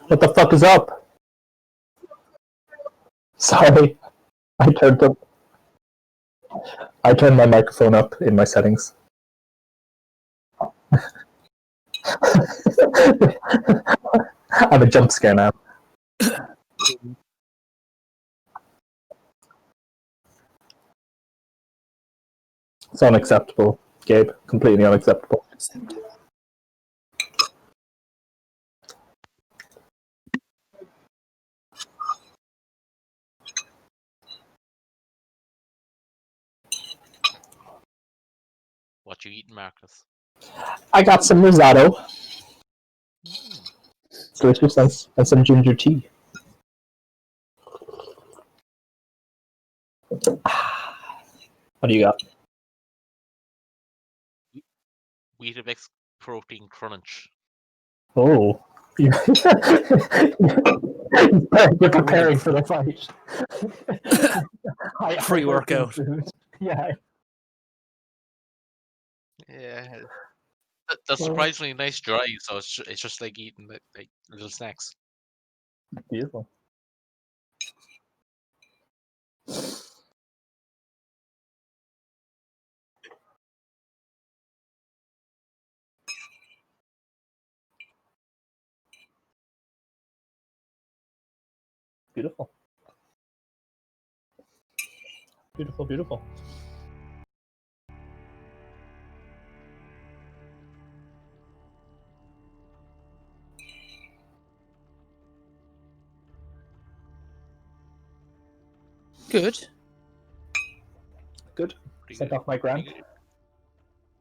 What the fuck is up? Sorry, I turned the I turned my microphone up in my settings. I'm a jump scare now. It's unacceptable, Gabe. Completely unacceptable. What you eating, Marcus? I got some risotto. Delicious, and some ginger tea. What do you got? Weetabix protein crunch. Oh. You're preparing for the fight. Pre-workout. Yeah. Yeah. That's surprisingly nice dry, so it's just like eating like little snacks. Beautiful. Beautiful. Beautiful, beautiful. Good. Good. Pretty Sent good. off my grand. Pretty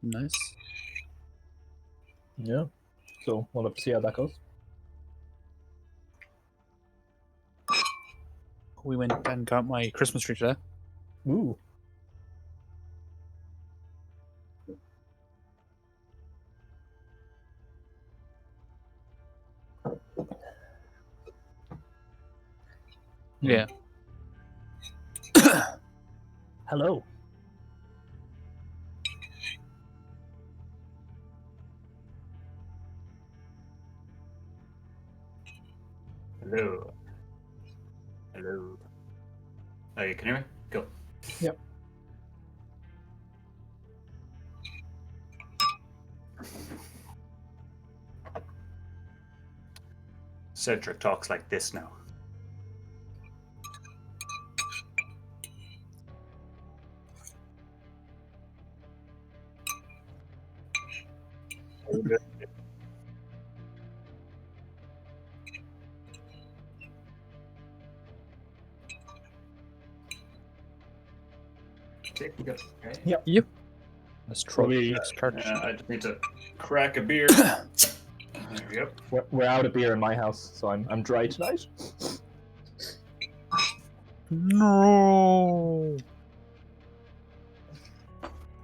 good. Nice. Yeah. So we'll have to see how that goes. We went and got my Christmas tree today. Ooh. Yeah. Hello. Hello. Hello. Oh, you can hear me? Cool. Yep. Cedric talks like this now. Okay, you got it. Okay. Yep. Let's throw We- this card. I just need to crack a beer. There we go. We're out of beer in my house, so I'm dry tonight. No.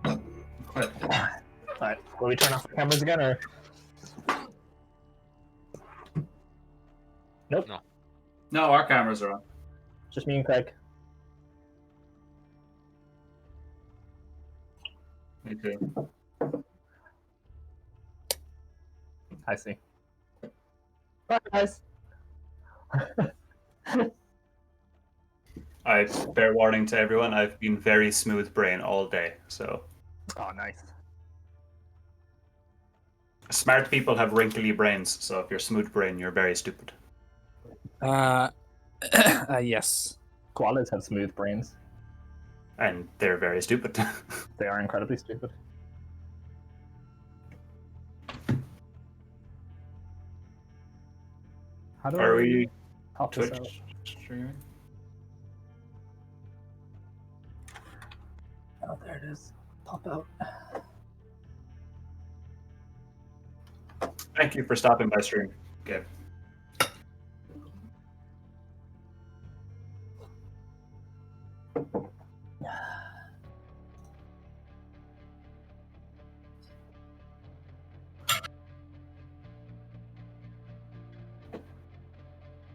Alright, will we turn off the cameras again, or? Nope. No, our cameras are on. Just me and Craig. Me too. I see. Bye, guys. I bear warning to everyone. I've been very smooth brain all day, so Oh, nice. smart people have wrinkly brains. So if you're smooth brain, you're very stupid. Yes. Koalas have smooth brains. And they're very stupid. They are incredibly stupid. How do Are I we pop this Twitch out? streaming? Oh, there it is. Pop out. Thank you for stopping by stream, Gabe.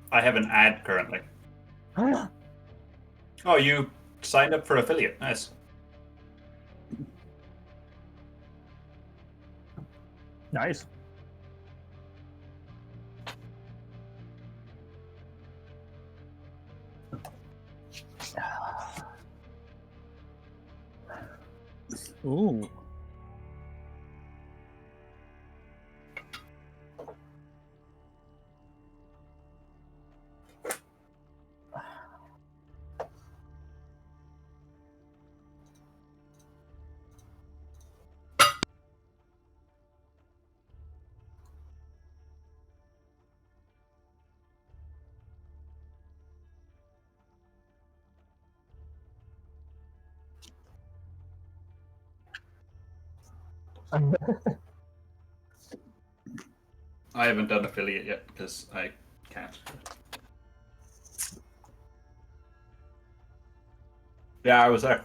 I have an ad currently. Oh, you signed up for affiliate. Nice. Nice. Ooh. I haven't done affiliate yet because I can't. Yeah, I was there.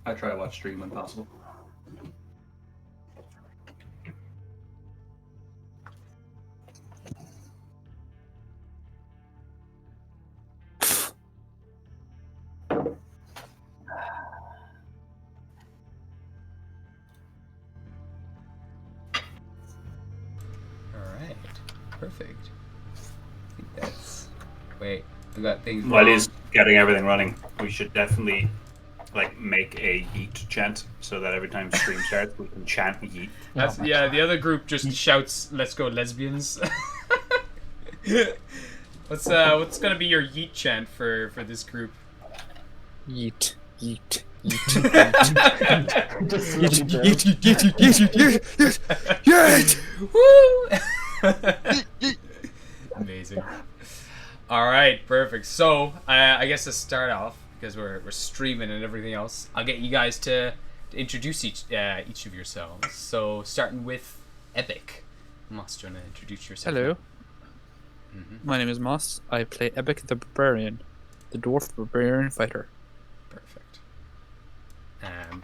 I try to watch stream when possible. Alright. Perfect. I think that's... Wait, I got things While wrong. he's getting everything running, we should definitely make a yeet chant so that every time stream starts we can chant yeet. That's, yeah, the other group just shouts, "Let's go, lesbians." What's gonna be your yeet chant for this group? Yeet. Yeet. Just Woo! Amazing. All right, perfect. So I guess to start off, because we're streaming and everything else, I'll get you guys to introduce each of yourselves. So starting with Epic. Moss, do you want to introduce yourself? Hello. My name is Moss. I play Epic the Barbarian, the dwarf barbarian fighter. Perfect.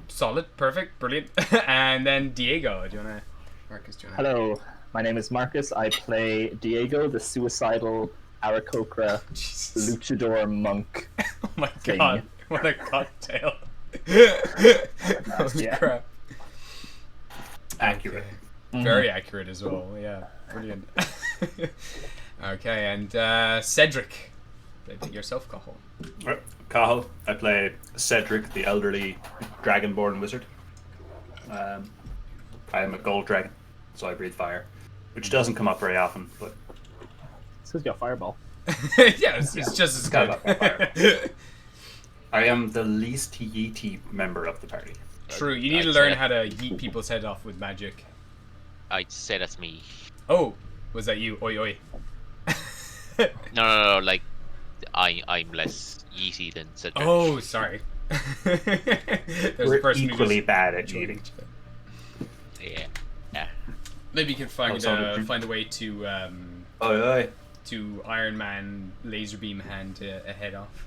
Solid, perfect, brilliant. And then Diego, do you wanna? Marcus, do you wanna? Hello, my name is Marcus. I play Diego, the suicidal Aarakocra Jesus. luchador monk. Oh my thing. god, what a cocktail. Holy Yeah. crap. Accurate. Very accurate as well, yeah. Brilliant. Okay, and Cedric. Play yourself, Cahill. Right. Cahill, I play Cedric, the elderly dragonborn wizard. I am a gold dragon, so I breathe fire, which doesn't come up very often, but It's because you got fireball. Yeah, it's just as Got good. about fire. I am the least yeety member of the party. True, you need to I'd learn say- how to yeet people's head off with magic. I'd say that's me. Oh, was that you? Oi, oi. No, like I'm less yeety than Cedric. Oh, sorry. There's a We're person who equally just bad at joined. eating. Yeah. Maybe you can find so did you. find a way to Oi. Iron Man laser beam hand a head off.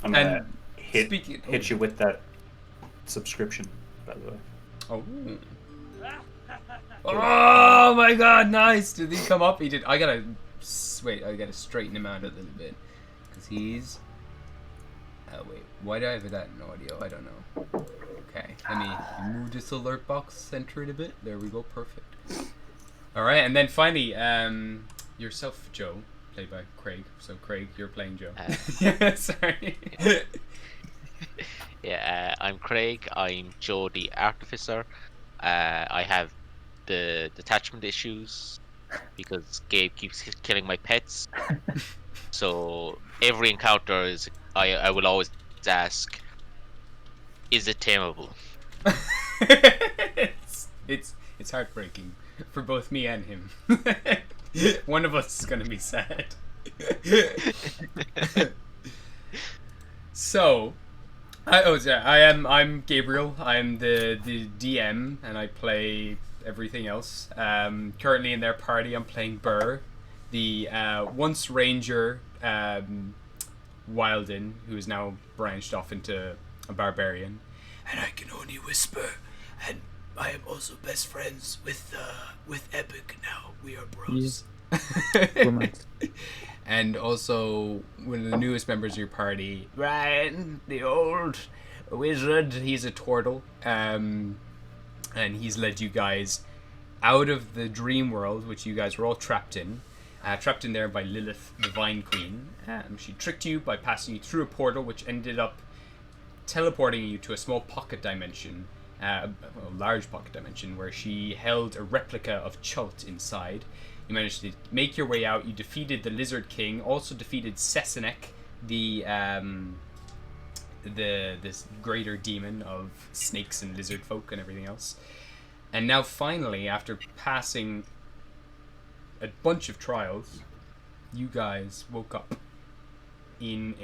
I'm gonna And hit speaking- you with that subscription, by the way. Oh. Oh my god, nice! Did he come up? He did. I gotta straighten him out a little bit. Because he's. Oh, wait. Why do I have that in audio? I don't know. Okay. Let me move this alert box, center it a bit. There we go. Perfect. Alright, and then finally, yourself, Joe, played by Craig. So, Craig, you're playing Joe. Yeah, sorry. Yeah, I'm Craig. I'm Joe the Artificer. I have the detachment issues because Gabe keeps killing my pets. So every encounter is I will always ask, is it tameable? it's heartbreaking for both me and him. One of us is gonna be sad. So, I'm Gabriel. I'm the DM, and I play everything else. Currently in their party, I'm playing Burr, the once ranger Wilden, who is now branched off into a barbarian. And I can only whisper. And I am also best friends with Epic now. We are bros. Romance. And also one of the newest members of your party, Ryan, the old wizard. He's a turtle, and he's led you guys out of the dream world, which you guys were all trapped in, trapped in there by Lilith, the Vine Queen. She tricked you by passing you through a portal, which ended up teleporting you to a small pocket dimension, a large pocket dimension, where she held a replica of Chult inside. You managed to make your way out. You defeated the Lizard King, also defeated Sesenek, this greater demon of snakes and lizard folk and everything else. And now finally, after passing a bunch of trials, you guys woke up in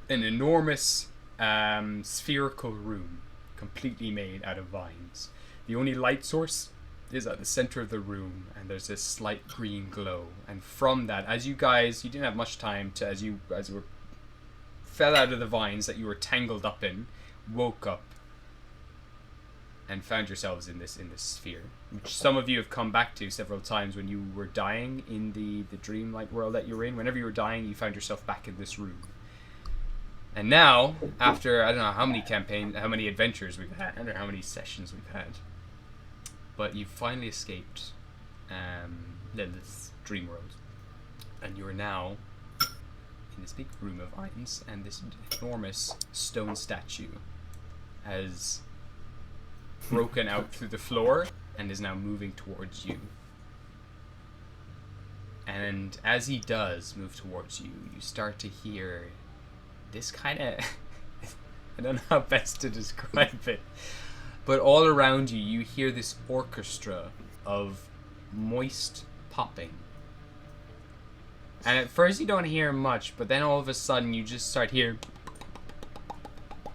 an enormous spherical room, completely made out of vines. The only light source is at the center of the room, and there's this slight green glow. And from that, you didn't have much time to, as you fell out of the vines that you were tangled up in, woke up, and found yourselves in this sphere, which some of you have come back to several times when you were dying in the dreamlike world that you were in. Whenever you were dying, you found yourself back in this room. And now, after I don't know how many adventures we've had, or how many sessions we've had, but you've finally escaped Lilith's dream world, and you are now in this big room of vines, and this enormous stone statue has broken out through the floor and is now moving towards you. And as he does move towards you, you start to hear this kind of I don't know how best to describe it, but all around you, you hear this orchestra of moist popping. And at first you don't hear much, but then all of a sudden you just start hearing,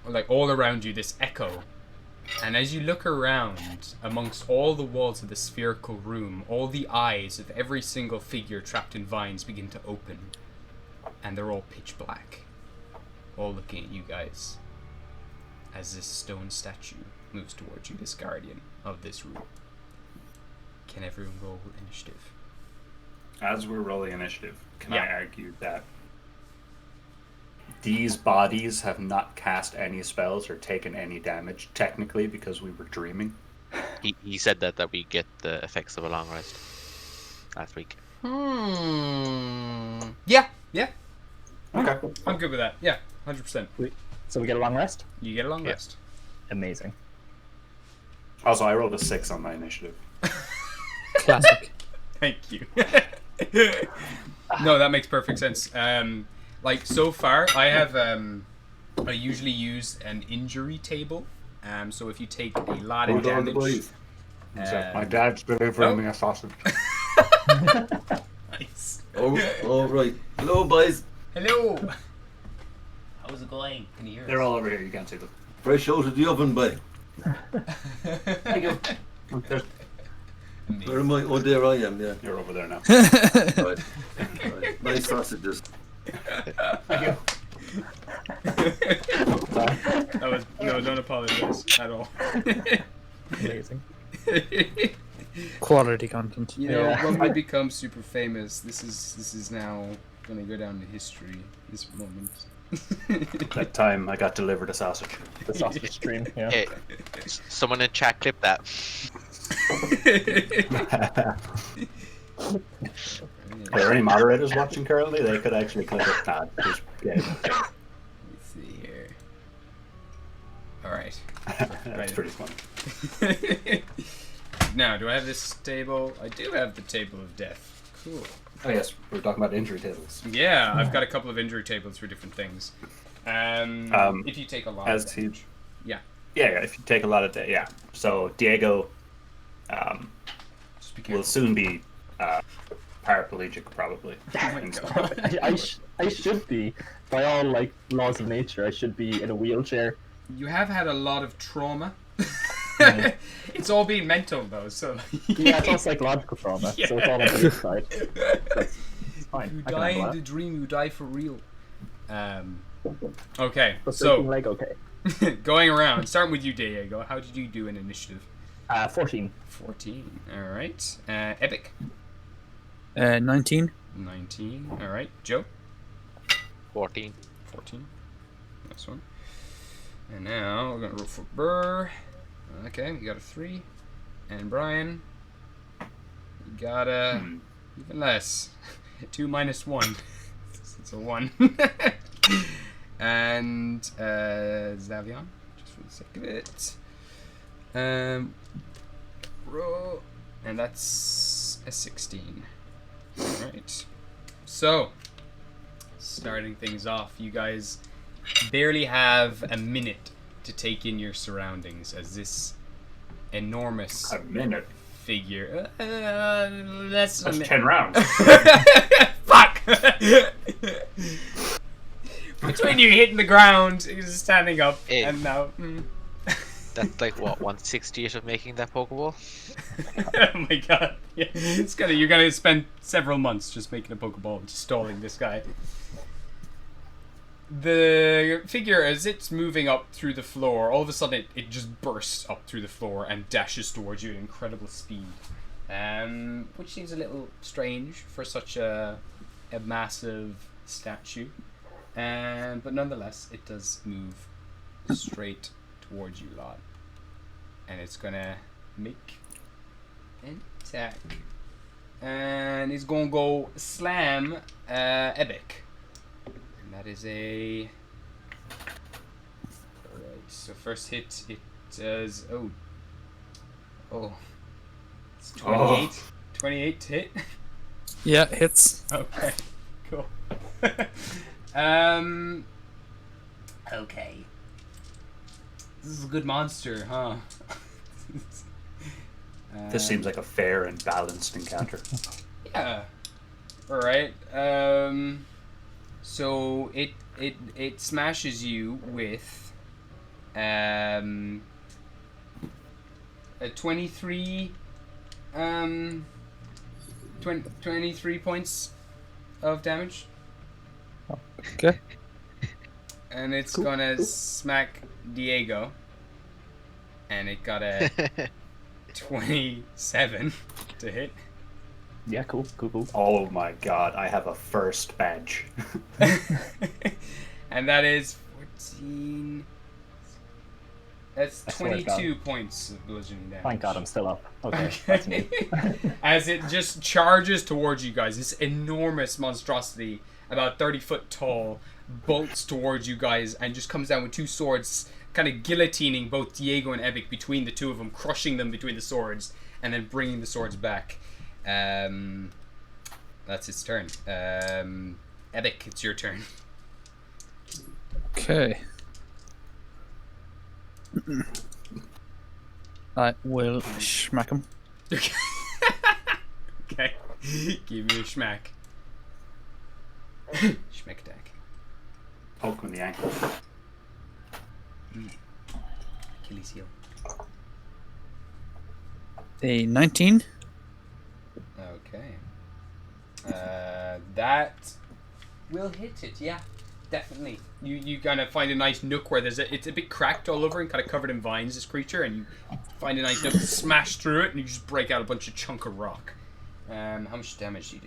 like, all around you, this echo. And as you look around, amongst all the walls of the spherical room, all the eyes of every single figure trapped in vines begin to open. And they're all pitch black. All looking at you guys. As this stone statue moves towards you, this guardian of this room. Can everyone roll initiative? As we're rolling initiative, can I argue that these bodies have not cast any spells or taken any damage, technically, because we were dreaming? He said that we get the effects of a long rest last week. Yeah. Okay. I'm good with that. Yeah, 100%. So we get a long rest? You get a long rest. Amazing. Also, I rolled a 6 on my initiative. Classic. Thank you. No, that makes perfect sense. Like, so far, I have, I usually use an injury table. So if you take a lot of damage... My dad's delivering me a sausage. Nice. Oh, right. Hello, boys. Hello. How's it going? Can you hear us? They're all over here, you can't see them. Fresh out of the oven, boy. Thank you. Where am I? Oh, there I am, yeah. You're over there now. Right. Right. Nice sausages. Thank you. Don't apologize at all. Amazing. Quality content. You know, when we become super famous, this is now gonna go down to history. This moment. That time I got delivered a sausage. The sausage stream, yeah. Hey, someone in chat clip that. Are there any moderators watching currently? They could actually click it. Nah, just, yeah. Let's see here. Alright. That's pretty funny. Now, do I have this table? I do have the table of death. Cool. Oh yes, we're talking about injury tables. Yeah, I've got a couple of injury tables for different things. If you take a lot of damage. Yeah, if you take a lot of yeah. So Diego just be will careful. soon be paraplegic, probably. Oh my god. I should be, by all like laws of nature, I should be in a wheelchair. You have had a lot of trauma. It's all been mental though, so Yeah, it's all psychological trauma, so it's all on the inside. It's fine. you I can die handle in that. the dream, you die for real. Okay, But so breaking leg, okay. going around, starting with you, Diego. How did you do in initiative? 14. 14. All right. Epic. 19. 19. All right. Joe. 14. 14. Nice one. And now we're gonna roll for Burr. Okay, you got a 3. And Brian, you got a Even less. 2 minus 1. It's a 1. And Zavion, just for the sake of it. Roll. And that's a 16. Alright. So, starting things off, you guys barely have a minute to take in your surroundings as this enormous A minute. figure. That's 10 rounds. Fuck! Between you hitting the ground, you're standing up, and now. That's like what 1/60th of making that Pokeball. Oh my god! Yeah, you're gonna spend several months just making a Pokeball, just stalling this guy. The figure, as it's moving up through the floor, all of a sudden it just bursts up through the floor and dashes towards you at incredible speed. Which seems a little strange for such a massive statue. But nonetheless, it does move straight towards you lot. And it's gonna make an attack. And it's gonna go slam Ebic. And that is a... Alright, so first hit, it does... Oh. It's 28. 28 to hit. Yeah, hits. Okay, cool. Okay. This is a good monster, huh? This seems like a fair and balanced encounter. Yeah. Alright. So it smashes you with a 23 23 points of damage. Okay. And it's gonna smack Diego. And it got a 27 to hit. Yeah, cool. Oh my god, I have a first badge. And that is 14. That's I swear to 22 points of bludgeoning damage. Thank God I'm still up. Okay, that's me. As it just charges towards you guys, this enormous monstrosity, about 30 foot tall, bolts towards you guys and just comes down with two swords, kind of guillotining both Diego and Ebic between the two of them, crushing them between the swords, and then bringing the swords back. That's its turn. Ebic, it's your turn. Okay. I will smack him. Okay. Give me a schmack. Schmack attack. Poke him in the ankle. Achilles heel. A 19. Okay. That will hit it, yeah. Definitely. You kind of find a nice nook where it's a bit cracked all over and kind of covered in vines, this creature, and you find a nice nook, smash through it, and you just break out a bunch of chunk of rock. How much damage do you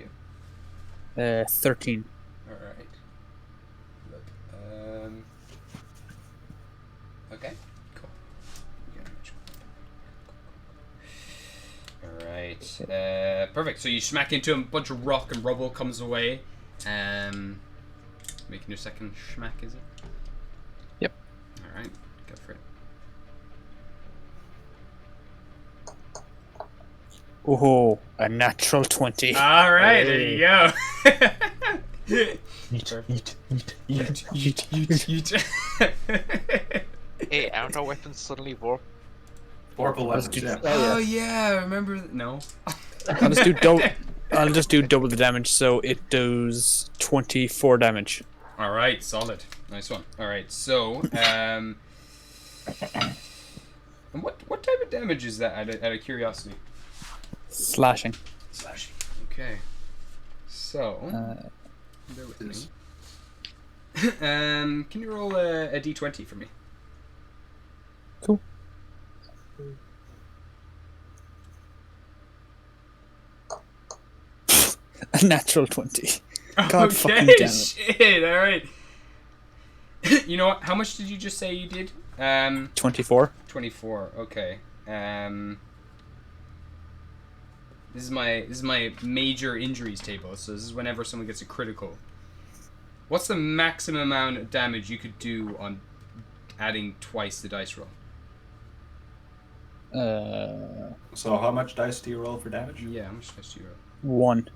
do? 13. Alright. Look. Okay, cool. Alright. Perfect. So you smack into him, a bunch of rock and rubble comes away. Making your second schmack, is it? Yep. Alright, go for it. Oh, a natural 20. Alright, there you go. Yeet. Hey, aren't our weapons suddenly warp? Vorpal weapons, yeah. Oh yeah, I remember. No. I'll just do double. I'll just do double the damage, so it does 24 damage. All right, solid, nice one. All right, so and what type of damage is that? Out of curiosity. Slashing. Slashing. Okay. So. Bear with me. Can you roll a d20 for me? Cool. A natural 20. God fucking Okay, damn it. shit. All right. You know what? How much did you just say you did? 24. 24. Okay. This is my major injuries table. So this is whenever someone gets a critical. What's the maximum amount of damage you could do on adding twice the dice roll? So how much dice do you roll for damage? Yeah, how much dice do you roll? 1.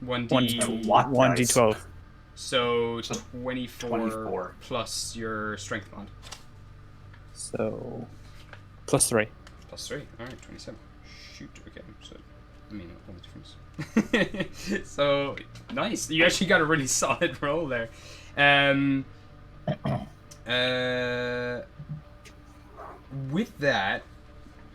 1d. What 1d12. So So 24, 24 plus your strength mod. So, plus 3. Plus 3. Alright, 27. Shoot, okay. So, I mean, all the difference. So, nice. You actually got a really solid roll there. With that,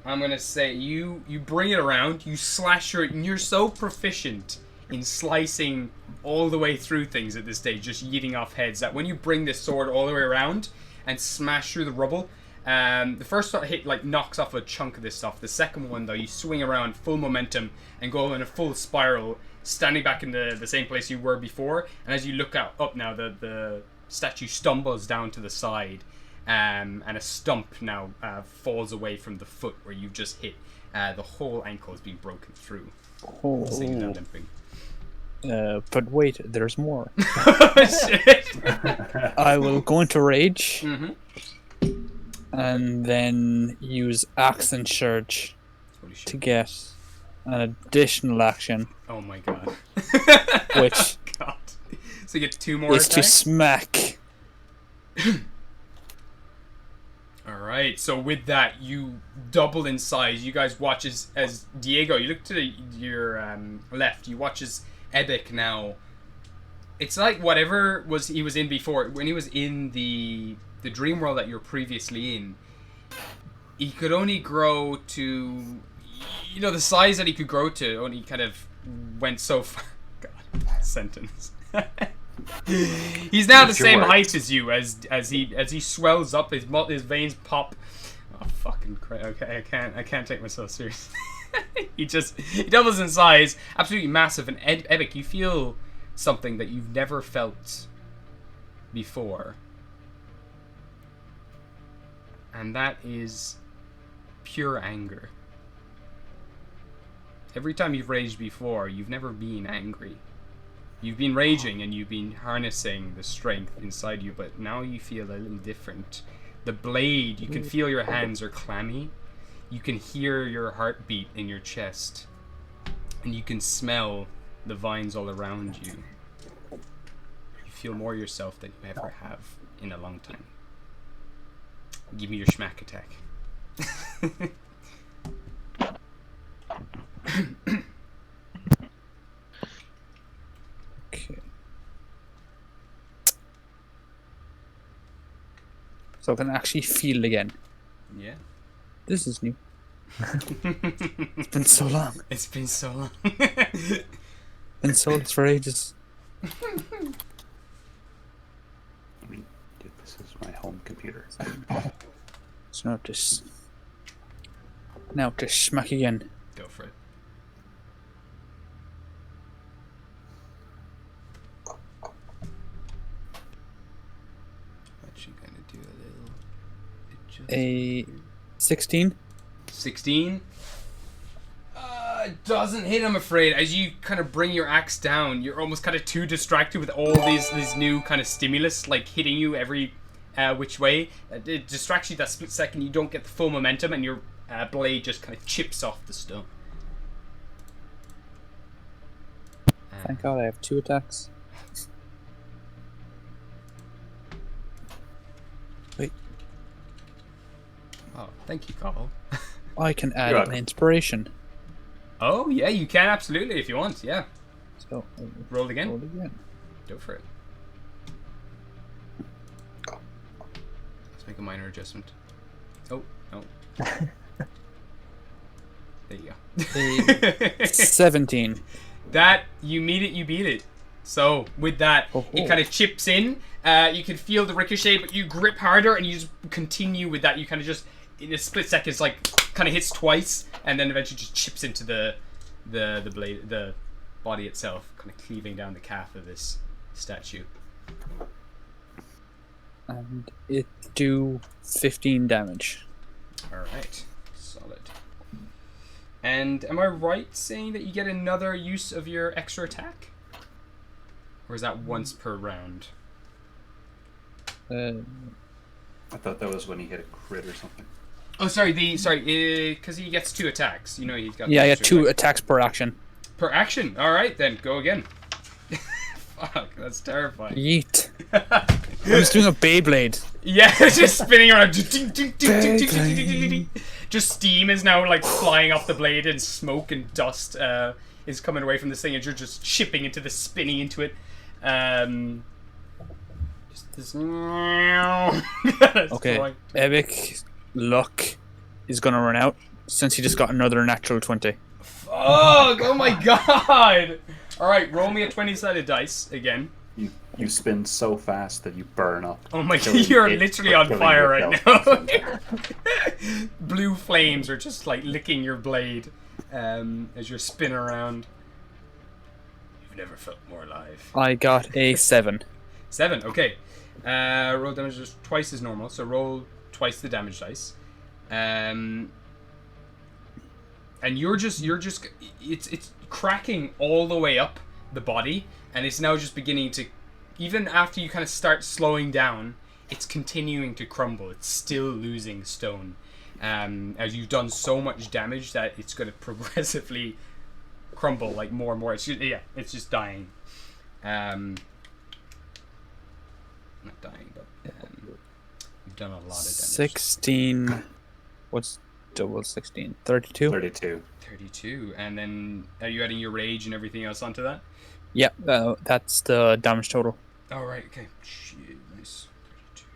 I'm going to say you bring it around, you slash your... And you're so proficient in slicing all the way through things at this stage, just yeeting off heads, that when you bring this sword all the way around and smash through the rubble, the first hit like knocks off a chunk of this stuff. The second one though, you swing around full momentum and go in a full spiral, standing back in the same place you were before. And as you look up now, the statue stumbles down to the side, and a stump now falls away from the foot where you've just hit. The whole ankle has been broken through. Seeing that limping. But wait, there's more. Shit. I will go into rage Mm-hmm. and then use Axe and Surge Holy shit. to get an additional action, Oh my god. which God. So you get 2 more is to attacks? smack. Alright, so with that, you double in size. You guys watch as Diego, you look to your left, you watch as Ebic now. It's like whatever he was in before. When he was in the dream world that you were previously in, he could only grow to, the size that he could grow to only kind of went so far. God, sentence. He's now the same height as you as he swells up, his veins pop. Oh fucking Christ. Okay, I can't take myself seriously. he doubles in size, absolutely massive. And Ebic, you feel something that you've never felt before, and that is pure anger. Every time you've raged before, you've never been angry. You've been raging and you've been harnessing the strength inside you, but now you feel a little different. The blade, you can feel your hands are clammy. You can hear your heartbeat in your chest. And you can smell the vines all around you. You feel more yourself than you ever have in a long time. Give me your schmack attack. Okay. So I can actually feel it again. Yeah. This is new. It's been so long. It's been so long. Been soulless for ages. I mean, dude, this is my home computer. So now to smack again. Go for it. Actually gonna do a little A 16. 16 doesn't hit, I'm afraid. As you kind of bring your axe down, you're almost kind of too distracted with all these new kind of stimulus like hitting you every which way. It distracts you that split second. You don't get the full momentum, and your blade just kind of chips off the stone. Thank God I have 2 attacks. Wait, Oh, thank you, Carl. I can add You're an welcome. inspiration. Oh yeah, you can absolutely if you want. Yeah, So roll again. roll again. Go for it. Let's make a minor adjustment. Oh, no. There you go. 17. That, you beat it. So, with that, it kind of chips in. You can feel the ricochet, but you grip harder and you just continue with that. You kind of just, in a split second, it's like, kind of hits twice, and then eventually just chips into the blade, the body itself, kind of cleaving down the calf of this statue. And it do 15 damage. Alright, solid. And am I right saying that you get another use of your extra attack? Or is that once per round? I thought that was when he hit a crit or something. Oh, sorry, because he gets 2 attacks. You know, he's got. Yeah, the yeah, extra 2 attacks per action. per action. All right, then go again. Fuck, that's terrifying. Yeet. I'm just doing a Beyblade. Yeah, just spinning around. Just steam is now like flying off the blade, and smoke and dust is coming away from this thing, and you're just chipping into the spinning into it. Just this. Okay, Epic luck is gonna run out since he just got another natural 20. Fuck! Oh my god! All right, roll me a 20-sided dice again. You spin so fast that you burn up. Oh my god, Killing you're it literally for on killing fire right yourself. now. Blue flames are just like licking your blade as you're spinning around. You've never felt more alive. I got a 7. 7, okay. Roll damage is twice as normal, so roll twice the damage dice. And you're just it's cracking all the way up the body, and it's now just beginning to, even after you kind of start slowing down, it's continuing to crumble. It's still losing stone, as you've done so much damage that it's going to progressively crumble like more and more. It's just dying. Not dying, but you've done a lot of damage. 16. What's double 16? 32? 32. 32, and then are you adding your rage and everything else onto that? Yeah, that's the damage total. All right, okay. Shit, nice. 32.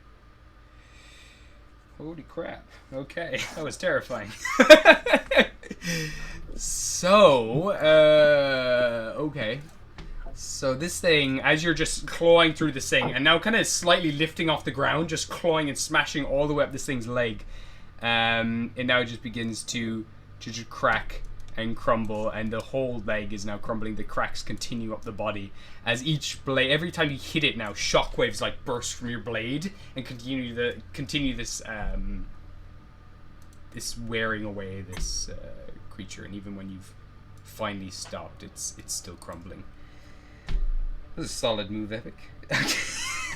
Holy crap. Okay, that was terrifying. So, okay. So this thing, as you're just clawing through this thing, and now kind of slightly lifting off the ground, just clawing and smashing all the way up this thing's leg, it now just begins to just crack and crumble, and the whole leg is now crumbling. The cracks continue up the body as each blade, every time you hit it, now shockwaves like burst from your blade and continue this this wearing away this creature. And even when you've finally stopped, it's still crumbling. This is a solid move, Epic.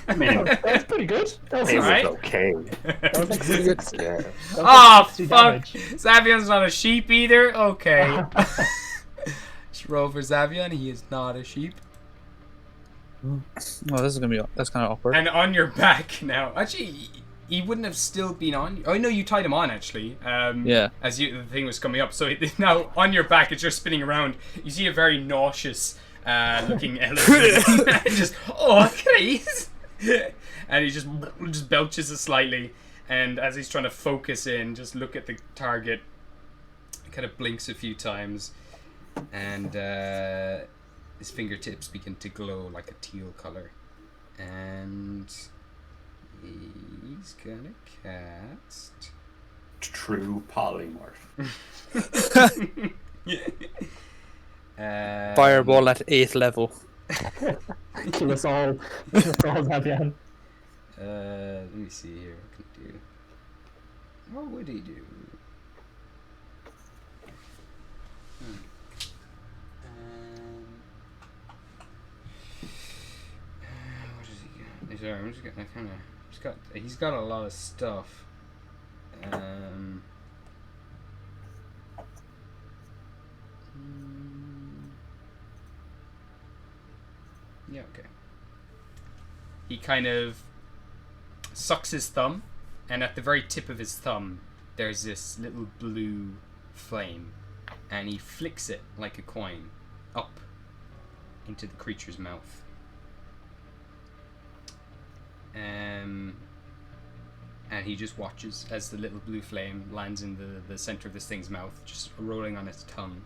I mean, That's pretty good. That was it Alright. was okay. That was like pretty good. Yeah. Oh, fuck. Xavion's not a sheep either? Okay. Just roll for Xavion. He is not a sheep. Oh, this is gonna be, that's kind of awkward. And on your back now. Actually, he wouldn't have still been on. Oh, no, you tied him on, actually. Yeah. As the thing was coming up. So now on your back, as you're spinning around, you see a very nauseous looking elephant. Just, oh, please. And he just belches it slightly, and as he's trying to focus in, just look at the target, he kind of blinks a few times, and his fingertips begin to glow like a teal color, and he's gonna cast True polymorph. Fireball at 8th level. Kill us all. Kill us all, Xavier. let me see here. What can he do? What would he do? What does he got? Sorry, I'm just gonna kind of. He's got a lot of stuff. Yeah, okay. He kind of sucks his thumb, and at the very tip of his thumb, there's this little blue flame, and he flicks it like a coin up into the creature's mouth. And he just watches as the little blue flame lands in the center of this thing's mouth, just rolling on its tongue.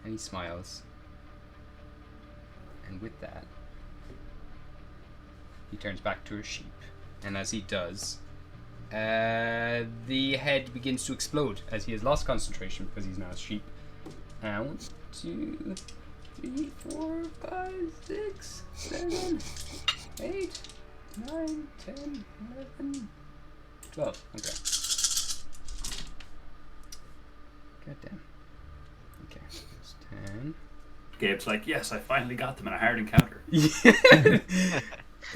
And he smiles. And with that, he turns back to a sheep. And as he does, the head begins to explode as he has lost concentration because he's now a sheep. 1, 2, 3, 4, 5, 6, 7, 8, 9, 10, 11, 12. Okay. God damn. Okay, that's 10. Gabe's like, yes, I finally got them in a hard encounter.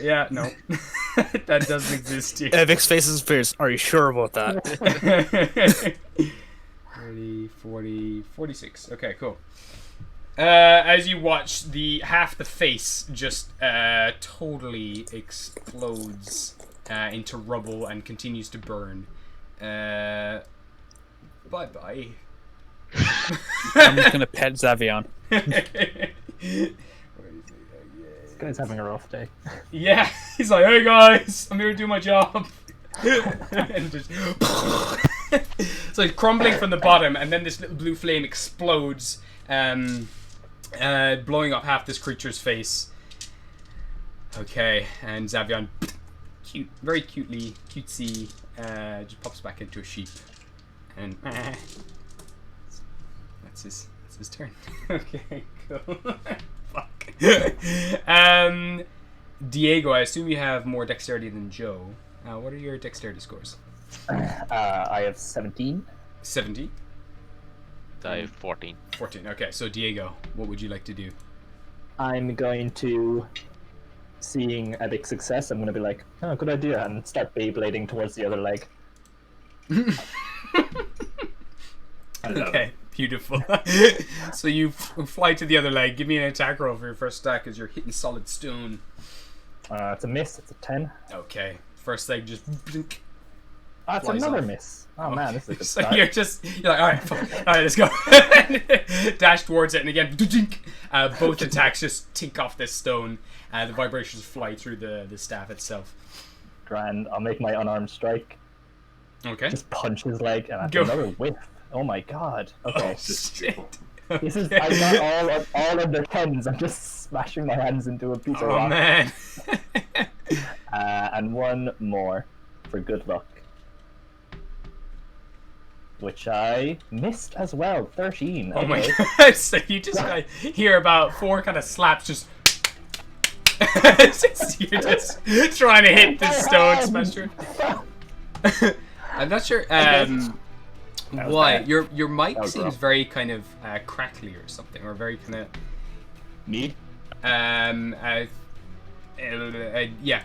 Yeah, no. That doesn't exist here. Evic's face is fierce. Are you sure about that? 30, 40, 46. Okay, cool. As you watch, half the face just totally explodes into rubble and continues to burn. Bye bye. I'm just gonna pet Zavion. Where is he? This guy's having a rough day. Yeah, he's like, hey guys, I'm here to do my job. And just so he's crumbling from the bottom, and then this little blue flame explodes, blowing up half this creature's face. Okay, and Zavion, cute, very cutesy, just pops back into a sheep, and that's his turn. Okay, cool. Fuck. Diego, I assume you have more dexterity than Joe. What are your dexterity scores? I have 17. 70. I have 14. 14. Okay, so Diego, what would you like to do? I'm going to, seeing a big success, I'm going to be like, oh, good idea, and start Beyblading towards the other leg. Okay, beautiful. So you fly to the other leg. Give me an attack roll for your first attack as you're hitting solid stone. It's a miss, it's a 10. Okay, first leg just blink. It's Flies another off. miss. Oh man, this is a good So start. you're like, alright, let's go. Dash towards it, and again, both attacks just tink off this stone. The vibrations fly through the staff itself. Grand. I'll make my unarmed strike. Okay. Just punch his leg, and that's Go. another whiff. Oh my god. Okay. Oh, shit. This is, Okay. I got all under 10s. I'm just smashing my hands into a piece of Oh, rock. man. And one more for good luck. Which I missed as well. 13. Oh my okay. god. So you just hear about 4 kind of slaps just... You're just trying to hit the stone smasher. I'm not sure why. bad. Your mic That was seems rough. very kind of crackly or something, or very kind of... Me? Yeah,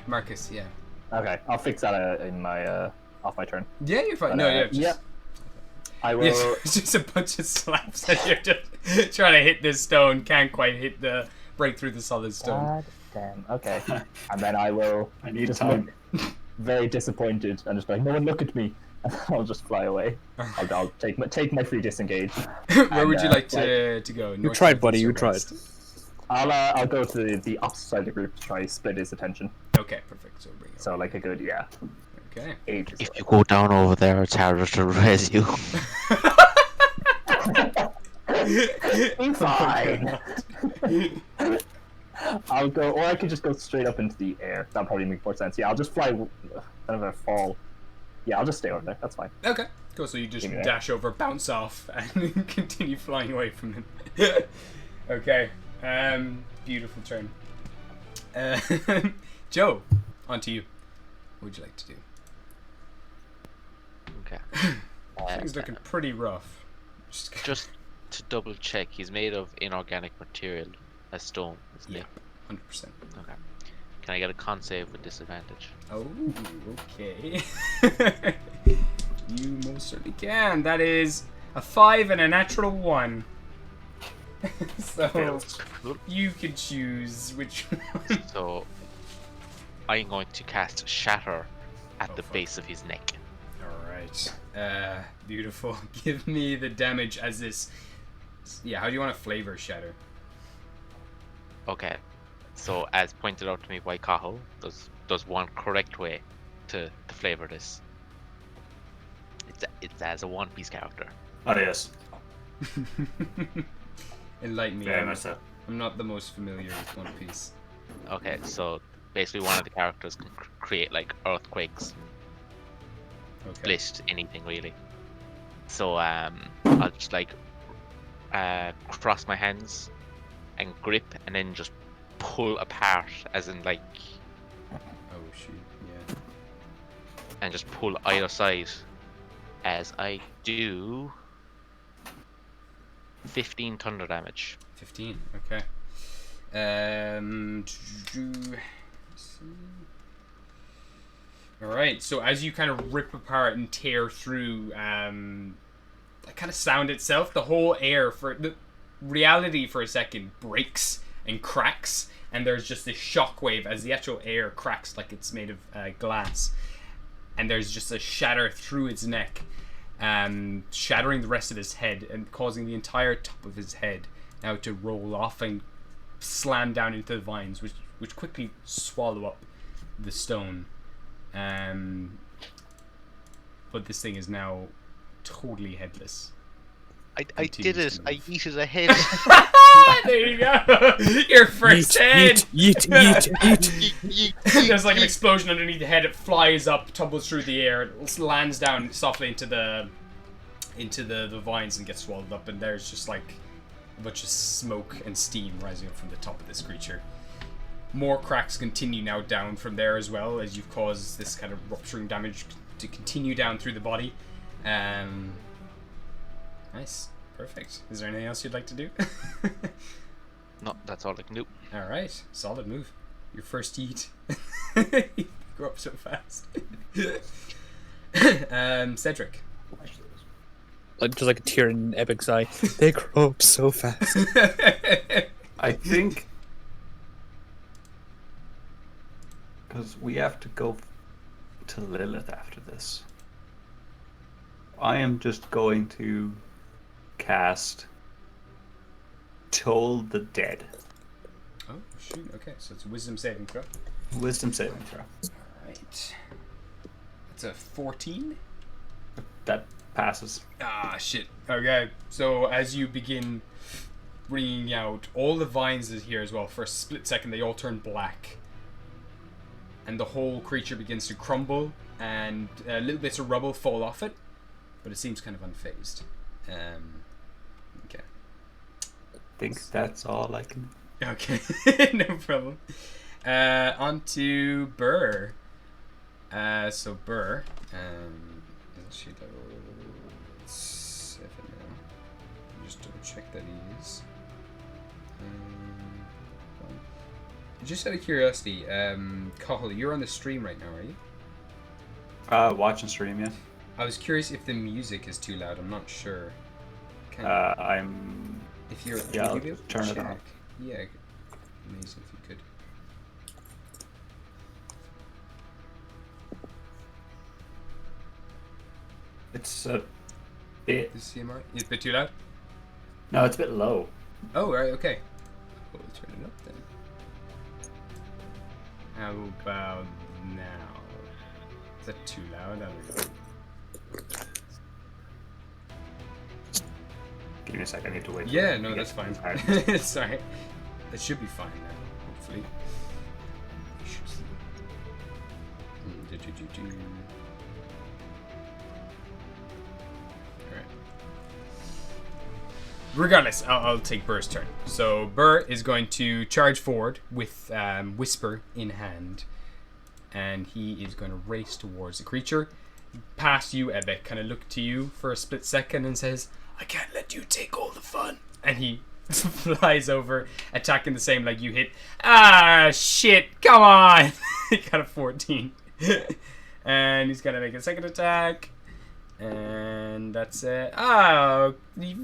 Marcus, yeah. Okay, I'll fix that in my off my turn. Yeah, you're fine. But, No, yeah, just... yeah. I will. Yes, it's just a bunch of slaps and you're just trying to hit this stone, can't quite break through the solid stone. God damn. Okay. And then I will I need just time. look very disappointed and just be like, no one look at me. And I'll just fly away. I'll take my free disengage. Where would you like to go? You North, tried, south, buddy. east, You or tried. west? I'll go to the opposite side of the group to try split his attention. Okay, perfect. So bring it. So like a good Okay. ages. If you go down over there, it's harder to raise you. Fine. I'll go, or I could just go straight up into the air. That'll probably make more sense. Yeah, I'll just fly, kind of a fall. Yeah, I'll just stay over there. That's fine. Okay. Cool. So you just Give me that. dash over, bounce off, and continue flying away from him. Okay. Beautiful turn. Joe, on to you. What would you like to do? Okay. Things looking pretty rough. Just to double check, he's made of inorganic material, a stone, isn't Yeah, he? 100%. Okay. Can I get a con save with disadvantage? Oh, okay. You most certainly can. That is a 5 and a natural 1. So Cool. you can choose which one. So I'm going to cast Shatter at Oh, the fuck. base of his neck. Alright. Beautiful. Give me the damage as this. Yeah, how do you want to flavor Shatter? Okay. So as pointed out to me by Kaho, there's one correct way to flavor this. It's as a One Piece character. Oh, yes. Enlighten me. Very much so. I'm not the most familiar with One Piece. Okay, so basically one of the characters can create like earthquakes, Okay. split anything really. So I'll just like cross my hands and grip and then just pull apart, as in like, Oh shoot. Yeah. and just pull either side as I do 15 thunder damage. 15. Okay. All right. So as you kind of rip apart and tear through, that kind of sound itself, the whole air for the reality for a second breaks and cracks, and there's just this shockwave as the actual air cracks like it's made of glass, and there's just a shatter through its neck, shattering the rest of his head and causing the entire top of his head now to roll off and slam down into the vines, which quickly swallow up the stone. But this thing is now totally headless. I did it. I yeeted a head. There you go. Your first head. Yeet. There's like an explosion underneath the head. It flies up, tumbles through the air, it lands down softly into the vines and gets swallowed up. And there's just like a bunch of smoke and steam rising up from the top of this creature. More cracks continue now down from there as well, as you've caused this kind of rupturing damage to continue down through the body. Nice. Perfect. Is there anything else you'd like to do? No, that's all I can do. Alright. Solid move. Your first yeet. You grew up so fast. Cedric. Just like a tear in Epic's eye. They grow up so fast. I think because we have to go to Lilith after this. I am just going to cast Toll the Dead. Oh, shoot. Okay, so it's a wisdom saving throw. Wisdom saving throw. Alright. That's a 14. That passes. Ah, shit. Okay, so as you begin bringing out all the vines is here as well, for a split second they all turn black. And the whole creature begins to crumble, and little bits of rubble fall off it, but it seems kind of unfazed. Okay. I think that's all I can. Okay, no problem. On to Burr. So Burr, is she level 7 now? Just double check that he is. Just out of curiosity, Cahill, you're on the stream right now, are you? Watch and stream, yeah. I was curious if the music is too loud. I'm not sure. I'm. If you're, Yeah, would you be able to turn it check? off. Yeah, amazing if you could. It's a bit. Is CMR? Is it a bit too loud? No, it's a bit low. Oh, right, okay. We'll turn it up then. How about now? Is that too loud? I don't know. Give me a sec. I need to wait. Yeah, for no, it to that's get fine. hard. Sorry. That should be fine now, hopefully. Alright. Regardless, I'll take Burr's turn. So Burr is going to charge forward with Whisper in hand, and he is going to race towards the creature. Past you, Ebek, kind of look to you for a split second and says, "I can't let you take all the fun." And he flies over, attacking the same leg you hit. Ah, shit, come on! He got a 14. And he's going to make a second attack. And that's it. Oh,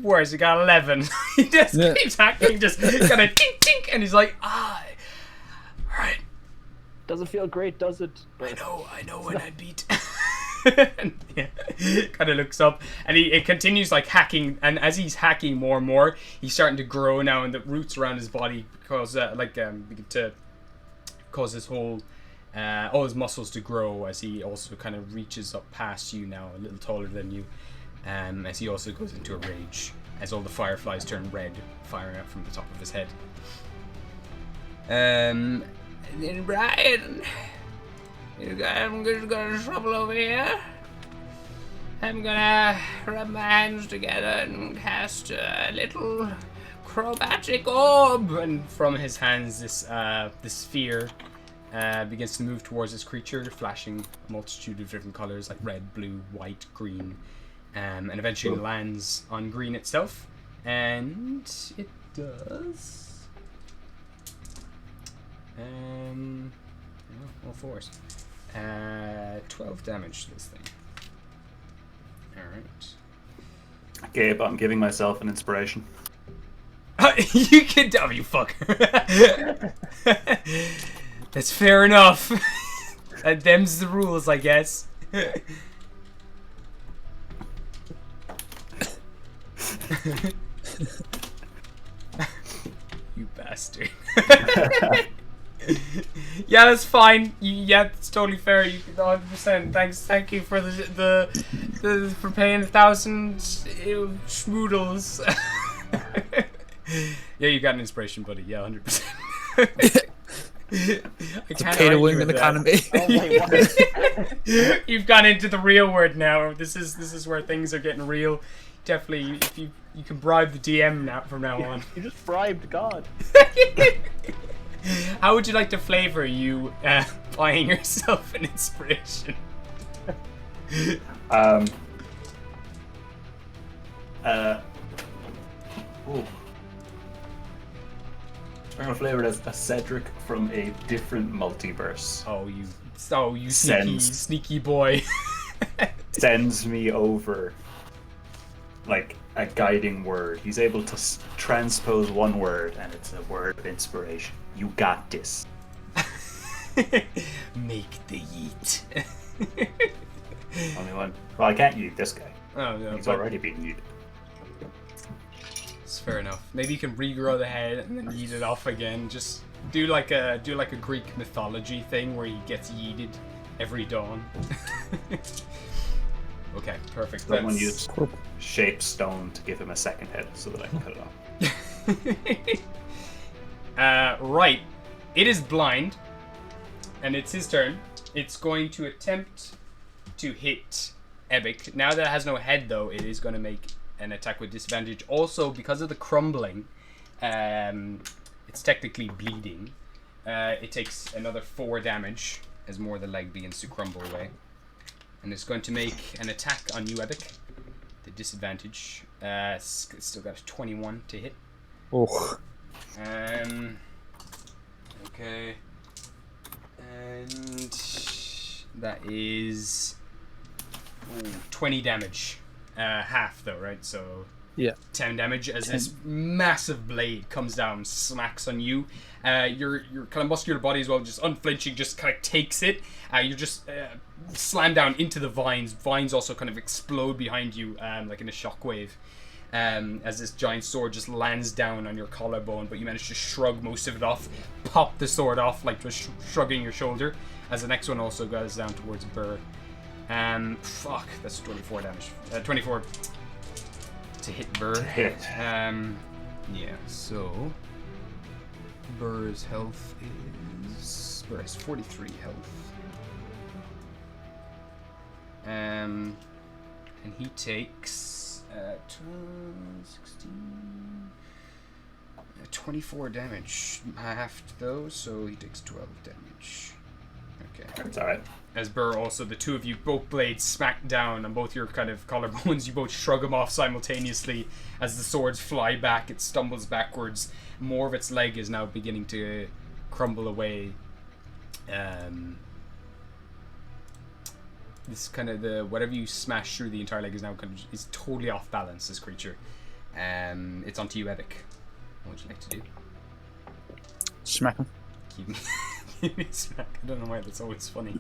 worse, he got 11. He just keeps hacking, just kind of tink, tink, and he's like, alright. Doesn't feel great, does it? I know when I beat. Yeah, kind of looks up, and it continues like hacking, and as he's hacking more and more, he's starting to grow now, and the roots around his body cause begin to cause his whole all his muscles to grow, as he also kind of reaches up past you now, a little taller than you, as he also goes into a rage as all the fireflies turn red, firing out from the top of his head. And then Brian, I'm just gonna trouble over here. I'm gonna rub my hands together and cast a little chromatic orb. And from his hands, this sphere begins to move towards this creature, flashing a multitude of different colors like red, blue, white, green, and eventually lands on green itself. And it does. All fours. 12 damage to this thing. Alright. Gabe, I'm giving myself an inspiration. You can tell you fucker. That's fair enough. And them's the rules, I guess. You bastard. Yeah, that's fine. Yeah, it's totally fair. You 100%. Thank you for the for paying 1,000 schmoodles. Yeah, you got an inspiration, buddy. Yeah, 100%. It's a pay to win economy. Oh, wait, what? You've gone into the real world now. This is where things are getting real. Definitely, if you can bribe the DM now from now on. You just bribed God. How would you like to flavor you buying yourself an inspiration? Ooh. I'm gonna flavor it as a Cedric from a different multiverse. Oh, you Sends. sneaky boy. Sends me over like a guiding word. He's able to transpose one word, and it's a word of inspiration. You got this. Make the yeet. Only one. Well, I can't yeet this guy. Oh no, He's but already been yeeted. it's fair enough. Maybe you can regrow the head and then yeet it off again. Just do like a Greek mythology thing where he gets yeeted every dawn. Okay, perfect. Someone used shape stone to give him a second head so that I can cut it off. Right. It is blind, and it's his turn. It's going to attempt to hit Ebic. Now that it has no head, though, it is going to make an attack with disadvantage. Also, because of the crumbling, it's technically bleeding. It takes another 4 damage as more of the leg begins to crumble away. And it's going to make an attack on you, Ebic. The disadvantage. It's still got a 21 to hit. Oh. Okay. And that is 20 damage. Half though, right? So Yeah. 10 damage as this massive blade comes down, smacks on you. Your kind of muscular body as well, just unflinching, just kind of takes it. You're just slammed down into the vines. Vines also kind of explode behind you, like in a shockwave. As this giant sword just lands down on your collarbone, but you manage to shrug most of it off, pop the sword off, like just shrugging your shoulder, as the next one also goes down towards Burr. Fuck, that's 24 damage. 24 to hit Burr. Yeah, so Burr's health is... Burr has 43 health. And he takes... 16... 24 damage. Half those, so he takes 12 damage. Okay. That's alright. As Burr also, the two of you, both blades smack down on both your kind of collarbones. You both shrug them off simultaneously. As the swords fly back, it stumbles backwards. More of its leg is now beginning to crumble away. This kind of whatever you smash through the entire leg is now is totally off balance. This creature. It's onto you, Ebic. What would you like to do? Smack him. Keep me smack. I don't know why that's always funny.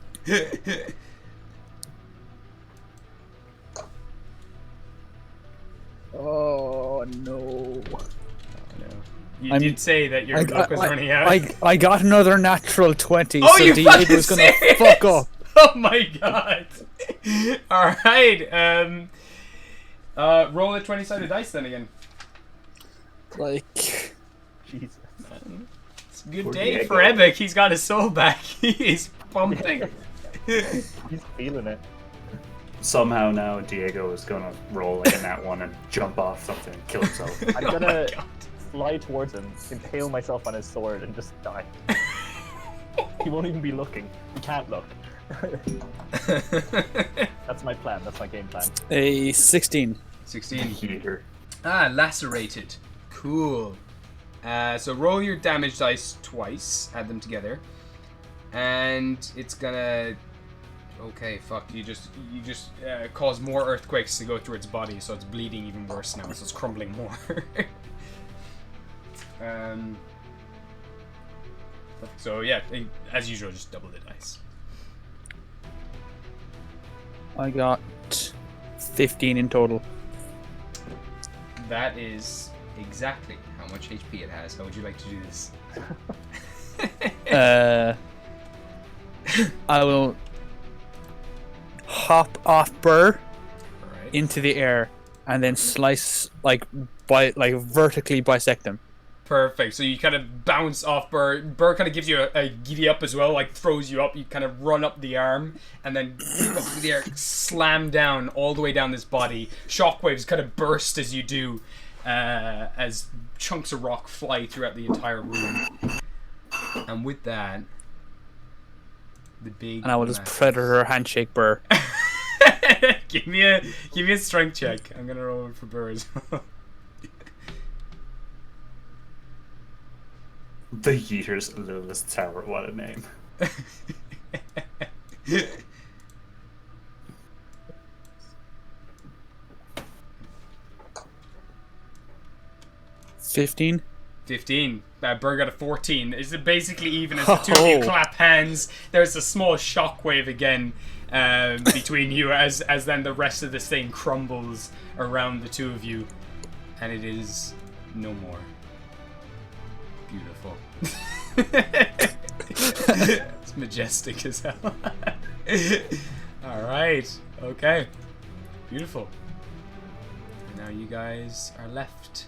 Oh no. Oh, no. You did say that your luck was running out. I got another natural 20, Oh, so you Diego's fucking gonna serious? fuck up. Oh my god. Alright. Roll a 20-sided dice then again. Like, Jesus. It's a good Poor day Diego. for Ebic. He's got his soul back. He is pumping. He's feeling it. Somehow now Diego is gonna roll like a nat 1 and jump off something and kill himself. I'm Oh my gonna God. fly towards him, impale myself on his sword, and just die. He won't even be looking. He can't look. That's my plan. That's my game plan. a 16. 16. Yeeter. Lacerated. Cool. So roll your damage dice twice. Add them together. And it's gonna... Okay, fuck. You just cause more earthquakes to go through its body, so it's bleeding even worse now, so it's crumbling more. So yeah, as usual, just double the dice. I got 15 in total. That is exactly how much HP it has. How would you like to do this? I will hop off Burr Alright. into the air and then slice vertically bisect him. Perfect. So you kind of bounce off Burr. Burr kind of gives you a giddy up as well, like throws you up. You kind of run up the arm and then up through the air, slam down all the way down this body. Shockwaves kind of burst as you do, as chunks of rock fly throughout the entire room. And with that, the big... And I will just predator handshake Burr. give me a strength check. I'm gonna roll for Burr as well. The Yeeters Lilith Tower, what a name. 15. 15. Burr got a 14. It's basically even as the two of you clap hands. There's a small shockwave again between you as then the rest of this thing crumbles around the two of you. And it is no more. Beautiful. It's majestic as hell. Alright. Okay. Beautiful. And now you guys are left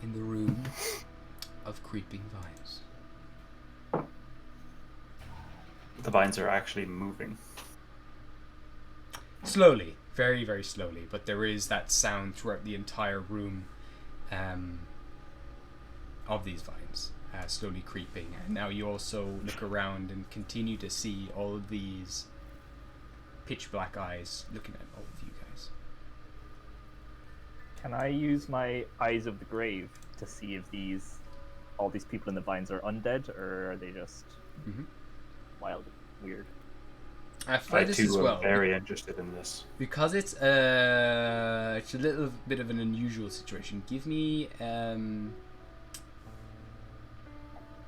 in the room of creeping vines. The vines are actually moving. Slowly. Very, very slowly. But there is that sound throughout the entire room of these vines. Slowly creeping. And now you also look around and continue to see all of these pitch black eyes looking at all of you guys. Can I use my Eyes of the Grave to see if all these people in the vines are undead, or are they just wild and weird? I this as well. am very interested in this. Because it's a little bit of an unusual situation. Give me a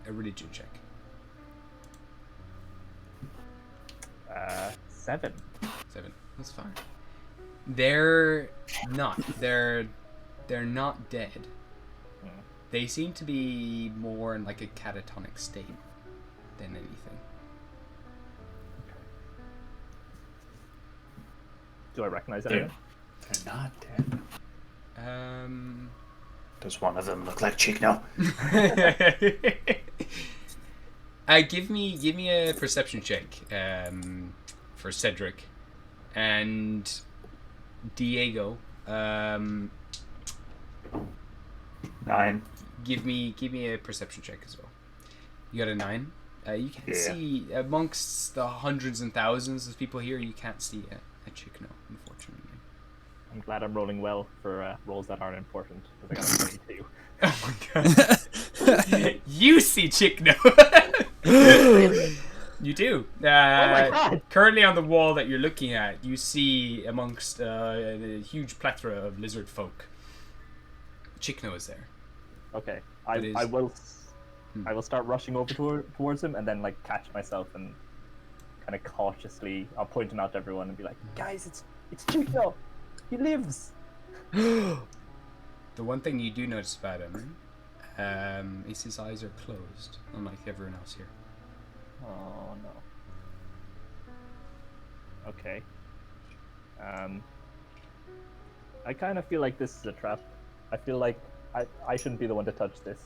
religion check. 7. 7. That's fine. They're not. They're not dead. They seem to be more in like a catatonic state than anything. Do I recognize anyone? They're not dead. Does one of them look like Chigno? Give me a perception check for Cedric and Diego. 9. Give me a perception check as well. You got a 9. You can't see amongst the hundreds and thousands of people here. You can't see a Chigno, unfortunately. I'm glad I'm rolling well for rolls that aren't important, because I got a 22. Oh my god. You see Chigno. You do. Oh my god! Currently on the wall that you're looking at, you see amongst a huge plethora of lizard folk. Chigno is there. Okay, I will start rushing over towards him, and then like catch myself and kind of cautiously, I'll point him out to everyone and be like, guys, it's Chigno! He lives! The one thing you do notice about him is his eyes are closed, unlike everyone else here. Oh no. Okay. I kind of feel like this is a trap. I feel like I shouldn't be the one to touch this,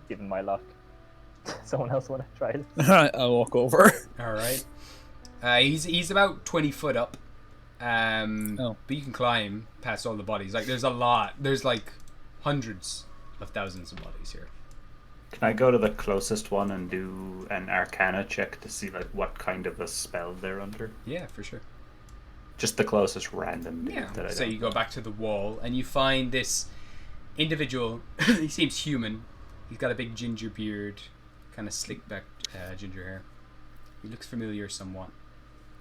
given my luck. Someone else want to try it? Alright, I'll walk over. Alright. He's about 20 foot up. But you can climb past all the bodies. Like, there's a lot. There's like hundreds of thousands of bodies here. Can I go to the closest one and do an Arcana check to see like what kind of a spell they're under? Yeah, for sure. Just the closest random being Yeah. that I So don't you go back to the wall and you find this individual. He seems human. He's got a big ginger beard, kind of slicked back ginger hair. He looks familiar somewhat.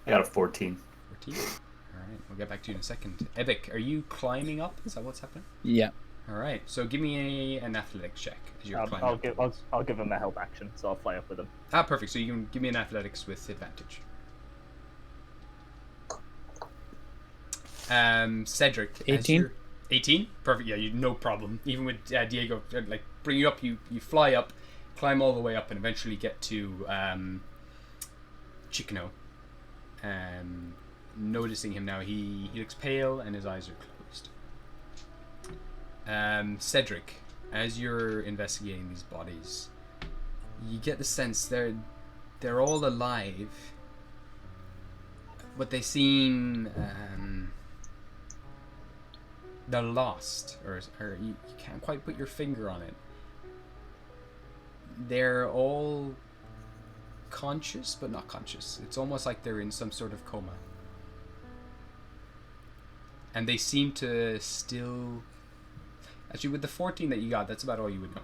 I got a 14. 14. All right, we'll get back to you in a second. Ebic, are you climbing up? Is that what's happening? Yeah. All right. So give me an athletics check as you're climbing up. I'll give him a help action, so I'll fly up with him. Ah, perfect. So you can give me an athletics with advantage. Cedric. 18. 18? Perfect. Yeah, you no problem. Even with Diego, like bring you up, you fly up, climb all the way up, and eventually get to Chicano. Noticing him now, he looks pale and his eyes are closed. Cedric, as you're investigating these bodies, you get the sense they're all alive, but they seem they're lost, or you can't quite put your finger on it. They're all conscious, but not conscious. It's almost like they're in some sort of coma. And they seem to still... Actually, with the 14 that you got, that's about all you would know.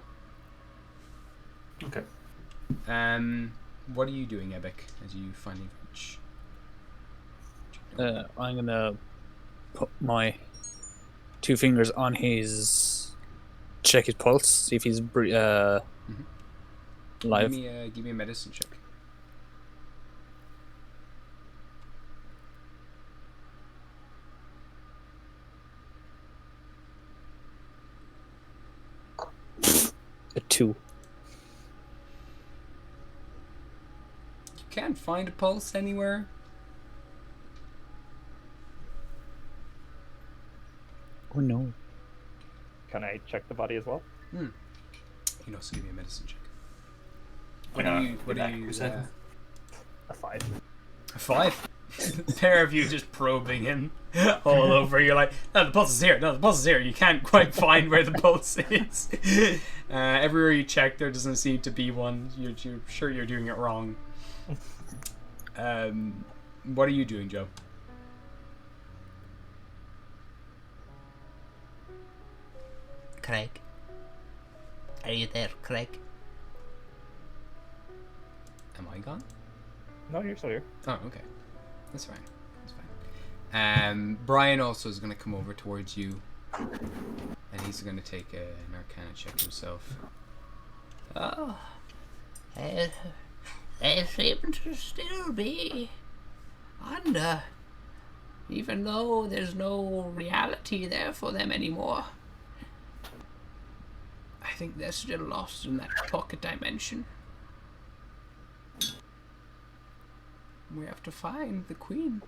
Okay. What are you doing, Ebic, as you finally reach? I'm gonna put my 2 fingers on his... Check his pulse, see if he's alive. Give me a medicine check. A 2. You can't find a pulse anywhere. Oh no. Can I check the body as well? You can also give me a medicine check. What What are do you you saying? A 5. A 5? The pair of you just probing him all over. You're like, no, the pulse is here. No, the pulse is here. You can't quite find where the pulse is. Everywhere you check, there doesn't seem to be one. You're sure you're doing it wrong. What are you doing, Joe? Craig? Are you there, Craig? Am I gone? No, you're still here. Oh, okay. That's fine. That's fine. Brian also is going to come over towards you. And he's going to take an Arcana check himself. Oh. They seem to still be under. Even though there's no reality there for them anymore. I think they're still lost in that pocket dimension. We have to find the queen.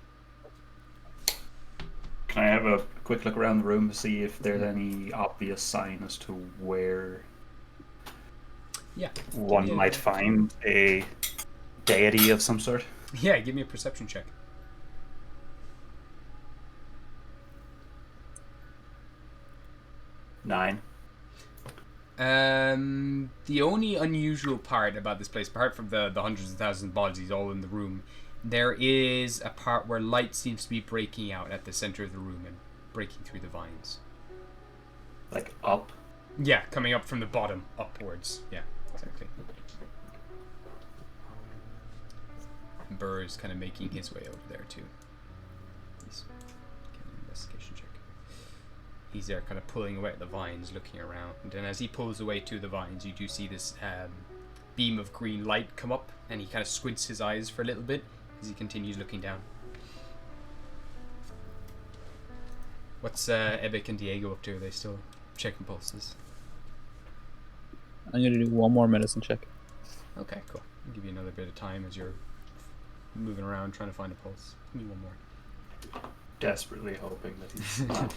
Can I have a quick look around the room to see if there's any obvious sign as to where Yeah. one might find a deity of some sort? Yeah, give me a perception check. Nine. The only unusual part about this place, apart from the hundreds of thousands of bodies all in the room, there is a part where light seems to be breaking out at the center of the room and breaking through the vines. Like up? Yeah, coming up from the bottom upwards. Yeah, exactly. Burr is kind of making his way over there too. He's getting an investigation check. He's there kind of pulling away at the vines, looking around. And as he pulls away to the vines, you do see this beam of green light come up, and he kind of squints his eyes for a little bit as he continues looking down. What's Ebic and Diego up to? Are they still checking pulses? I'm gonna do one more medicine check. Okay, cool. I'll give you another bit of time as you're moving around trying to find a pulse. Give me one more. Desperately hoping that he's not.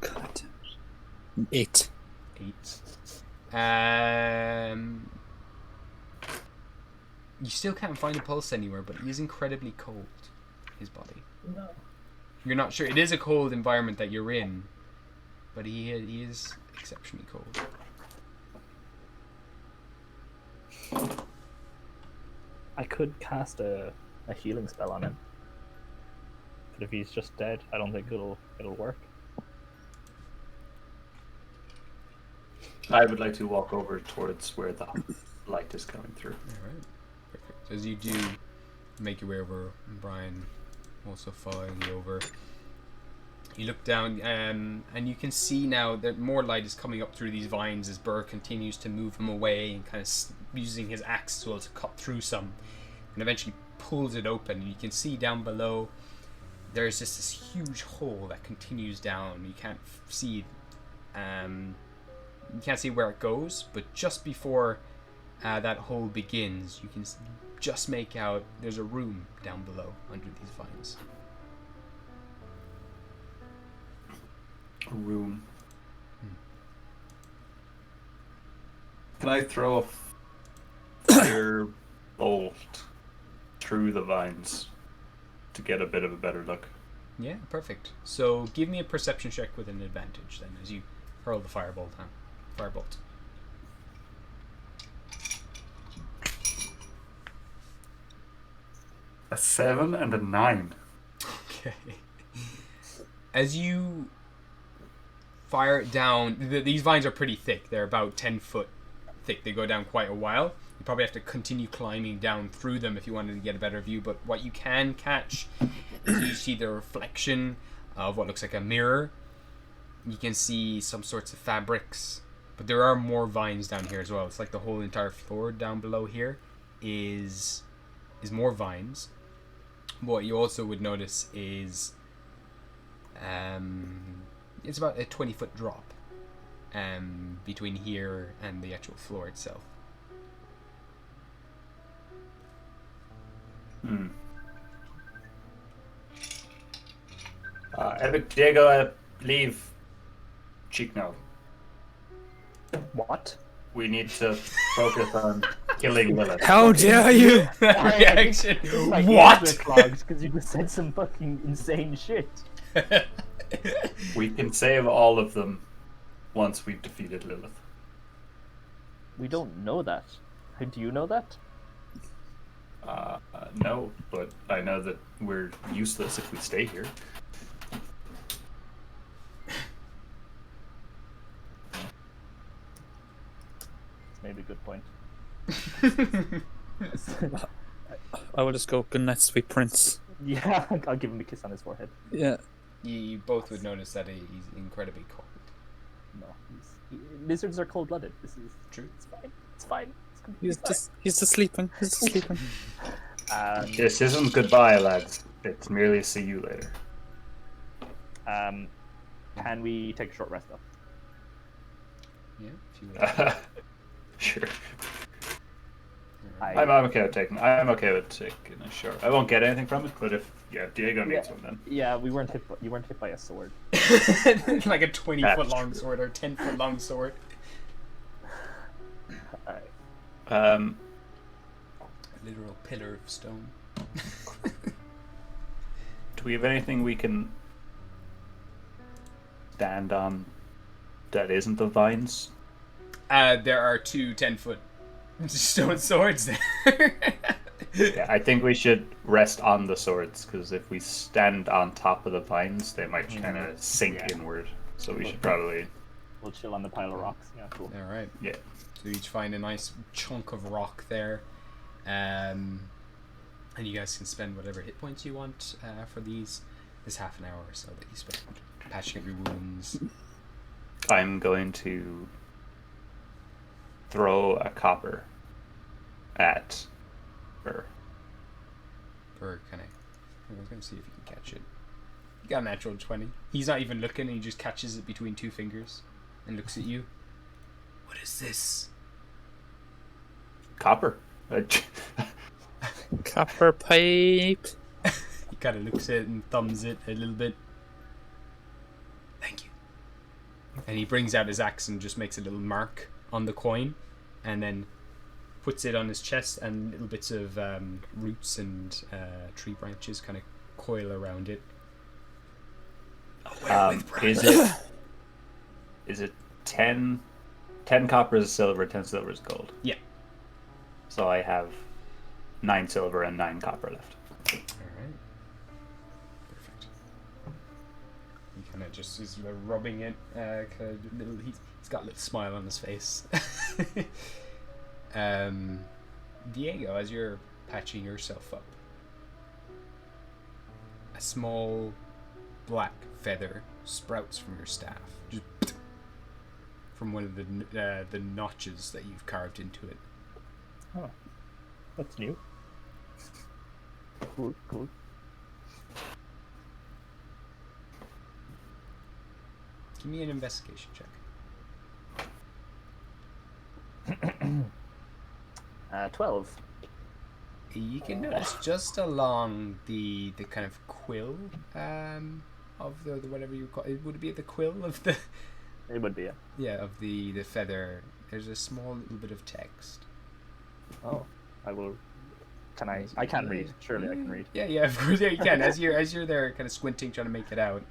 God damn it. 8. You still can't find a pulse anywhere, but he is incredibly cold, his body. No. You're not sure. It is a cold environment that you're in, but he is exceptionally cold. I could cast a healing spell on him. But if he's just dead, I don't think it'll work. I would like to walk over towards where the light is coming through. Alright, perfect. As you do make your way over, Brian also following you over, you look down and you can see now that more light is coming up through these vines as Burr continues to move them away and kind of using his axe tool to cut through some, and eventually pulls it open. And you can see down below there's just this huge hole that continues down. You can't see where it goes, but just before that hole begins, you can just make out there's a room down below under these vines. A room. Can I throw a fire bolt through the vines to get a bit of a better look? Yeah, perfect. So give me a perception check with an advantage then as you hurl the firebolt. Firebolt. A 7 and a 9. Okay. As you fire it down, these vines are pretty thick. They're about 10 foot thick. They go down quite a while. You probably have to continue climbing down through them if you wanted to get a better view. But what you can catch is you see the reflection of what looks like a mirror. You can see some sorts of fabrics. But there are more vines down here as well. It's like the whole entire floor down below here is more vines. What you also would notice is it's about a 20-foot drop between here and the actual floor itself. Diego, leave Cheek now. What? We need to focus on killing Lilith. How dare you? That reaction. What? Because you just said some fucking insane shit. We can save all of them once we've defeated Lilith. We don't know that. How do you know that? No, but I know that we're useless if we stay here. Maybe a good point. I will just go, good night, sweet prince. Yeah, I'll give him a kiss on his forehead. Yeah. You both would notice that he's incredibly cold. No, lizards are cold-blooded. This is True. It's fine. It's fine. It's He's just sleeping. He's just sleeping. This isn't goodbye, lads. It's merely see you later. Can we take a short rest though? Yeah, if you would. Sure. Alright. I'm okay with taking a short. I won't get anything from it, but if Diego needs one, then Yeah, you weren't hit by a sword. Like a 20-foot That's long true. sword or 10-foot long sword. Alright. A literal pillar of stone. do we have anything we can stand on that isn't the vines? There are two 10-foot stone swords there. Yeah, I think we should rest on the swords, because if we stand on top of the vines, they might kind of sink inward. So we should probably... We'll chill on the pile of rocks. Yeah, cool. Alright. Yeah. So you each find a nice chunk of rock there. And you guys can spend whatever hit points you want for this half an hour or so that you spend patching up your wounds. I'm going to throw a copper at her. Or kind of... I was going to see if you can catch it. You got a natural 20. He's not even looking, and he just catches it between two fingers and looks at you. What is this? Copper. Copper pipe. He kind of looks at it and thumbs it a little bit. Thank you. And he brings out his axe and just makes a little mark on the coin, and then puts it on his chest, and little bits of roots and tree branches kind of coil around it. Is it 10 copper is silver, 10 silver is gold? Yeah. So I have 9 silver and 9 copper left. Alright. Perfect. and it just is rubbing it. He's got a little smile on his face. Diego, as you're patching yourself up, a small black feather sprouts from your staff, just from one of the notches that you've carved into it. Oh, that's new. Cool. Give me an investigation check. 12. You can notice just along the kind of quill of the whatever you call it. Would it be the quill of the? It would be, yeah. Yeah, of the feather. There's a small little bit of text. Oh, I will. Can I? I can read. Surely I can read. Yeah, of course, yeah, you can. As you're there, kind of squinting, trying to make it out.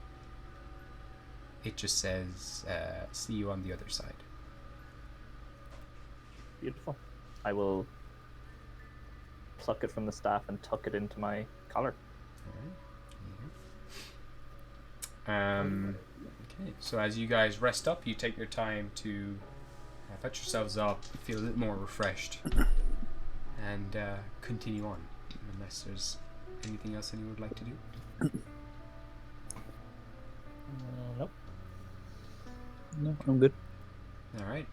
It just says, "See you on the other side." Beautiful. I will pluck it from the staff and tuck it into my collar. Okay, so as you guys rest up, you take your time to patch yourselves up, feel a little more refreshed, and continue on, unless there's anything else anyone would like to do. Nope. No, I'm good. All right.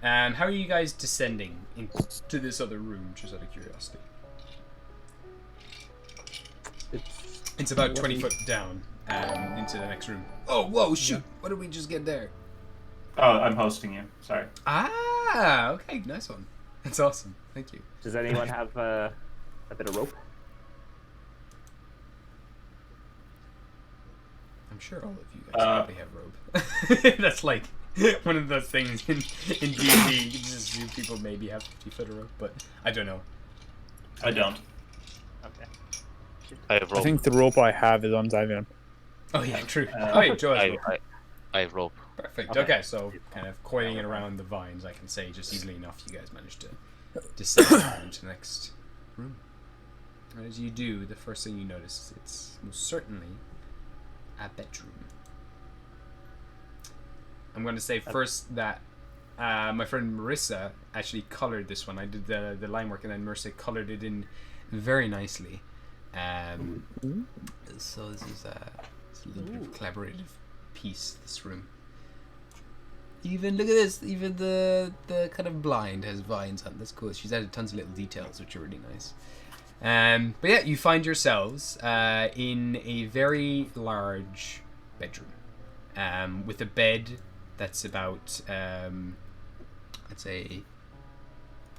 How are you guys descending into this other room, just out of curiosity? It's about 20 foot down into the next room. Oh, whoa, shoot. What did we just get there? Oh, I'm hosting you. Sorry. Ah, okay, nice one. That's awesome. Thank you. Does anyone have a bit of rope? I'm sure all of you guys probably have rope. That's like one of those things in D&D. Just people maybe have 50 foot of rope, but I don't know. I don't. Okay. I have rope. I think the rope I have is on Xavier. Oh yeah, true. Oh yeah, Joe has rope. I have rope. Perfect. Okay, so kind of coiling it around the vines, I can say just easily enough you guys managed to descend into the next room. And as you do, the first thing you notice is it's most certainly a bedroom. I'm going to say first that my friend Marissa actually colored this one. I did the line work, and then Marissa colored it in very nicely. So this is a little bit of a collaborative piece, this room. Even, look at this, even the kind of blind has vines on. That's cool. She's added tons of little details, which are really nice. But yeah, you find yourselves in a very large bedroom with a bed that's about, let's say,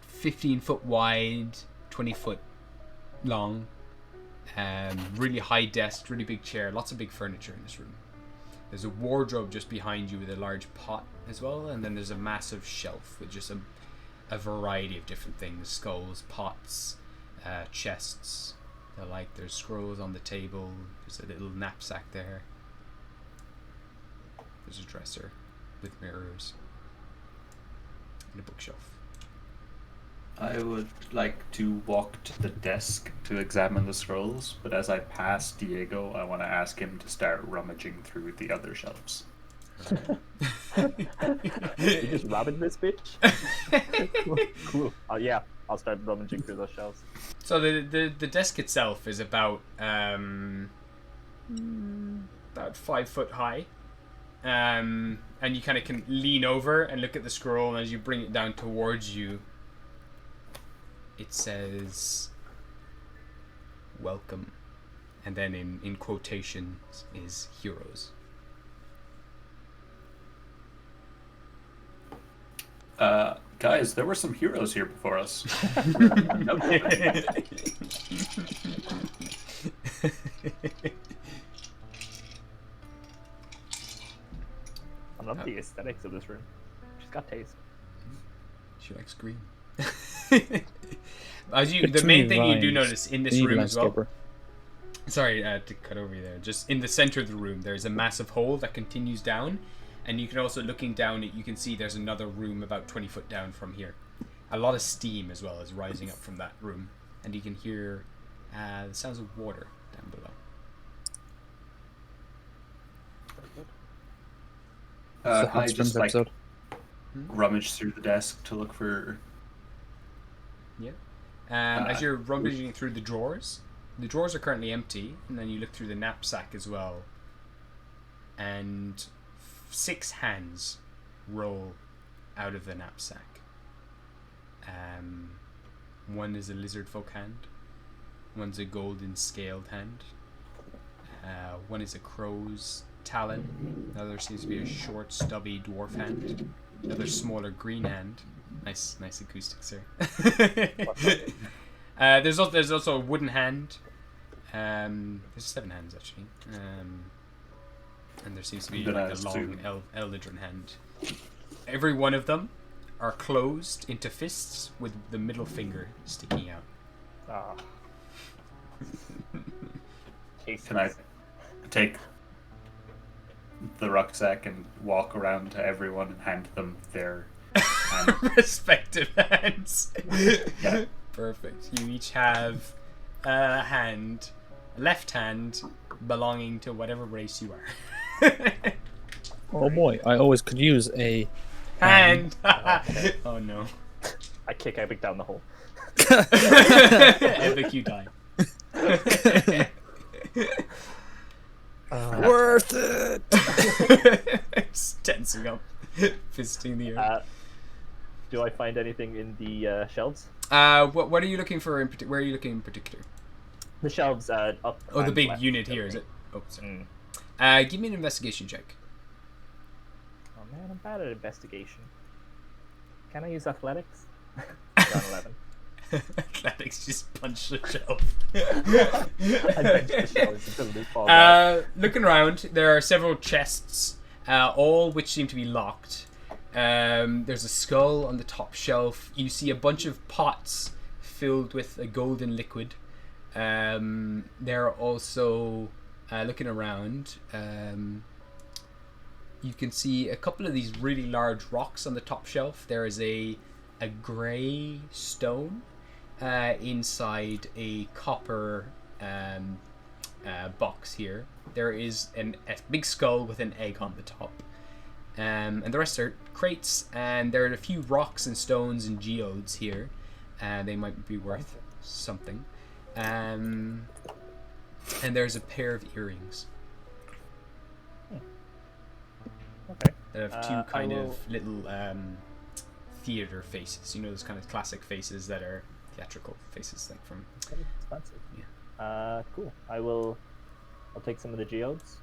15 foot wide, 20 foot long. Really high desk, really big chair, lots of big furniture in this room. There's a wardrobe just behind you with a large pot as well, and then there's a massive shelf with just a variety of different things: skulls, pots, chests. There's scrolls on the table. There's a little knapsack there. There's a dresser with mirrors and a bookshelf. I would like to walk to the desk to examine the scrolls, but as I pass Diego, I want to ask him to start rummaging through the other shelves. You just robbing this bitch? Cool. Yeah, I'll start rummaging through those shelves. So the desk itself is about 5 foot high, and you kind of can lean over and look at the scroll, and as you bring it down towards you, it says "Welcome," and then in quotations is "Heroes." Guys, there were some heroes here before us. I love the aesthetics of this room. She's got taste. She likes green. The main thing you do notice in this room as well. Sorry to cut over you there. Just in the center of the room, there's a massive hole that continues down, and you can also, looking down it, you can see there's another room about 20 foot down from here. A lot of steam as well is rising up from that room, and you can hear the sounds of water down below. Hot I just Springs like episode. rummage through the desk to look for. Yeah. As you're rummaging through the drawers are currently empty, and then you look through the knapsack as well, and 6 hands roll out of the knapsack. One is a lizard folk hand, one's a golden scaled hand, one is a crow's talon, the other seems to be a short stubby dwarf hand, the other smaller green hand. Nice acoustics here. There's also a wooden hand. There's 7 hands actually, and there seems to be like a long Eldridge hand. Every one of them are closed into fists with the middle finger sticking out. Ah. Can I take the rucksack and walk around to everyone and hand them their hand? Respective hands. Yeah. Perfect. You each have a hand, a left hand, belonging to whatever race you are. Oh boy, I always could use a hand. Oh no. I kick Epic down the hole. Epic, you die. worth it. Tensing up, fisting the air. Do I find anything in the shelves? What are you looking for in particular? Where are you looking in particular? The shelves up. Oh, the and big left. unit here, is it? Oh, sorry. Mm. Give me an investigation check. Oh man, I'm bad at investigation. Can I use athletics? Down 11. Athletics, just punch the shelf. I bench the shelves until they fall down. Looking around, there are several chests, all which seem to be locked. There's a skull on the top shelf. You see a bunch of pots filled with a golden liquid. There are also, looking around, you can see a couple of these really large rocks on the top shelf. There is a grey stone inside a copper box here. There is a big skull with an egg on the top. And the rest are crates, and there are a few rocks and stones and geodes here. They might be worth something. And there's a pair of earrings. Okay. That have two kind of little theater faces. You know, those kind of classic faces that are theatrical faces, like from. Expensive. Yeah. Cool. I'll take some of the geodes.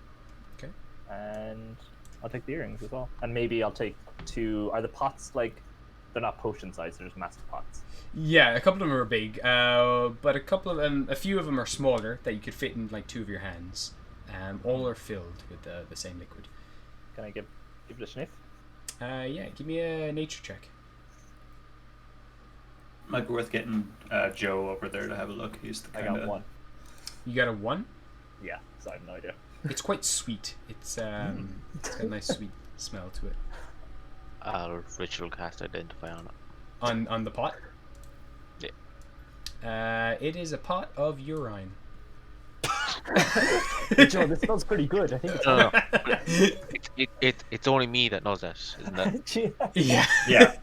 Okay. And I'll take the earrings as well. And maybe I'll take 2. Are the pots like? They're not potion sized. They're just massive pots. Yeah, a couple of them are big, but a few of them are smaller that you could fit in like 2 of your hands. All are filled with the same liquid. Can I give it a sniff? Yeah, give me a nature check. Might be worth getting Joe over there to have a look. He's the I kind got 1. You got a 1? Yeah, so I have no idea. It's quite sweet. It's got a nice sweet smell to it. I'll ritual cast identify on it. On the pot? Yeah. It is a pot of urine. Joe, this smells pretty good. I think it's No. It's only me that knows that, isn't it? Yeah. Yeah.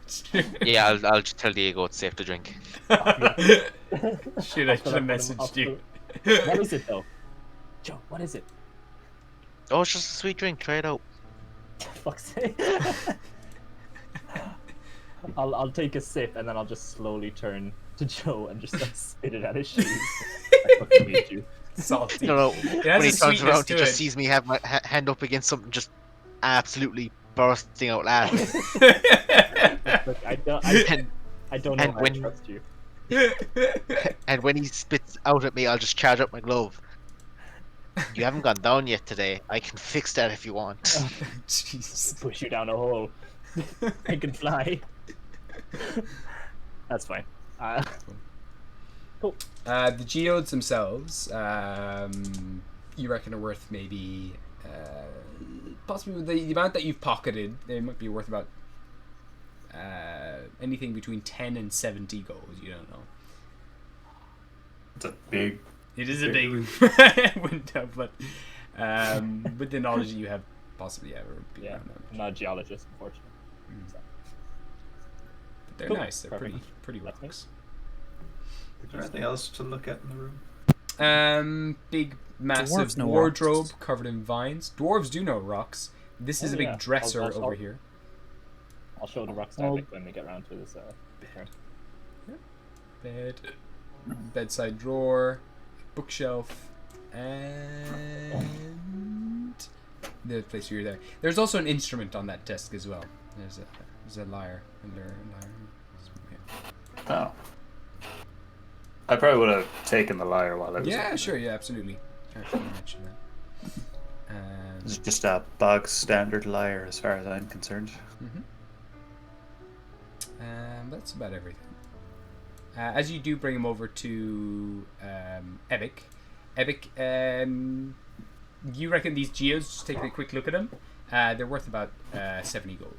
Yeah, I'll just tell Diego it's safe to drink. Should I should have messaged you? What is it though? Joe, what is it? Oh, it's just a sweet drink. Try it out. Fuck's sake. I'll take a sip and then I'll just slowly turn to Joe and just like, spit it at his shoes. I fucking hate you. Salty. No. It has When a he turns sweetness around, to he just it. sees me have my hand up against something, just absolutely bursting out laughing. Look, I don't know and how when- to trust you. And when he spits out at me, I'll just charge up my glove. You haven't gone down yet today. I can fix that if you want. Jeez. Push you down a hole. I can fly. That's fine. Cool. The geodes themselves, you reckon are worth maybe, possibly the amount that you've pocketed, they might be worth about anything between 10 and 70 gold. You don't know. It's a big. It is a big window, but with the knowledge that you have possibly ever be Yeah, around that much. I'm not a geologist, unfortunately. Mm. So, But they're Cool. nice. They're Perfect. pretty That's rocks. Is there anything else to look at in the room? Big massive Dwarves know wardrobe rocks. covered in vines. Dwarves do know rocks. This is Oh, a big yeah. dresser I'll- over here. I'll show the Rockstar Oh. Vic when we get around to this. Turn. Bed, bedside drawer, bookshelf, and the place where you're there. There's also an instrument on that desk as well. There's a lyre. Oh. I probably would have taken the lyre while I was. Yeah, over sure, there. yeah, absolutely. I should mention that. It's just a bog standard lyre, as far as I'm concerned. That's about everything. As you do bring him over to Epic, you reckon these geodes, just taking a quick look at them, they're worth about 70 gold.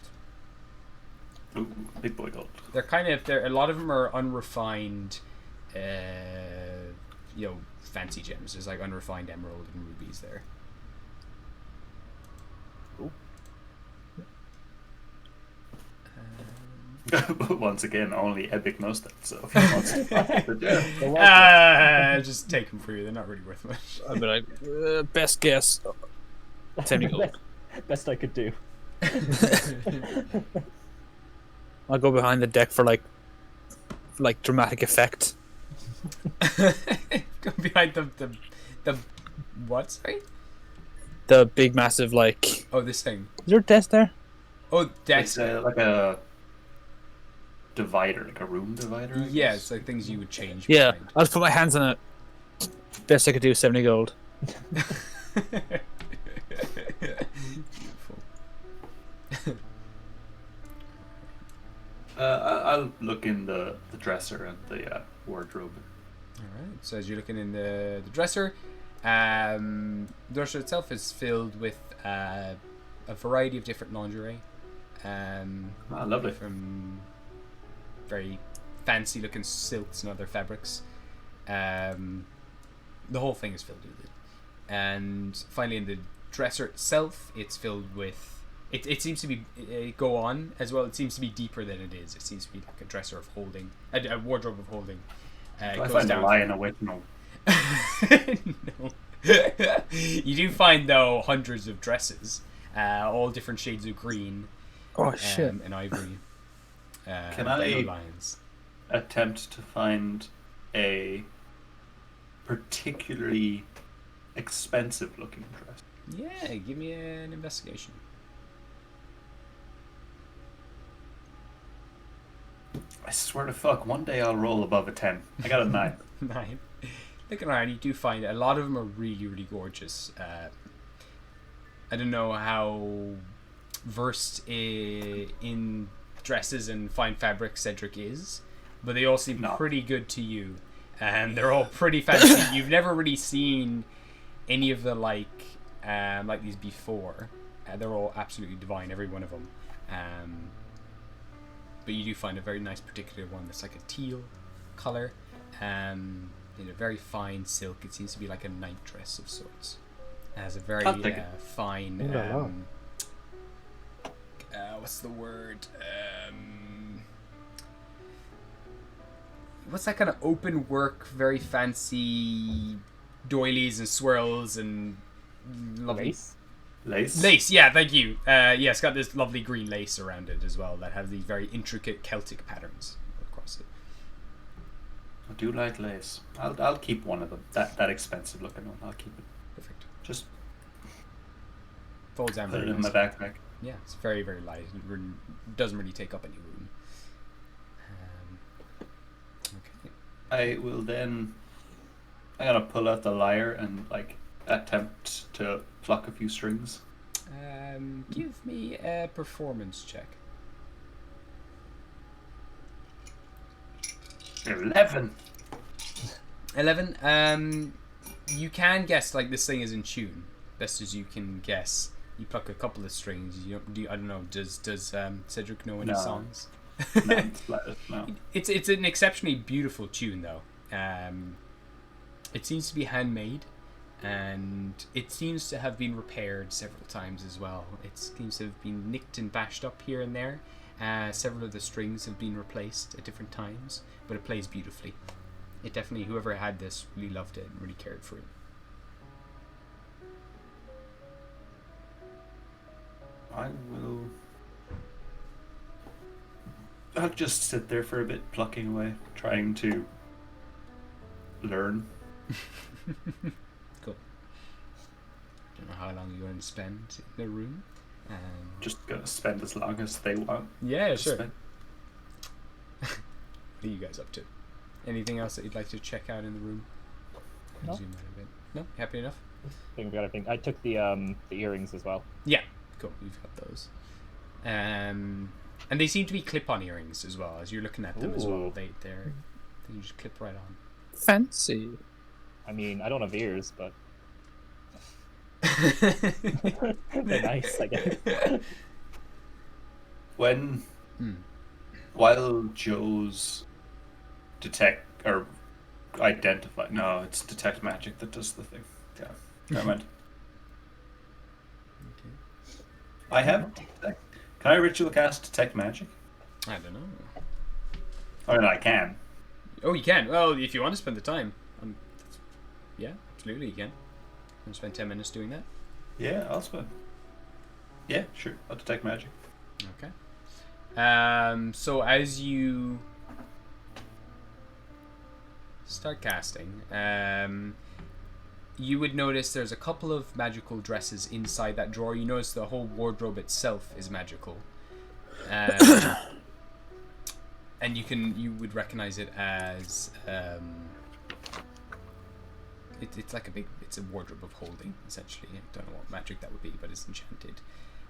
Ooh, big boy gold. They're a lot of them are unrefined, fancy gems. There's like unrefined emerald and rubies there. Once again, only Epic knows that, so if he wants to buy the gem. Just take them for you. They're not really worth much. I'd be like, best guess, 70 gold. Best I could do. I'll go behind the deck for like dramatic effect. Go behind the what? Sorry. The big, massive like. Oh, this thing. Is there a desk there? Oh, It's that's like a divider, like a room divider. I yeah. guess. It's like things you would change. Yeah, behind. I'll just put my hands on it. Best I could do, 70 gold. Beautiful. I'll look in the dresser and the wardrobe. All right. So as you're looking in the dresser, the dresser itself is filled with a variety of different lingerie. Lovely. From very fancy looking silks and other fabrics. The whole thing is filled with it. And finally, in the dresser itself, it's filled with. It seems to be go on as well. It seems to be deeper than it is. It seems to be like a dresser of holding, a wardrobe of holding. Do I find a lion original? No. You do find though hundreds of dresses, all different shades of green. Oh shit! And ivory. Can I lions. attempt to find a particularly expensive looking dress? Yeah, give me an investigation. I swear to fuck, one day I'll roll above a 10. I got a 9. 9. Looking around, you do find a lot of them are really, really gorgeous. I don't know how versed in dresses and fine fabric Cedric is, but they all seem pretty good to you, and they're all pretty fancy. You've never really seen any of the like these before. They're all absolutely divine, every one of them. But you do find a very nice particular one that's like a teal color, in a very fine silk. It seems to be like a night dress of sorts. It has a very fine. What's the word? What's that kind of open work, very fancy doilies and swirls and lovely lace. Yeah, thank you. Yeah, it's got this lovely green lace around it as well that has these very intricate Celtic patterns across it. I do like lace. I'll keep one of them. That expensive looking one. I'll keep it. Perfect. Just folds down put very it in my nicely. backpack. Yeah, it's very, very light. It doesn't really take up any room. Okay. I will then. I'm gonna pull out the lyre and like attempt to pluck a few strings. Give me a performance check. 11. 11. You can guess like this thing is in tune. Best as you can guess. You pluck a couple of strings. I don't know. Does Cedric know any songs? No. It's an exceptionally beautiful tune though. It seems to be handmade. and it seems to have been repaired several times as well. It seems to have been nicked and bashed up here and there. Several of the strings have been replaced at different times, but it plays beautifully. It definitely, whoever had this really loved it and really cared for it. I'll just sit there for a bit, plucking away, trying to learn. Cool. Don't know how long you're going to spend in the room. Just gonna spend as long as they want. Yeah, sure. Spend. What are you guys up to? Anything else that you'd like to check out in the room? No. Zoom out a bit. No? Happy enough? I think we got everything. I took the earrings as well. Yeah. Cool. You've got those. And they seem to be clip-on earrings as well. As you're looking at them as well, Ooh. they just clip right on. Fancy. I mean, I don't have ears, but they're nice, I guess. While Joe's detect or identify, no, it's detect magic that does the thing. Yeah, never mind. Okay. I have. Can I ritual cast detect magic? I don't know. I mean, I can. Oh, you can. Well, if you want to spend the time. Yeah, absolutely you can. You want to spend 10 minutes doing that? Yeah, I'll spend. Yeah, sure. I'll detect magic. Okay. So as you start casting, you would notice there's a couple of magical dresses inside that drawer. You notice the whole wardrobe itself is magical. And you would recognize it as it's like it's a wardrobe of holding, essentially. I don't know what magic that would be, but it's enchanted.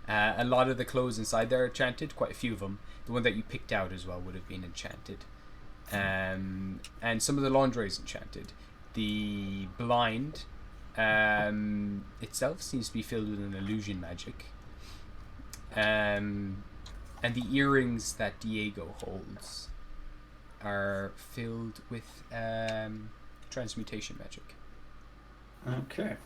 A lot of the clothes inside there are enchanted, quite a few of them. The one that you picked out as well would have been enchanted. And some of the lingerie is enchanted. The blind itself seems to be filled with an illusion magic. And the earrings that Diego holds are filled with transmutation magic. Okay.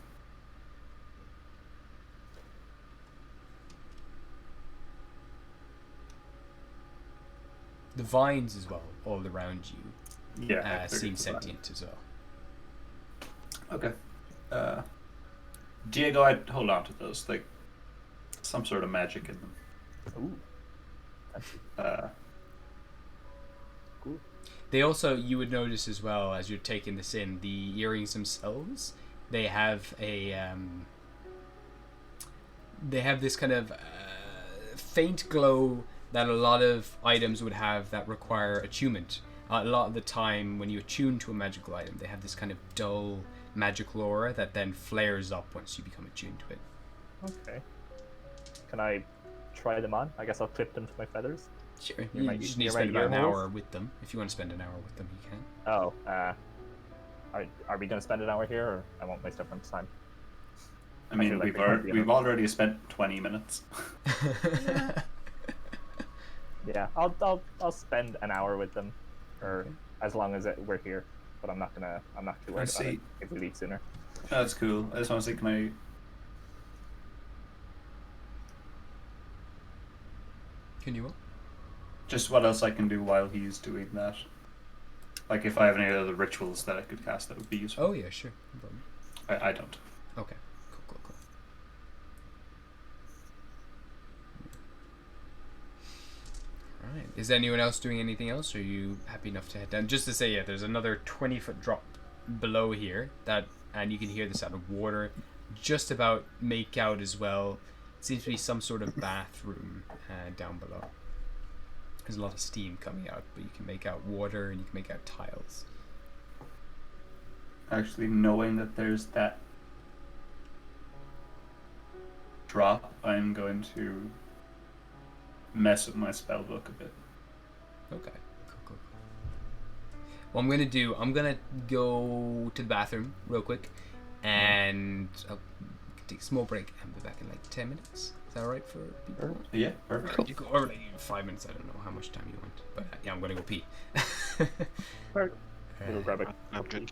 The vines as well, all around you, Yeah. seem sentient as well. Okay. Diego, I'd hold on to those. Like some sort of magic in them. Ooh. Cool. They also, you would notice as well as you're taking this in, the earrings themselves, they have this kind of faint glow that a lot of items would have that require attunement. A lot of the time when you attune to a magical item, they have this kind of dull magical aura that then flares up once you become attuned to it. Okay. Can I try them on? I guess I'll clip them to my feathers. Sure. Near You my- just need to near my spend about an ear holes? hour with them. If you want to spend an hour with them, you can. Oh, are we going to spend an hour here, or I won't waste everyone's time? I mean, feel like we've already spent 20 minutes. Yeah, I'll spend an hour with them, or Okay. as long as we're here. But I'm not too worried about see. it if we leave sooner. That's cool. I just want to see, can I... Can you what? Just what else I can do while he's doing that. Like if I have any other rituals that I could cast that would be useful. Oh yeah, sure. No problem. I don't. Okay. Cool. Alright. Is anyone else doing anything else, or are you happy enough to head down? Just to say, yeah, there's another 20-foot drop below here, and you can hear the sound of water just about make out as well. It seems to be some sort of bathroom down below. There's a lot of steam coming out, but you can make out water and you can make out tiles. Actually, knowing that there's that drop, I'm going to mess with my spell book a bit. Okay, cool. What I'm gonna do, I'm gonna go to the bathroom real quick, and I'll take a small break and be back in like 10 minutes. Is that alright for people? Yeah, perfect. You go, or like 5 minutes, I don't know how much time you want, but yeah, I'm gonna go pee. We'll grab it. I'm good.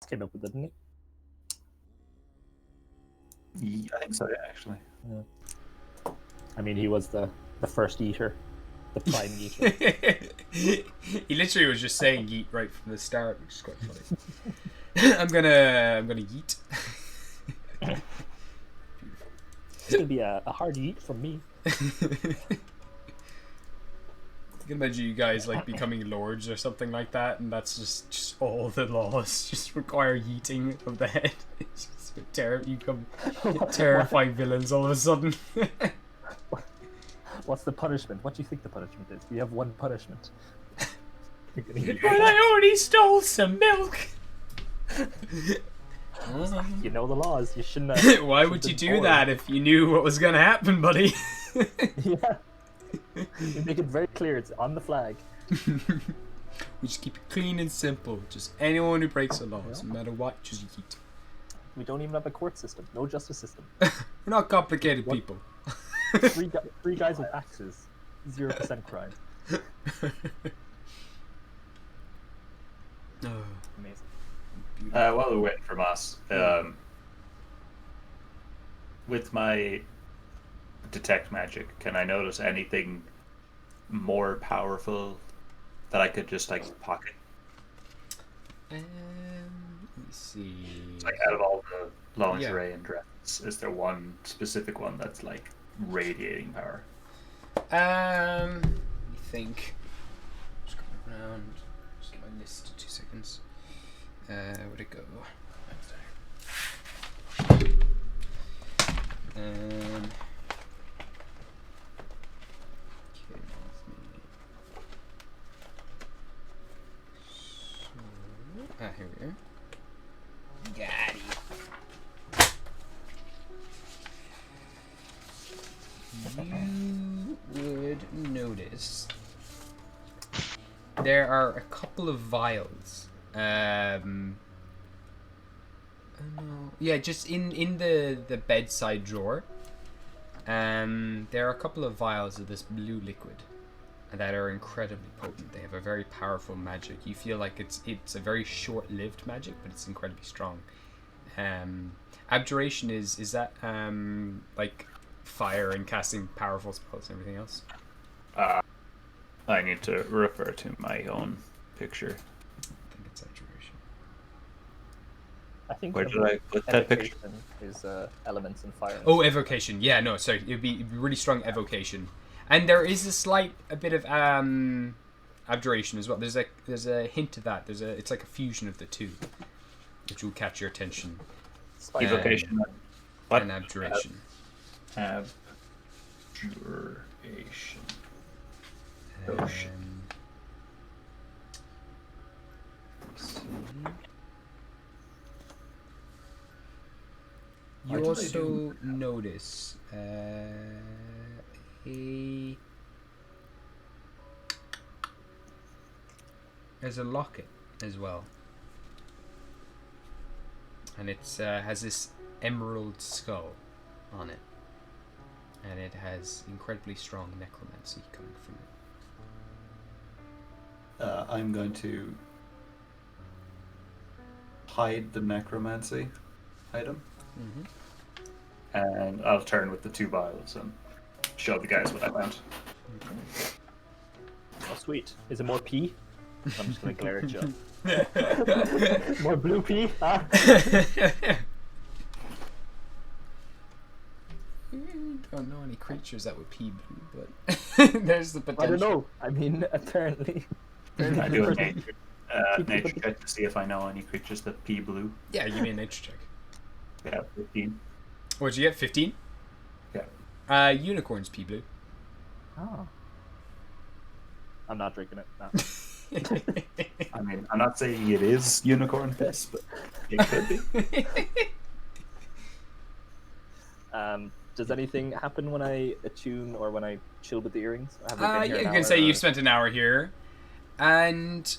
came up with it, didn't Yeah, I think so, yeah, actually. he? Yeah. I mean, he was the first eater, the prime eater. He literally was just saying yeet right from the start, which is quite funny. I'm gonna yeet. It's gonna be a hard eat from me. I can imagine you guys like becoming lords or something like that, and that's just all the laws just require yeeting of the head. It's just you become terrifying villains all of a sudden. What's the punishment? What do you think the punishment is? We have one punishment. But I already stole some milk. You know the laws. You shouldn't have. Why would you do that if you knew what was gonna happen, buddy? Yeah. You make it very clear. It's on the flag. We just keep it clean and simple. Just anyone who breaks the laws, no matter what, just yeet. We don't even have a court system. No justice system. We're not complicated people. Three guys with axes. 0% crime. Amazing. While we're waiting for Moss, with my detect magic, can I notice anything more powerful that I could just like pocket? Let me see. Like out of all the lingerie and dresses, is there one specific one that's like radiating power? Let me think. Just going around. Just get my list. 2 seconds. Where'd it go? Here we are. Got it. You would notice there are a couple of vials. Oh no. Yeah, just in the bedside drawer. There are a couple of vials of this blue liquid that are incredibly potent. They have a very powerful magic. You feel like it's a very short-lived magic, but it's incredibly strong. Abjuration is that like fire and casting powerful spells and everything else? I need to refer to my own picture. I think it's abjuration. I think Where did I put that picture? Is elements and fire. Oh, evocation. Yeah, no, sorry. It'd be really strong evocation. And there is a bit of abjuration as well. There's a hint of that. It's like a fusion of the two, which will catch your attention. Evocation. What? And abjuration. Abjuration. Ocean. You also notice there's a locket as well, and it has this emerald skull on it, and it has incredibly strong necromancy coming from it. I'm going to hide the necromancy item, and I'll turn with the 2 vials and show the guys what I found. Oh, sweet. Is it more pee? I'm just gonna glare at you. More blue pee? Huh? Don't know any creatures that would pee blue, but there's the potential. I don't know. I mean, apparently I do a nature check to see if I know any creatures that pee blue. Yeah, give me a nature check. Yeah, 15. What'd you get? 15? Yeah. Unicorns pee blue. Oh. I'm not drinking it. No. I mean, I'm not saying it is unicorn piss, but it could be. Does anything happen when I attune or when I chill with the earrings? Yeah, you can say you've spent an hour here, and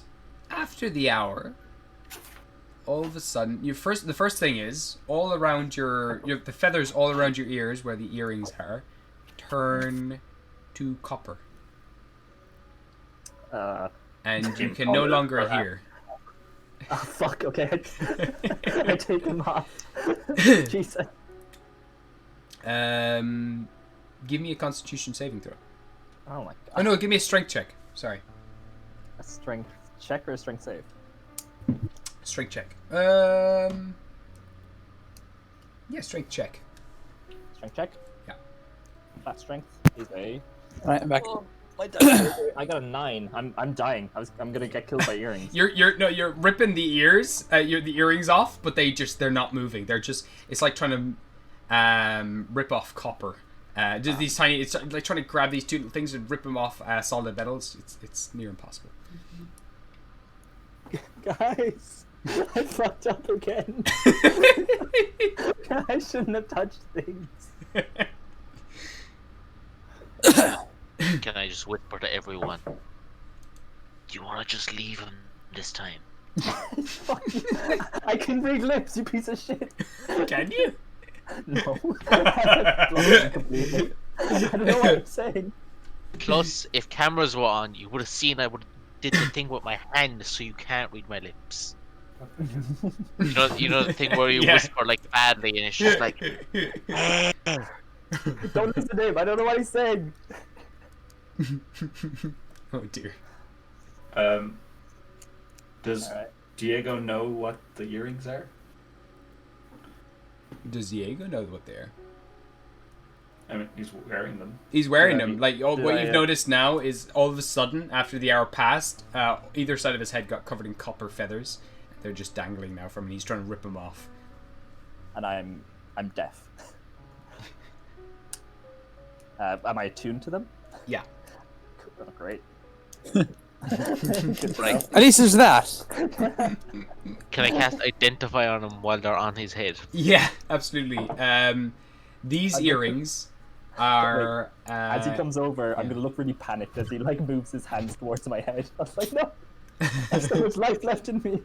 after the hour, all of a sudden, the first thing is all around the feathers all around your ears where the earrings are turn to copper, and you can no longer hear. Oh fuck! Okay, I take them off. Jesus. Give me a Constitution saving throw. Oh my god. Oh no, give me a strength check. Sorry, A strength check or a strength save? strength check. Yeah, strength check. Strength check. Yeah. That strength is a. Right, I'm back. Oh, my dice. I got a 9. I'm dying. I'm gonna get killed by earrings. You're ripping the ears, the earrings off, but they're not moving. They're just, it's like trying to rip off copper. Just these tiny, it's like trying to grab these two things and rip them off solid metals. It's near impossible. Guys, I fucked up again. I shouldn't have touched things. Can I just whisper to everyone? Do you want to just leave him this time? Fuck you. I can read lips, you piece of shit. Can you? No. I completely. I don't know what I'm saying. Plus, if cameras were on, you would have seen I would did the thing with my hand, so you can't read my lips. You know the thing where you whisper like badly, and it's just like. Don't listen to him. I don't know what he's saying. Oh dear. Does Alright. Diego know what the earrings are? Does Diego know what they are? I mean, he's wearing them. He's wearing Did I- them. Like did what I, you've noticed now is all of a sudden, after the hour passed, either side of his head got covered in copper feathers. They're just dangling now from him. He's trying to rip them off. And I'm deaf. Am I attuned to them? Yeah. Cool. Oh, great. Right. At least there's that. Can I cast Identify on him while they're on his head? Yeah, absolutely. These earrings are. As he comes over, I'm gonna look really panicked as he like moves his hands towards my head. I was like, no, there's so much life left in me.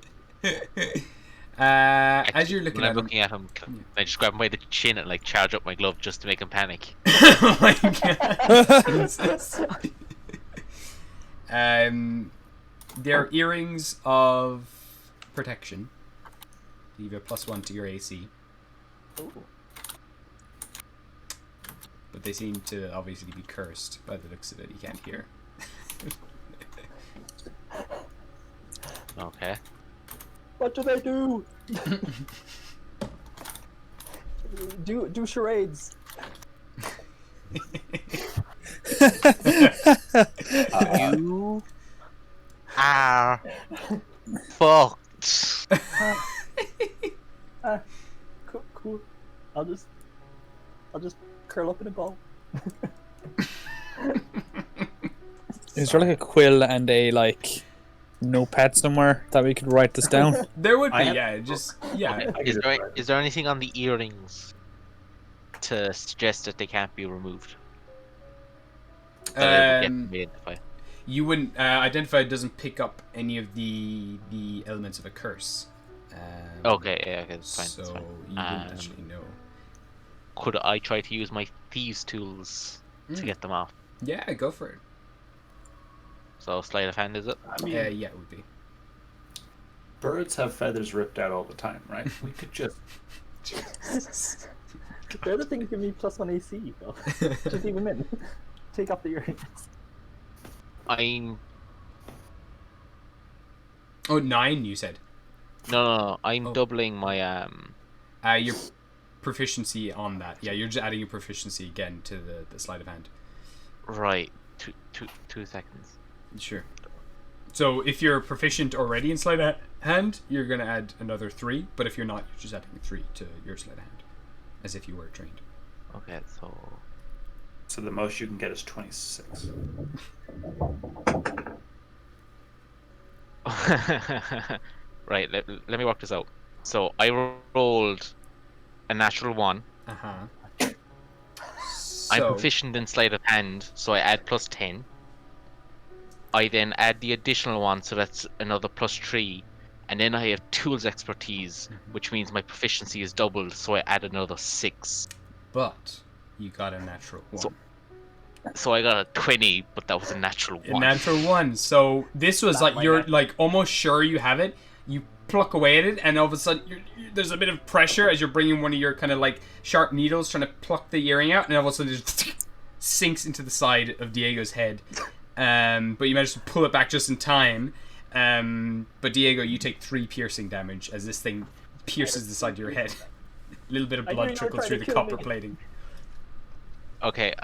As you're looking when at I'm looking at him, can I just grab him by the chin and like charge up my glove just to make him panic? Oh my god. Jesus. They're earrings of protection. You have a +1 to your AC. Ooh. But they seem to obviously be cursed by the looks of it. You can't hear. Okay. What do they do? do charades. You are fucked. Cool. I'll just curl up in a ball. Is there like a quill and a like notepad somewhere that we could write this down? There would be, I have- yeah. Just yeah. Is there anything on the earrings to suggest that they can't be removed? That I would get them to identify? You wouldn't identify. Doesn't pick up any of the elements of a curse. Okay, yeah, okay, that's fine. So That's fine. you wouldn't actually know. Could I try to use my thieves' tools to get them off? Yeah, go for it. So sleight of hand, is it? I mean, Yeah, it would be. birds have feathers ripped out all the time, right? We could just. They're the things give me +1 AC. Though. Just leave them in. Take off the earrings. I'm Oh, 9, you said. no. I'm Oh. doubling my Your proficiency on that. Yeah, you're just adding your proficiency again to the sleight of hand. right. 2 seconds. Sure. So if you're proficient already in sleight of hand, you're gonna add another 3. But if you're not, you're just adding 3 to your sleight of hand, as if you were trained. Okay, so So the most you can get is 26. right. Let me work this out. So I rolled a natural 1. Uh huh. I'm proficient in sleight of hand, so I add +10. I then add the additional 1, so that's another +3. And then I have tools expertise, which means my proficiency is doubled, so I add another 6. But you got a natural 1. So I got a 20, but that was a natural 1. A natural 1. So this was Not like my you're nat- like almost sure you have it. You pluck away at it, and all of a sudden there's a bit of pressure as you're bringing one of your kind of like sharp needles trying to pluck the earring out, and all of a sudden it just sinks into the side of Diego's head. But you manage to pull it back just in time. But Diego, you take 3 piercing damage as this thing pierces the side of your head. A little bit of blood trickles through the copper plating. Okay,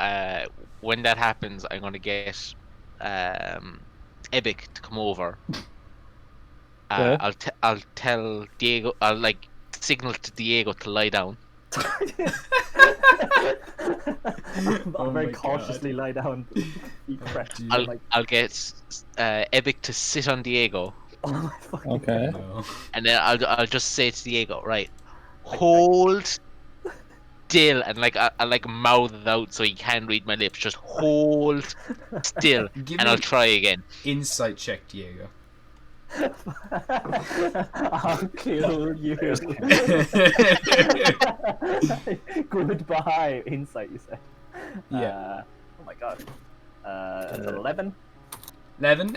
when that happens, I'm gonna get Ebic to come over. I'll tell Diego. I'll like signal to Diego to lie down. I'll very cautiously lie down. I'll get Ebic to sit on Diego. Oh my fucking Okay. God. And then I'll just say to Diego, right, hold still, and like I like mouth it out so he can't read my lips. Just hold still, and I'll try again. Insight check, Diego. I'll kill you. Goodbye. Insight, you say? Yeah. Oh my god. 11. 11?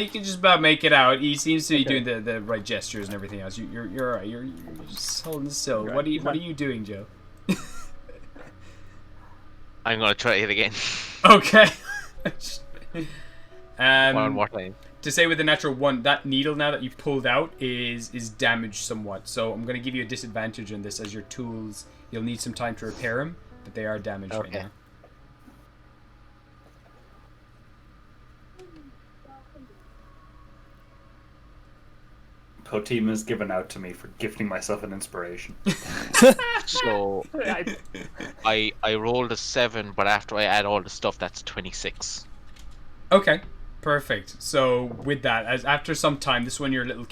You can just about make it out. He seems to be doing the right gestures and everything else. You're alright. You're just holding still. Right. What are you doing, Joe? I'm gonna try it again. Okay. One more time. To say with the natural 1, that needle now that you've pulled out is damaged somewhat. So I'm going to give you a disadvantage on this as your tools. You'll need some time to repair them, but they are damaged right now. Potima's given out to me for gifting myself an inspiration. So I rolled a 7, but after I add all the stuff, that's 26. Okay, perfect. So with that, as after some time, this one you're a little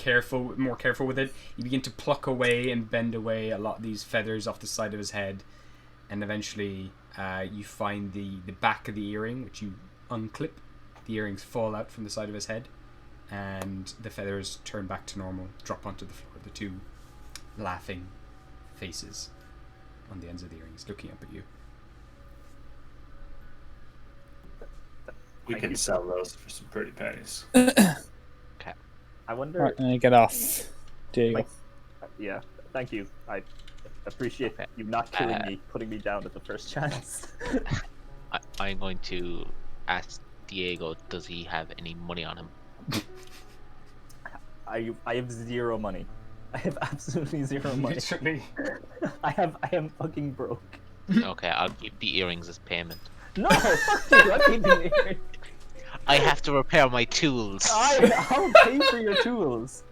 more careful with it. You begin to pluck away and bend away a lot of these feathers off the side of his head, and eventually you find the back of the earring, which you unclip. The earrings fall out from the side of his head, and the feathers turn back to normal, drop onto the floor. The 2 laughing faces on the ends of the earrings looking up at you. We can sell those for some pretty pennies. Okay. I wonder. Right, and I get off. Diego. Like, yeah, thank you. I appreciate you not killing me, putting me down at the first chance. I'm going to ask Diego, does he have any money on him? I have 0 money. I have absolutely 0 money. Literally. I am fucking broke. Okay, I'll keep the earrings as payment. No, fuck you. I'm keeping the earrings. I have to repair my tools. I'll pay for your tools.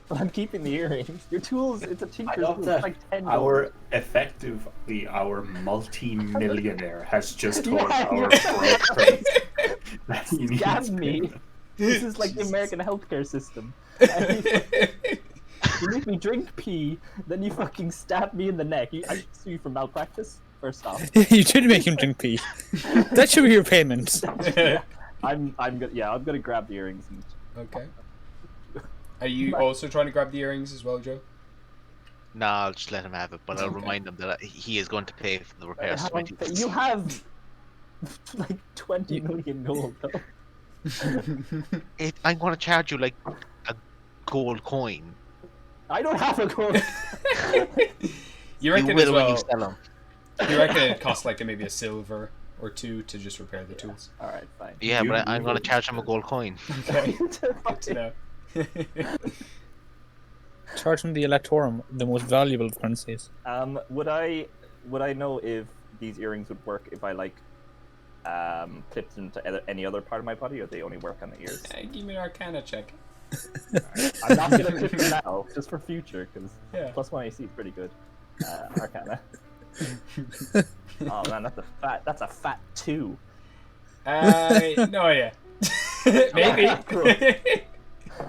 But I'm keeping the earrings. Your tools, it's a tinker's tool. It's like $10. Our multi-millionaire has just told Yeah, our you're broke friends that he needs Scam me. payment. This is like the American healthcare system. You make me drink pee, then you fucking stab me in the neck. I sue you for malpractice. First off, You did make him drink pee. That should be your payment. I'm gonna grab the earrings. And... Okay. Are you also trying to grab the earrings as well, Joe? No, I'll just let him have it, but I'll remind him that he is going to pay for the repairs. You have like 20 million gold though. I'm going to charge you like a gold coin. I don't have a gold. You reckon You will as well, when you sell them. you reckon it costs like maybe a silver or 2 to just repair the tools? Alright, fine. Yeah, but I'm going to charge him a gold coin. Okay. Good to know. Charge him the electorum, the most valuable of currencies. Would I know if these earrings would work if I like clipped them to any other part of my body, or they only work on the ears? Give me an Arcana check. I'm not gonna clip them now, just for future, because Yeah. +1 AC is pretty good. Arcana. Oh man, that's a fat 2. No idea. Maybe.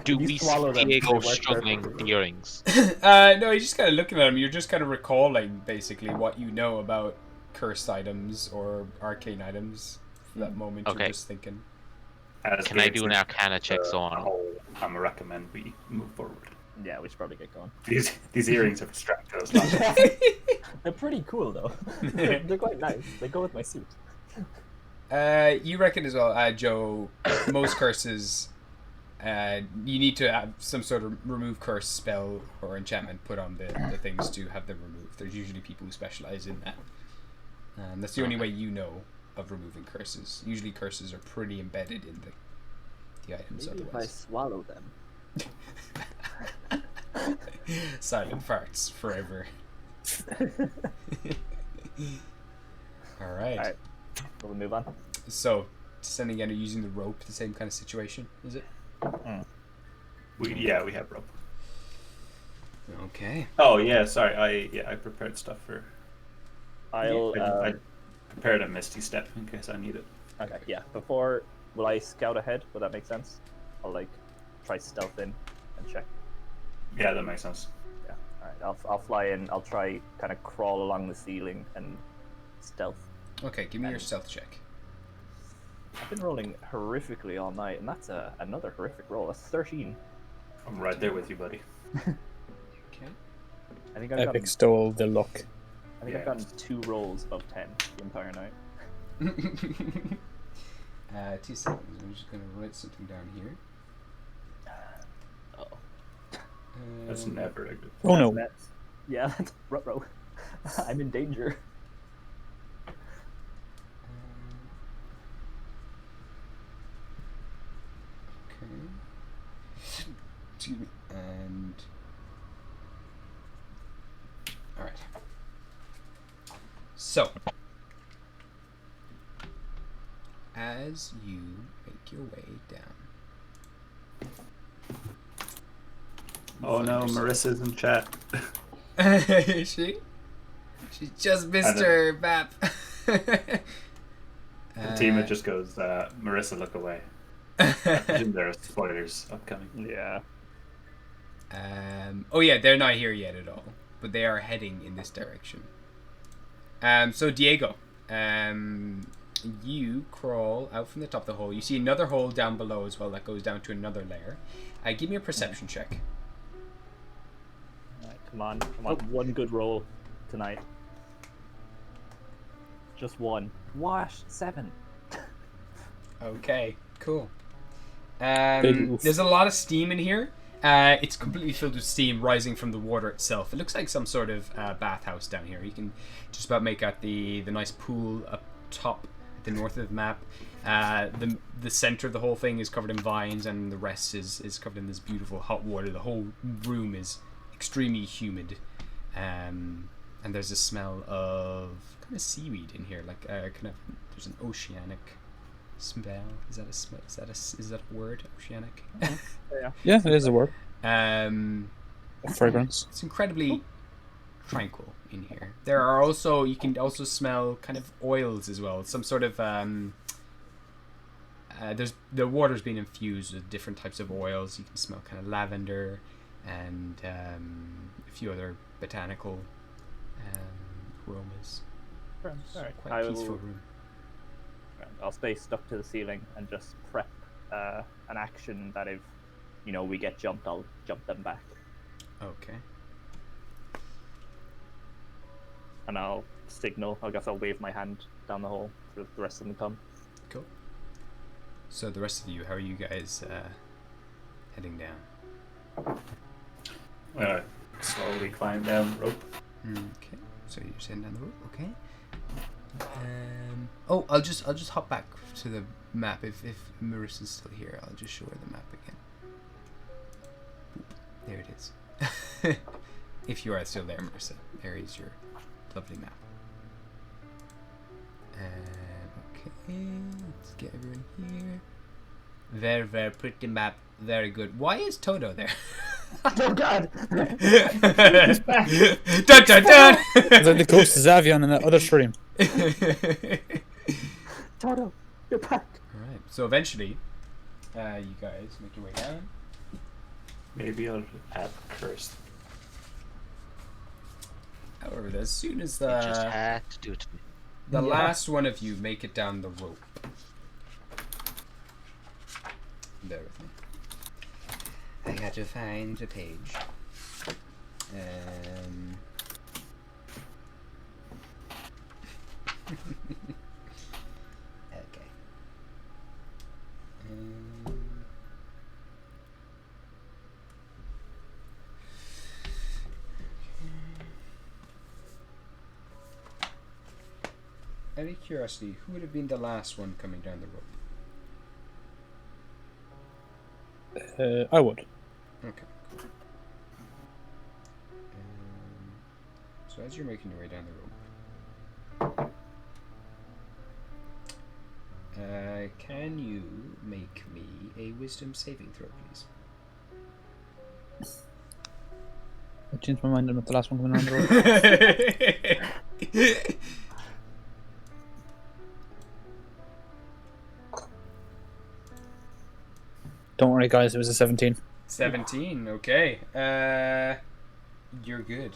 Do You we swallow see them, Diego they work struggling perfectly. with the earrings? No, you're just kind of looking at them. You're just kind of recalling, basically, what you know about cursed items or arcane items. For that moment, Okay. you're just thinking. Can I do an Arcana check on? I'm gonna recommend we move forward. Yeah, we should probably get going. These earrings have distracted us. Last time. They're pretty cool though. They're quite nice. They go with my suit. You reckon as well, Joe, most curses You need to have some sort of remove curse spell or enchantment put on the things to have them removed. There's usually people who specialize in that. That's the only way you know of removing curses. Usually curses are pretty embedded in the items. Maybe if I Otherwise, swallow them. silent farts forever. All right. Alright, we'll move on. So, descending again, using the rope, the same kind of situation, is it? We have rope. Okay. Oh yeah, sorry. I prepared stuff for. I'll. I prepared a misty step in case I need it. Okay, yeah. Before, will I scout ahead? Would that make sense? I'll like try stealth in and check. Yeah, that makes sense. Yeah. All right. I'll fly in. I'll try kind of crawl along the ceiling and stealth. Okay, give me your stealth check. I've been rolling horrifically all night, and that's another horrific roll. That's 13. I'm right there with you, buddy. Okay. I think I've Epic gotten, stole the luck. I think I've gotten 2 rolls above 10 the entire night. 2 seconds. I'm just gonna write something down here. Oh. That's never a good. Oh no. That's, yeah, that's ruh-roh. I'm in danger. Okay. Excuse me. And all right. So, as you make your way down. Oh no, Marissa's in chat. Is she? She's just Mr. Bap. Fatima just goes, Marissa, look away. I presume there are spoilers upcoming. Yeah. Oh yeah, they're not here yet at all, but they are heading in this direction. So Diego, you crawl out from the top of the hole. You see another hole down below as well that goes down to another layer. Give me a perception check. All right, come on. I want one good roll tonight. Just one. Wash 7. Okay, cool. Big oof. There's a lot of steam in here. It's completely filled with steam rising from the water itself. It looks like some sort of bathhouse down here. You can just about make out the nice pool up top at the north of the map. The center of the whole thing is covered in vines, and the rest is covered in this beautiful hot water. The whole room is extremely humid, and there's a smell of kind of seaweed in here. Like kind of there's an oceanic smell. Is that a smell? Is that a word? Oceanic. Yeah, it is a word. A Fragrance. It's incredibly tranquil in here. There are also, you can also smell kind of oils as well. Some sort of the water's been infused with different types of oils. You can smell kind of lavender and a few other botanical aromas. All right. Quite a peaceful room. I'll stay stuck to the ceiling and just prep an action that if, we get jumped, I'll jump them back. Okay. And I'll signal. I guess I'll wave my hand down the hole for the rest of them to come. Cool. So the rest of you, how are you guys heading down? Slowly climb down the rope. Okay. So you're heading down the rope. Okay. I'll just hop back to the map if Marissa's still here. I'll just show her the map again. There it is. If you are still there, Marissa, there is your lovely map. Okay, let's get everyone here. Very, very pretty map. Very good. Why is Toto there? Oh God! Dun dun dun! It's like the ghost of Zavion in that other stream. Toto, you're back. Alright, so eventually, you guys make your way down. Maybe I'll add first. However, as soon as You just had to do it to me. the last one of you make it down the rope. Bear with me. I got to find the page. Okay. out of curiosity, who would have been the last one coming down the rope? I would. Okay. So as you're making your way down the rope, can you make me a wisdom saving throw, please? I changed my mind. I'm not the last one coming around the road. Don't worry, guys. It was a 17. 17. Okay. You're good.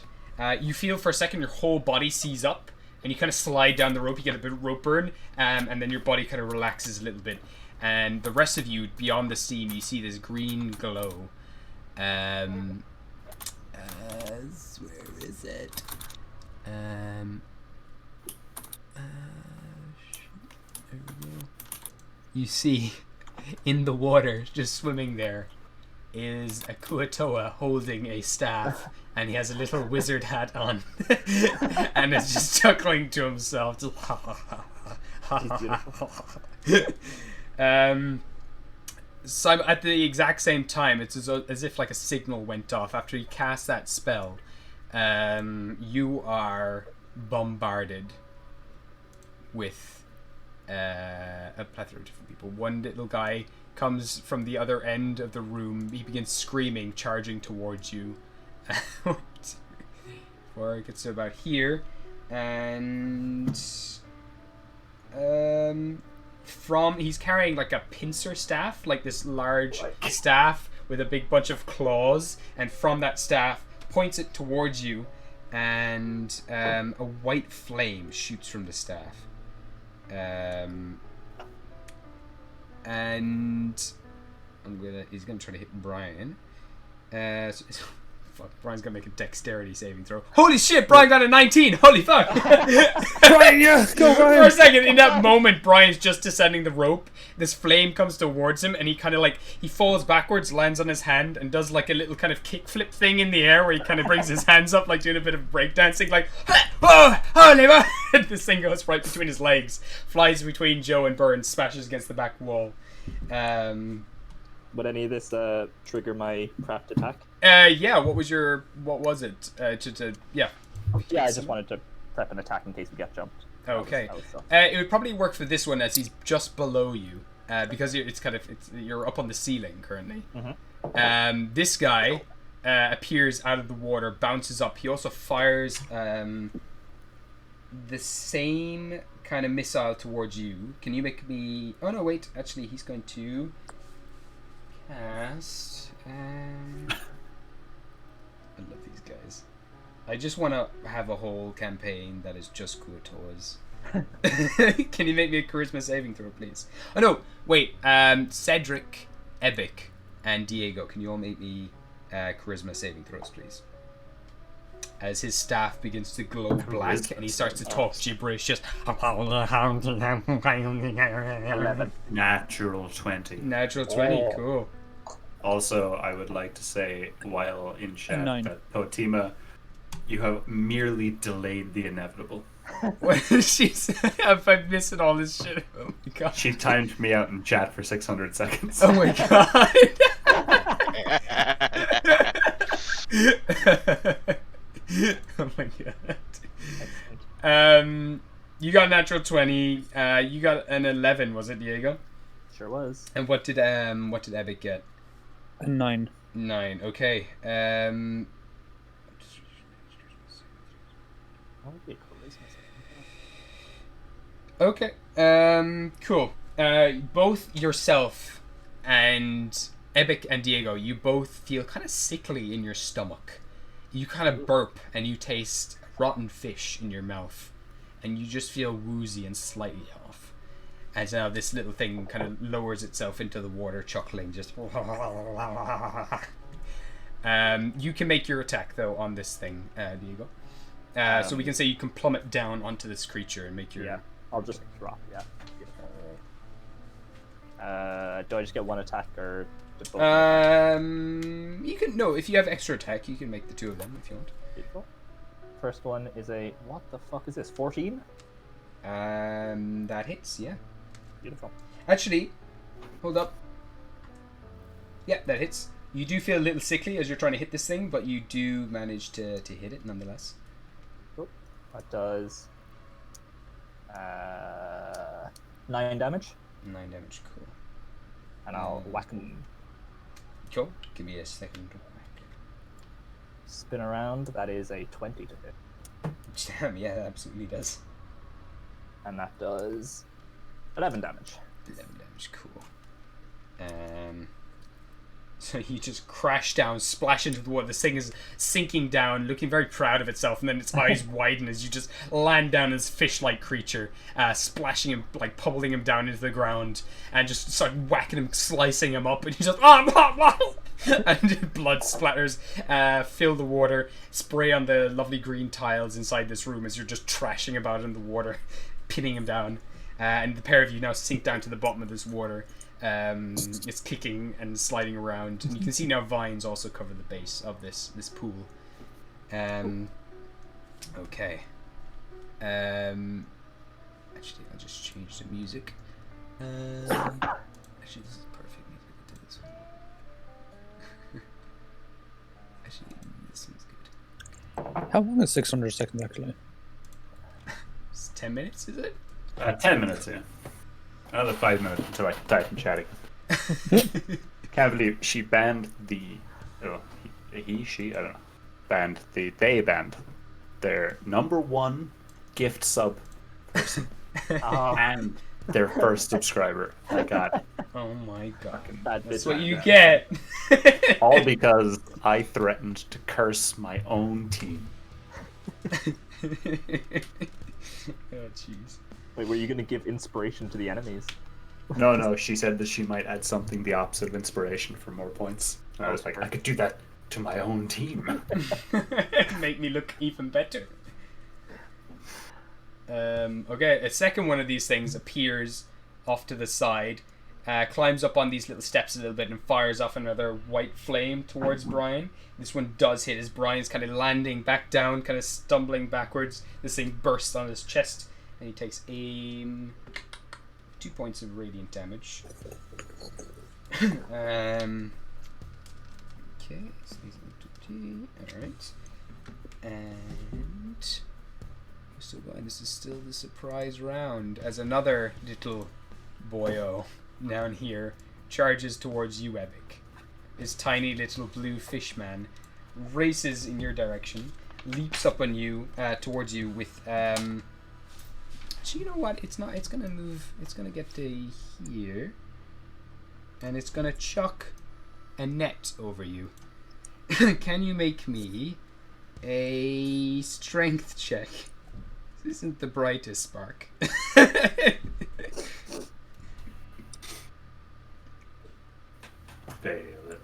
You feel for a second your whole body seize up, and you kind of slide down the rope. You get a bit of rope burn, and then your body kind of relaxes a little bit. And the rest of you, beyond the steam, you see this green glow. Where is it? There we go. You see, in the water, just swimming there, is a Kuatoa holding a staff, and he has a little wizard hat on, and is just chuckling to himself. Just, so at the exact same time, it's as if like a signal went off after he cast that spell. You are bombarded with a plethora of different people. One little guy comes from the other end of the room. He begins screaming, charging towards you. Before it gets to about here, and he's carrying like a pincer staff, like this large staff with a big bunch of claws, and from that staff points it towards you, and a white flame shoots from the staff. And he's gonna try to hit Brian. Fuck, Brian's gonna make a dexterity saving throw. Holy shit, Brian got a 19! Holy fuck! Brian, yeah, go Brian! For a second, in that moment, Brian's just descending the rope. This flame comes towards him, and he kind of like, he falls backwards, lands on his hand, and does like a little kind of kickflip thing in the air where he kind of brings his hands up, like doing a bit of breakdancing, like, oh, holy fuck! This thing goes right between his legs, flies between Joe and Burns, smashes against the back wall. Would any of this trigger my craft attack? Yeah. What was it? Yeah. Yeah, I just wanted to prep an attack in case we get jumped. Okay. It would probably work for this one as he's just below you, because you're up on the ceiling currently. Mm-hmm. This guy appears out of the water, bounces up. He also fires the same kind of missile towards you. Can you make me? Oh no, wait. Actually, he's going to cast. I love these guys. I just want to have a whole campaign that is just Kuatoas. Can you make me a charisma saving throw, please? Oh no, wait. Cedric, Ebic, and Diego, can you all make me charisma saving throws, please? As his staff begins to glow black and he starts to talk gibberish, just 11. Natural 20. Natural 20, cool. Also, I would like to say, while in chat, 9. that Potima, you have merely delayed the inevitable. She's, if I'm missing all this shit, oh my god. She timed me out in chat for 600 seconds. Oh my god. Oh my god. You got a natural 20. You got an 11, was it, Diego? Sure was. And what did Ebic get? A 9. 9. Okay. Okay. Cool. Both yourself and Ebic and Diego, you both feel kind of sickly in your stomach. You kind of burp and you taste rotten fish in your mouth, and you just feel woozy and slightly off. As now this little thing kind of lowers itself into the water, chuckling, just. You can make your attack though on this thing, Diego. So we can say you can plummet down onto this creature and make your. Yeah, I'll just drop. Yeah. Do I just get one attack or? You can if you have extra attack, you can make the two of them if you want. Beautiful. First one is a what the fuck is this? 14? That hits, yeah. Beautiful. Actually, hold up. Yeah, that hits. You do feel a little sickly as you're trying to hit this thing, but you do manage to hit it nonetheless. Cool. That does 9 damage. 9 damage, cool. And I'll whack him. Cool. Give me a second whack. Spin around. That is a 20 to hit. Damn, yeah, that absolutely does. And that does 11 damage. 11 damage, cool. So you just crash down, splash into the water. This thing is sinking down, looking very proud of itself, and then its eyes widen as you just land down as fish-like creature, splashing him, like pummeling him down into the ground, and just start whacking him, slicing him up, and you just and blood splatters fill the water, spray on the lovely green tiles inside this room as you're just trashing about in the water, pinning him down, and the pair of you now sink down to the bottom of this water. It's kicking and sliding around, and you can see now vines also cover the base of this pool. Okay. Actually, I'll just change the music. Actually, this is perfect music to do this one. Actually, this one's good. How long is 600 seconds actually? It's 10 minutes, is it? 10 minutes, yeah. Another 5 minutes until I can type and chatting. Can't believe she banned the. Oh, she, I don't know. They banned their number 1 gift sub person. And their first subscriber. My God. Oh my god. That's what you get. All because I threatened to curse my own team. Oh jeez. Wait, were you going to give inspiration to the enemies? No, she said that she might add something the opposite of inspiration for more points. And I was like, I could do that to my own team. Make me look even better. Okay, a second one of these things appears off to the side, climbs up on these little steps a little bit and fires off another white flame towards Brian. This one does hit as Brian's kind of landing back down, kind of stumbling backwards. This thing bursts on his chest and he takes 2 points of radiant damage. Okay, so these are alright. And we're still going. This is still the surprise round as another little boyo down here charges towards you, Epic. This tiny little blue fish man races in your direction, leaps up on you, towards you with actually, you know what? It's not. It's gonna move. It's gonna get to here, and it's gonna chuck a net over you. Can you make me a strength check? This isn't the brightest spark. Fail it.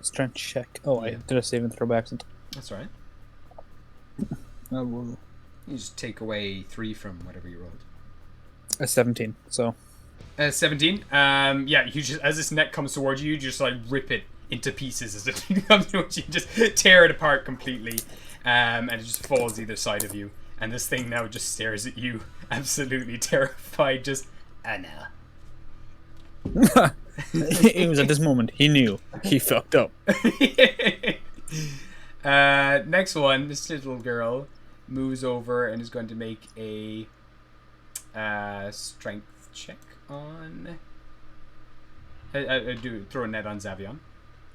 Strength check. Oh, I did a saving throw by accident. That's all right. Well, You just take away 3 from whatever you rolled. a 17. So 17. Yeah, you just as this net comes towards you, you just like rip it into pieces as it comes towards you. Just tear it apart completely, and it just falls either side of you. And this thing now just stares at you, absolutely terrified. Just, no. it was at this moment he knew he fucked up. Next one, this little girl moves over and is going to make a strength check on. Throw a net on Xavion,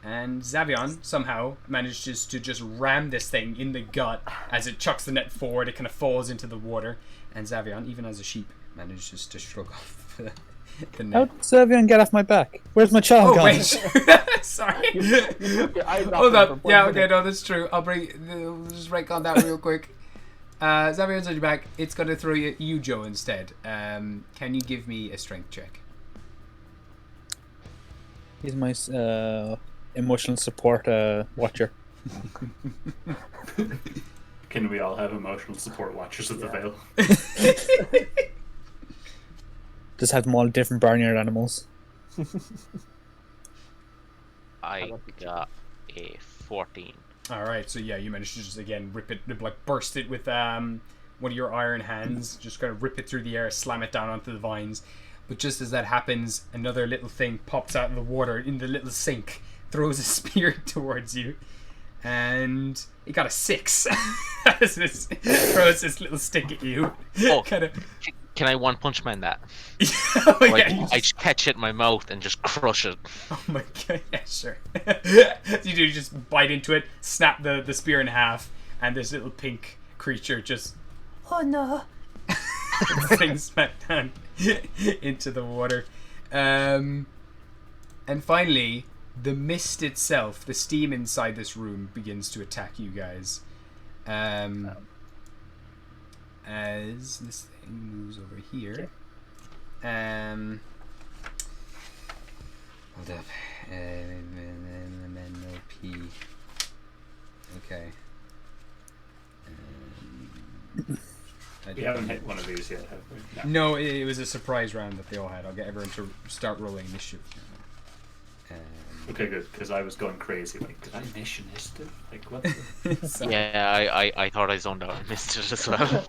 and Xavion somehow manages to just ram this thing in the gut as it chucks the net forward. It kind of falls into the water, and Xavion, even as a sheep, manages to shrug off the net. How did Servian get off my back? Where's my child gone? Wait. Sorry. Hold up. Yeah, okay, no, that's true. We'll just break on that real quick. Xavier's on your back. It's going to throw you, Joe, instead. Can you give me a strength check? He's my emotional support watcher. Can we all have emotional support watchers of the Veil? Just have them all different barnyard animals. I got a 14. All right, so yeah, you managed to just again rip it, like burst it with one of your iron hands, just kind of rip it through the air, slam it down onto the vines. But just as that happens, another little thing pops out of the water in the little sink, throws a spear towards you, and it got a 6. As it throws this little stick at you. Oh, kind of. Can I one punch man that? Oh, Like, yeah, I just catch it in my mouth and just crush it. oh my god, yeah, sure. You just bite into it, snap the spear in half, and this little pink creature just, oh no, things back down into the water. And finally, the mist itself, the steam inside this room begins to attack you guys. As this thing moves over here. Hold up. No P. Okay. We haven't hit one of these yet, have we? No, it was a surprise round that they all had. I'll get everyone to start rolling initiative. Okay, good, because I was going crazy. Like, did I miss initiative? Like, what the... So- Yeah, I thought I zoned out and missed it as well.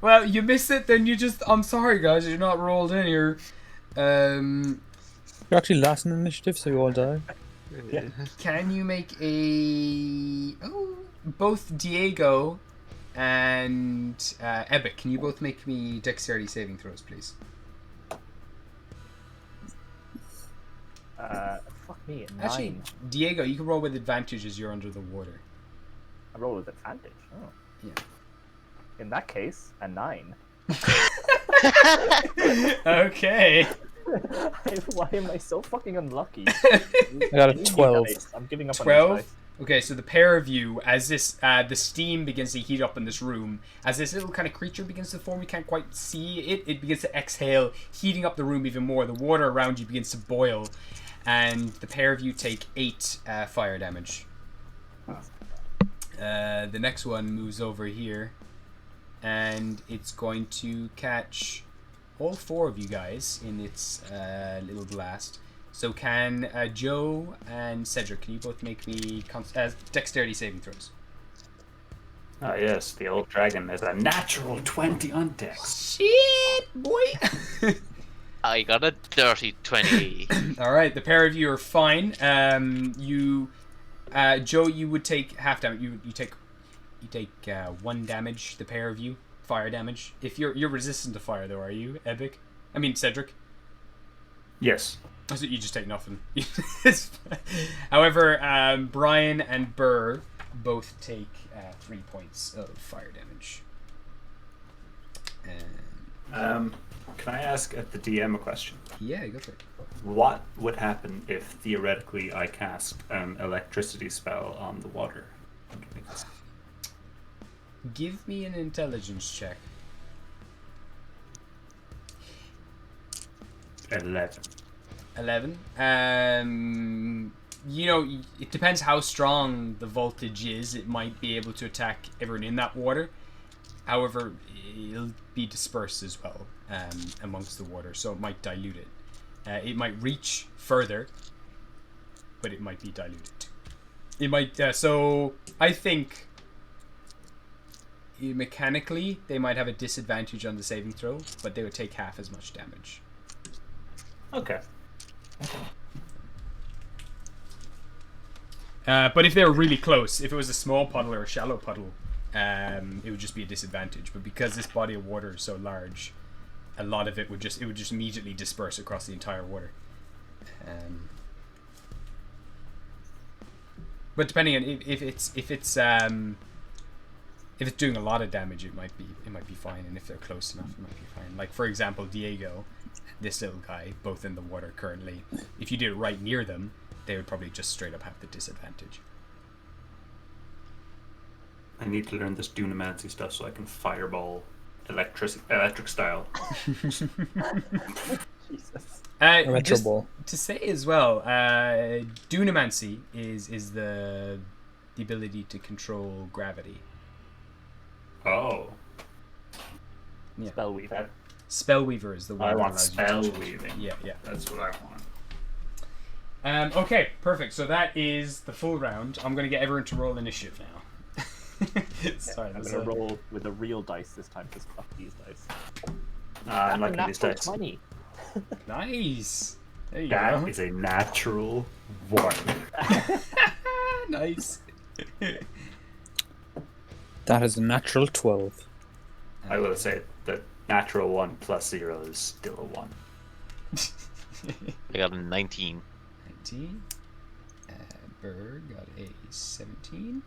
Well, you missed it, then you just... I'm sorry, guys, you're not rolled in here. You're actually last in initiative, so you all die. Yeah. Can you make a... Oh, both Diego and Ebic, can you both make me dexterity saving throws, please? Fuck me, a 9. Actually, Diego, you can roll with advantage as you're under the water. I roll with advantage. Oh. Yeah. In that case, a 9. Okay. Why am I so fucking unlucky? I got a 12. I'm giving up on 12? this dice. Okay, so the pair of you, as this the steam begins to heat up in this room, as this little kind of creature begins to form, you can't quite see it, it begins to exhale, heating up the room even more. The water around you begins to boil, and the pair of you take 8 fire damage. The next one moves over here, and it's going to catch all 4 of you guys in its little blast. So can Joe and Cedric, can you both make me dexterity saving throws? Ah, yes, the old dragon is a natural 20 on dex. Shit, boy! I got a dirty 20. Alright, the pair of you are fine. Joe, you would take half damage. You take 1 damage, the pair of you, fire damage. If you're resistant to fire though, are you, Ebic? I mean Cedric? Yes. So you just take nothing. However, Brian and Burr both take 3 points of fire damage. Can I ask at the DM a question? Yeah, go for it. What would happen if theoretically I cast an electricity spell on the water? Give me an intelligence check. 11. 11. You know, it depends how strong the voltage is. It might be able to attack everyone in that water. However, it'll be dispersed as well amongst the water, so it might dilute it. It might reach further, but it might be diluted. It might. So I think mechanically they might have a disadvantage on the saving throw, but they would take half as much damage. Okay. But if they were really close, if it was a small puddle or a shallow puddle, it would just be a disadvantage. But because this body of water is so large, a lot of it would just immediately disperse across the entire water. But depending on if it's doing a lot of damage, it might be fine, and if they're close enough, it might be fine. Like for example, Diego, this little guy, both in the water currently. If you did it right near them, they would probably just straight up have the disadvantage. I need to learn this Dunamancy stuff so I can fireball electric style. Jesus. Just to say as well, Dunamancy is the ability to control gravity. Oh. Yeah. Spellweaver. Spellweaver is the one. I that want allows you to spell change. weaving. Yeah, yeah. That's what I want. Okay, perfect. So that is the full round. I'm going to get everyone to roll initiative now. Sorry, I'm gonna roll with a real dice this time because fuck these dice. I'm liking these Natural dice. 20. Nice. There you That go. is a natural 1. Nice. That is a natural 12. I will say that natural 1 plus 0 is still a 1. I got a 19. 19. Berg got a 17.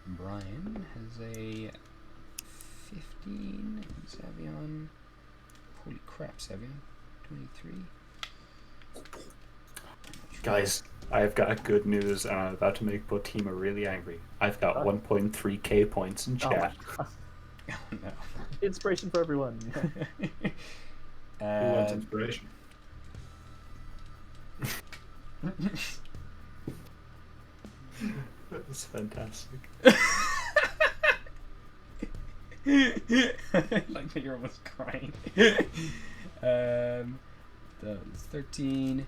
Brian has a 15. And Savion. Holy crap, Savion. 23. Guys, I've got good news and I'm about to make Botima really angry. I've got 1.3k points in chat. Oh, no. Inspiration for everyone. Who wants inspiration? That's fantastic. Like that you're almost crying. That was 13.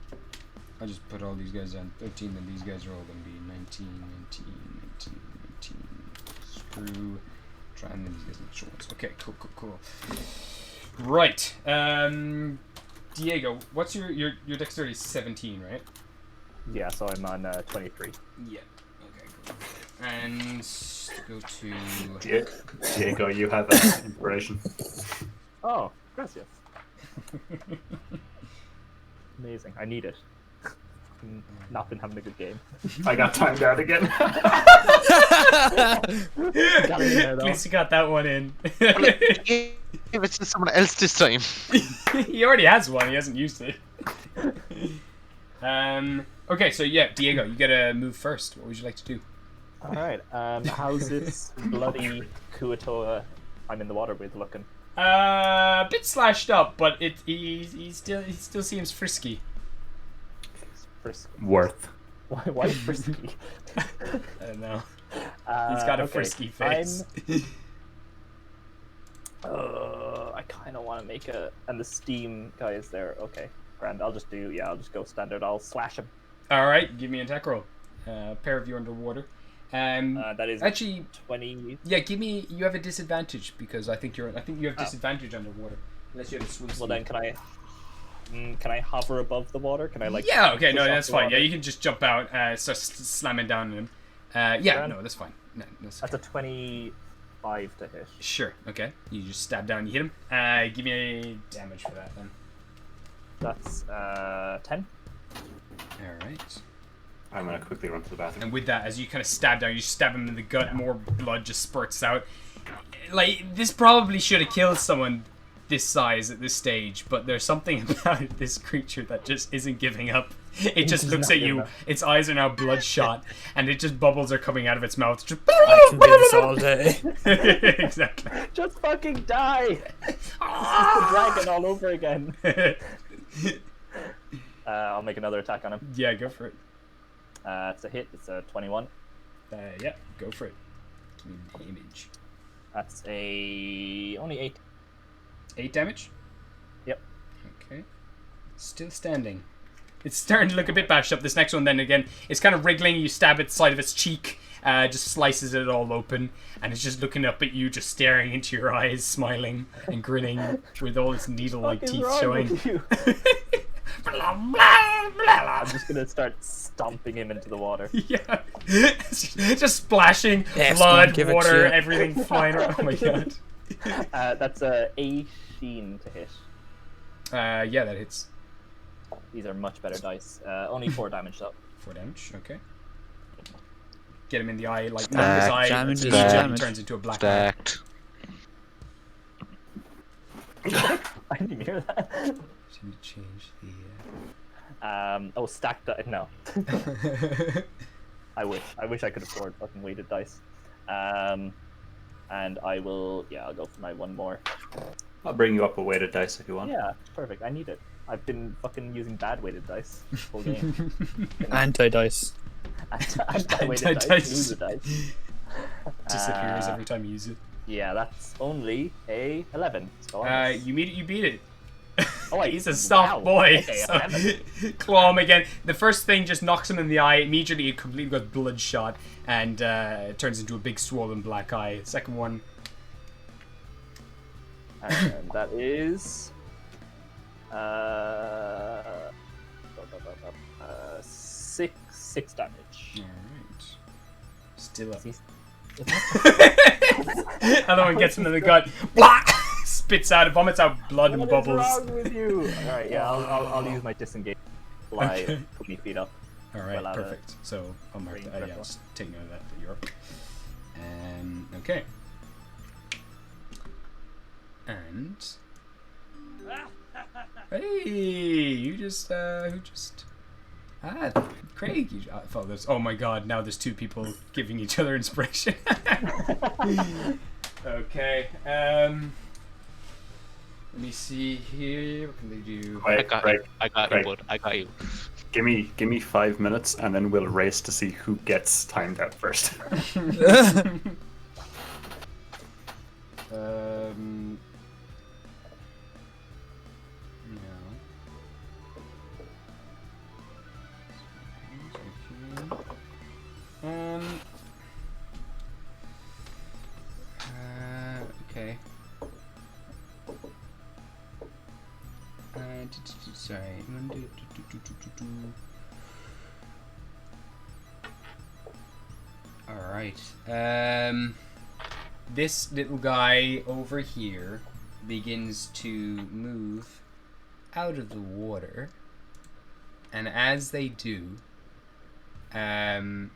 I'll just put all these guys on 13, then these guys are all going to be 19, 19, 19, 19. Screw. Try and then these guys are short ones. Okay, cool. Right. Diego, what's your dexterity? 17, right? Yeah, so I'm on 23. Yeah. Okay, cool. And go to... Diego, you have an inspiration. Oh, gracias. Amazing. I need it. Not been having a good game. I got timed out again. Got it in there, At though. least you got that one in. Give it to someone else this time. He already has one. He hasn't used it. Okay, so yeah, Diego, you gotta move first. What would you like to do? All right. How's this bloody Kuatoa I'm in the water with looking? A bit slashed up, but he still seems frisky. Frisky. Worth. Why frisky? I don't know. He's got a okay. frisky face. I kind of want to make a... And the steam guy is there. Okay, grand. I'll just go standard. I'll slash him. All right, give me an attack roll. Pair of you underwater. That is actually 20. Yeah, give me. You have a disadvantage because I think you have disadvantage underwater unless you have a swim. Well, then can I hover above the water? Can I like? Yeah. Okay. No, push off that's the fine. water? Yeah, you can just jump out, start slamming down on him. Yeah. Grand. No, that's fine. No, that's That's a 25 to hit. Sure. Okay. You just stab down. You hit him. Give me a damage for that then. That's 10. All right. I'm gonna quickly run to the bathroom. And with that, as you kind of stab down, you stab him in the gut. More blood just spurts out. Like this probably should have killed someone this size at this stage, but there's something about this creature that just isn't giving up. It just looks at you. Its eyes are now bloodshot, and it just bubbles are coming out of its mouth. Just I can do this all day. Exactly. Just fucking die! It's the dragon all over again. I'll make another attack on him. Yeah, go for it. It's a hit. It's a 21. Yeah, go for it. Give me the image. That's only 8. 8 damage? Yep. Okay. Still standing. It's starting to look a bit bashed up. This next one, then again, it's kind of wriggling. You stab at the side of its cheek, just slices it all open, and it's just looking up at you, just staring into your eyes, smiling and grinning with all its needle-like teeth showing. Blah, blah, blah. I'm just gonna start stomping him into the water. Yeah. Just splashing Yes, blood, give it water, to- everything flying around. Oh my god. That's a 18 to hit. Yeah, that hits. These are much better dice. Only 4 damage though. 4 damage, okay. Get him in the eye, like Stacked knock his eye, damage so is he damage. turns into a black eye. Stacked. I didn't hear that. Should we change the... Stacked dice. No. I wish I could afford fucking weighted dice. And I'll go for my one more. I'll bring you up a weighted dice if you want. Yeah, perfect. I need it. I've been fucking using bad weighted dice this whole game. Anti-dice. Anti-weighted dice. Anti-dice. Loser dice. Disappears every time you use it. Yeah, that's only a 11. So You beat it. wait, He's a soft wow. boy. Okay, So, 11. claw him again. The first thing just knocks him in the eye. Immediately, it completely goes bloodshot and turns into a big swollen black eye. Second one. And that is... six damage. Alright. Still up. He's- Another one gets him in the gut. Blah! Spits out, vomits out blood and What is bubbles. wrong with you? Alright, yeah, I'll use my disengage. Fly Okay. 20 feet up. Alright, well out of perfect. So I'll mark range that. Yeah, for I'll just take note of that. You're up. Okay. And hey, you just who just Craig. You follow this. Oh my God! Now there's two people giving each other inspiration. Okay. Let me see here. What can they do? I got you, Right. bud. I got you. Give me 5 minutes, and then we'll race to see who gets timed out first. Okay. Sorry. Alright. This little guy over here begins to move out of the water. And as they do, tiny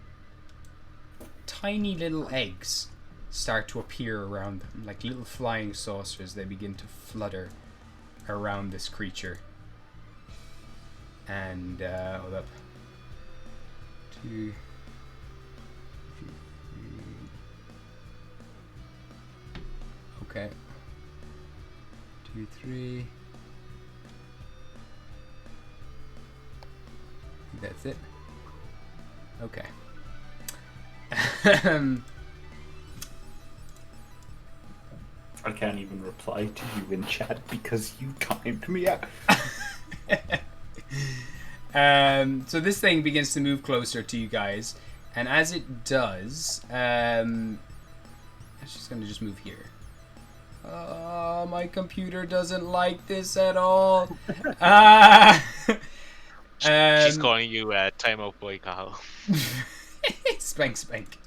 little eggs start to appear around them, like little flying saucers. They begin to flutter around this creature. And hold up. 2, 3. Okay. 2, 3. That's it. Okay. I can't even reply to you in chat because you timed me out. So this thing begins to move closer to you guys, and as it does, it's just gonna just move here. Oh, my computer doesn't like this at all. She's calling you timeout boy, Cahill. Spank, spank.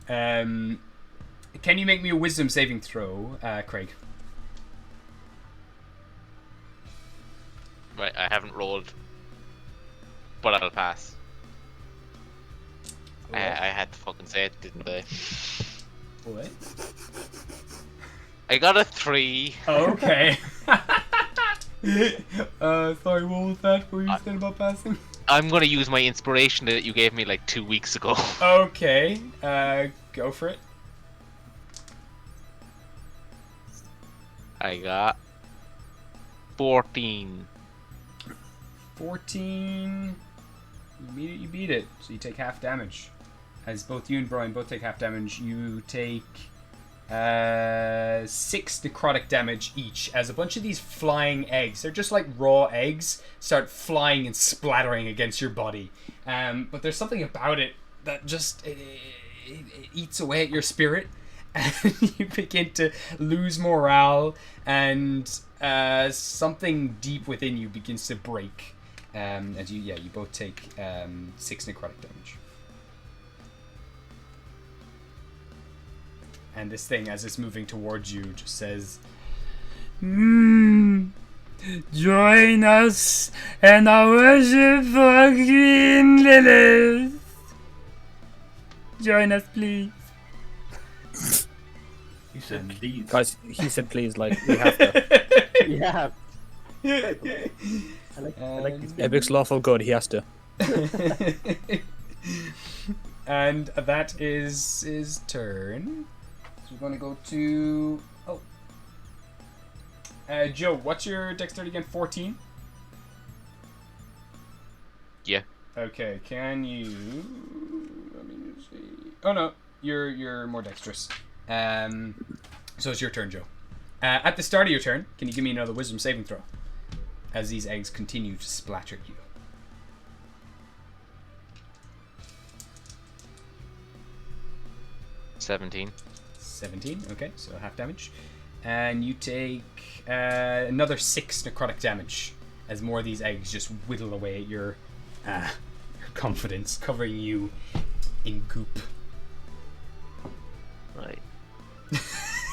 Can you make me a wisdom saving throw, Craig? Right, I haven't rolled, but I'll pass. I had to fucking say it, didn't I? What? I got a 3. Okay. Sorry, what was that? What were you saying about passing? I'm gonna use my inspiration that you gave me like 2 weeks ago. Okay, go for it. I got 14. 14. You beat it. So you take half damage. As both you and Brian both take half damage, you take 6 necrotic damage each, as a bunch of these flying eggs, they're just like raw eggs, start flying and splattering against your body. But there's something about it that just it eats away at your spirit, and you begin to lose morale, and something deep within you begins to break. As you both take 6 necrotic damage. And this thing, as it's moving towards you, just says, join us and our worship for Queen Lilith. Join us, please. He said, please. Guys, he said please, like, we have to. Yeah. I like these people. Epic's lawful good, he has to. And that is his turn. So we're going to go to... Joe, what's your dexterity again? 14? Yeah. Okay, can you... Let me see... Oh no, you're more dexterous. So it's your turn, Joe. At the start of your turn, can you give me another wisdom saving throw? As these eggs continue to splatter you. 17. 17, okay, so half damage. And you take another 6 necrotic damage as more of these eggs just whittle away at your confidence, covering you in goop. Right.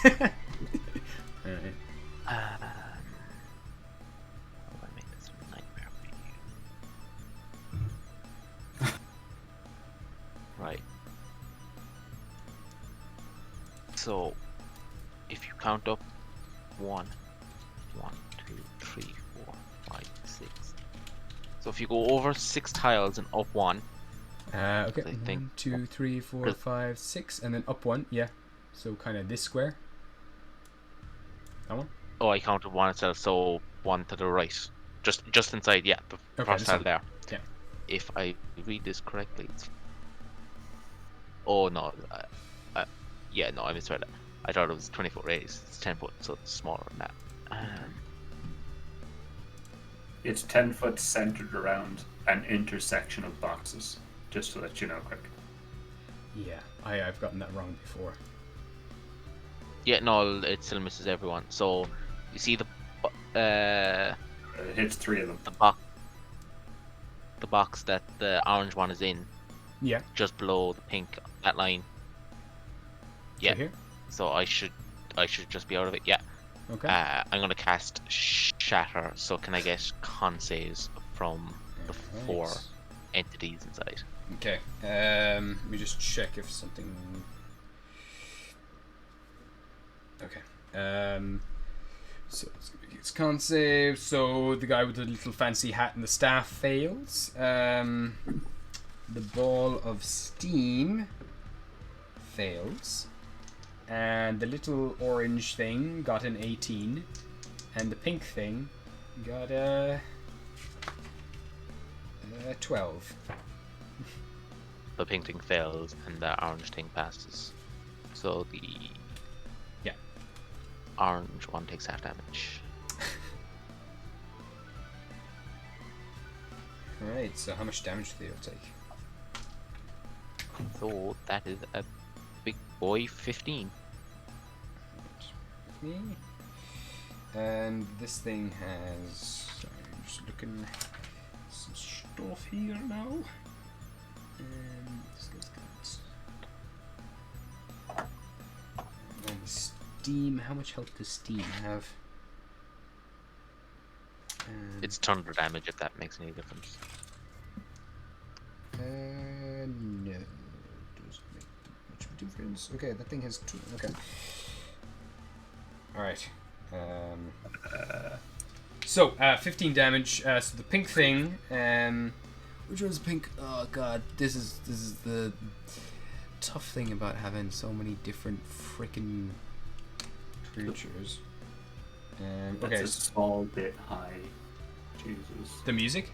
Alright. How do I make this a nightmare for you? Right. So, if you count up 1, 2, 3, 4, 5, 6. So if you go over 6 tiles and up 1. Okay. I think 1, 2, 3, 4, 5, 6, and then up 1. Yeah. So kind of this square. That one. Oh, I counted 1 itself, so 1 to the right, just inside. Yeah, the first tile there. Yeah. If I read this correctly, it's... Oh no. Yeah, no, I misread it. I thought it was 20-foot radius. It's 10 foot, so it's smaller than that. It's 10 foot centered around an intersection of boxes. Just to let you know, quick. Yeah, I've gotten that wrong before. Yeah, no, it still misses everyone. So you see the It hits 3 of them. the box that the orange one is in. Yeah. Just below the pink, that line. Yeah. So here. So I should just be out of it. Yeah. Okay. I'm gonna cast Shatter. So can I get con saves from the 4 entities inside? Okay. Let me just check if something. Okay. So it's con save. So the guy with the little fancy hat and the staff fails. The ball of steam fails. And the little orange thing got an 18. And the pink thing got a 12. The pink thing fails and the orange thing passes. So the orange one takes half damage. Alright, so how much damage do they all take? So that is a big boy 15. Me. And this thing has. Sorry, I'm just looking some stuff here now. This guy's got. And steam. How much health does steam have? It's thunder damage if that makes any difference. No. Doesn't make much of a difference. Okay, that thing has 2. Okay. Alright. So, 15 damage. So the pink thing. Which one's pink? Oh god, this is the tough thing about having so many different freaking creatures. That's Okay. a small bit high. Jesus. The music?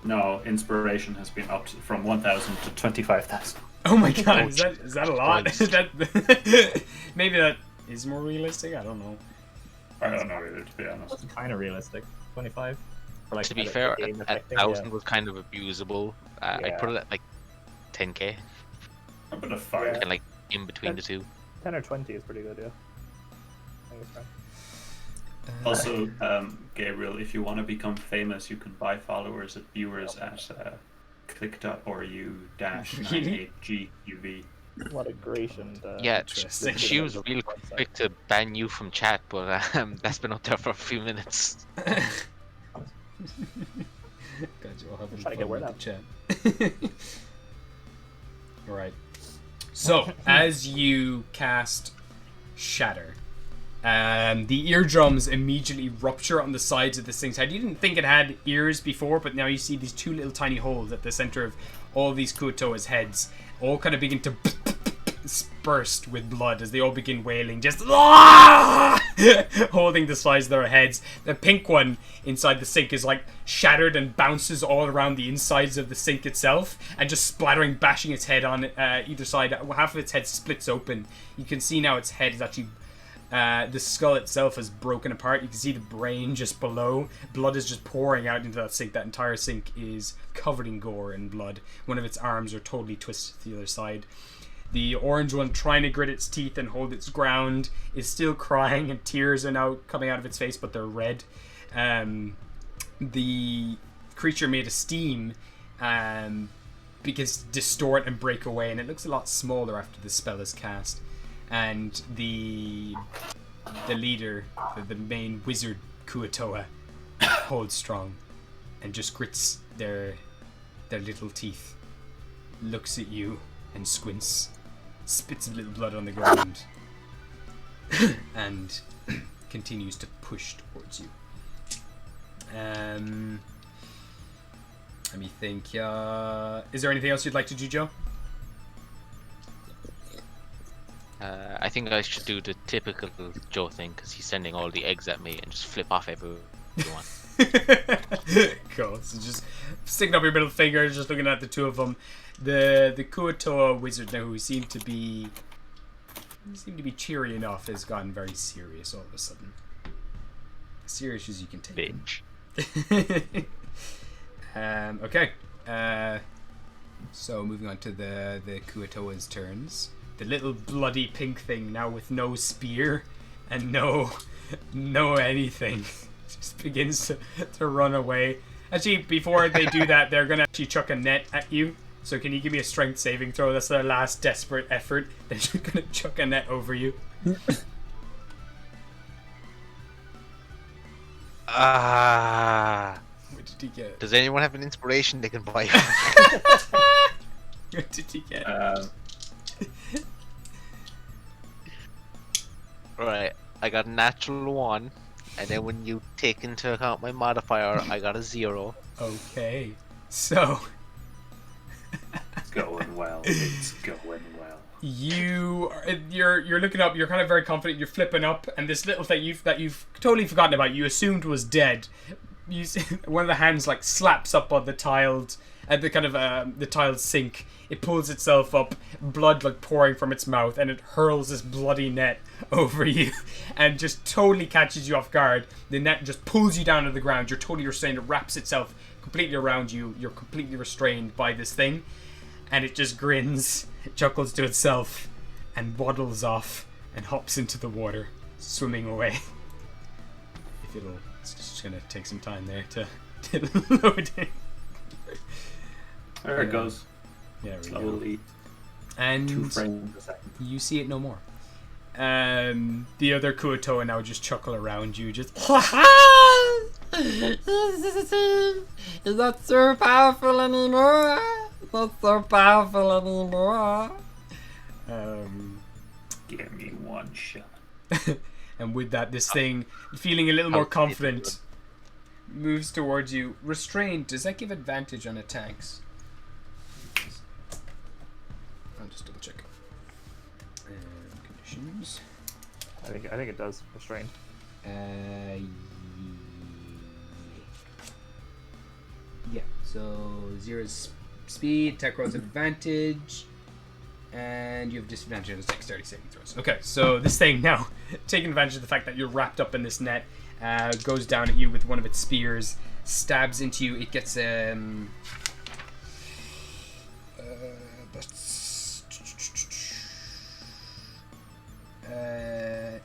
No, inspiration has been upped from 1,000 to 25,000. Oh my god, is that a lot? that maybe that is more realistic. I don't know. I don't know either, to be honest. That's kind of realistic. 25. For like To be the fair, game a affecting, 1,000 was kind of abusable. I Yeah. put it at like 10k, A bit of fire. and like in between the two. 10 or 20 is pretty good, yeah. I think it's fine. Also, Gabriel, if you want to become famous, you can buy followers at viewers at click.ru-98GUV. What a great and Yeah, Interesting. she was real quick to ban you from chat, but that's been up there for a few minutes. God, you're having Trying to get fun word with out. the chat. Alright. So, as you cast Shatter, the eardrums immediately rupture on the sides of this thing's head. You didn't think it had ears before, but now you see these 2 little tiny holes at the center of all these Kuotoa's heads, all kind of begin to burst with blood as they all begin wailing, just holding the sides of their heads. The pink one inside the sink is like shattered and bounces all around the insides of the sink itself and just splattering, bashing its head on either side. Half of its head splits open. You can see now its head is actually The skull itself is broken apart. You can see the brain just below. Blood is just pouring out into that sink. That entire sink is covered in gore and blood. One of its arms are totally twisted to the other side. The orange one, trying to grit its teeth and hold its ground, is still crying, and tears are now coming out of its face, but they're red. The creature made of steam begins to distort and break away, and it looks a lot smaller after the spell is cast. And the leader, the main wizard, Kuatoa, holds strong and just grits their little teeth, looks at you and squints, spits a little blood on the ground, and continues to push towards you. Let me think. Is there anything else you'd like to do, Joe? I think I should do the typical Joe thing, because he's sending all the eggs at me, and just flip off everyone. Cool. So just sticking up your middle finger, just looking at the two of them. The Kuatoa wizard now, who seemed to be cheery enough, has gotten very serious all of a sudden. As serious as you can take Bitch. him. Okay. So moving on to the Kuatoa's turns. The little bloody pink thing now with no spear and no anything just begins to run away. Actually, before they do that, they're gonna actually chuck a net at you. So can you give me a strength saving throw? That's their last desperate effort. They're just gonna chuck a net over you. Ah. What did he get? Does anyone have an inspiration they can buy? What did he get? Right, I got a natural 1, and then when you take into account my modifier, I got a 0. Okay, so It's going well. It's going well. You're looking up. You're kind of very confident. You're flipping up, and this little thing that you've totally forgotten about, you assumed was dead. You see, one of the hands like slaps up on the tiled, the tiled sink. It pulls itself up, blood like pouring from its mouth, and it hurls this bloody net over you, and just totally catches you off guard. The net just pulls you down to the ground. You're totally restrained. It wraps itself completely around you. You're completely restrained by this thing, and it just grins, chuckles to itself, and waddles off and hops into the water, swimming away. It's just gonna take some time there to load in. There it goes. Yeah, we go. Slowly. And 2 frames a second. you see it no more. The other Kuatoa now just chuckle around you, just Is not so powerful anymore. It's not so powerful anymore. Give me one shot. And with that, this thing, feeling a little more confident, moves towards you. Restrained, does that give advantage on attacks? I'll just double check. Conditions. I think it does. Restrained. Yeah, so 0's speed, attack rolls advantage, and you have disadvantage on his dexterity saving throws. Okay, so this thing now, taking advantage of the fact that you're wrapped up in this net, goes down at you with one of its spears, stabs into you. It gets that's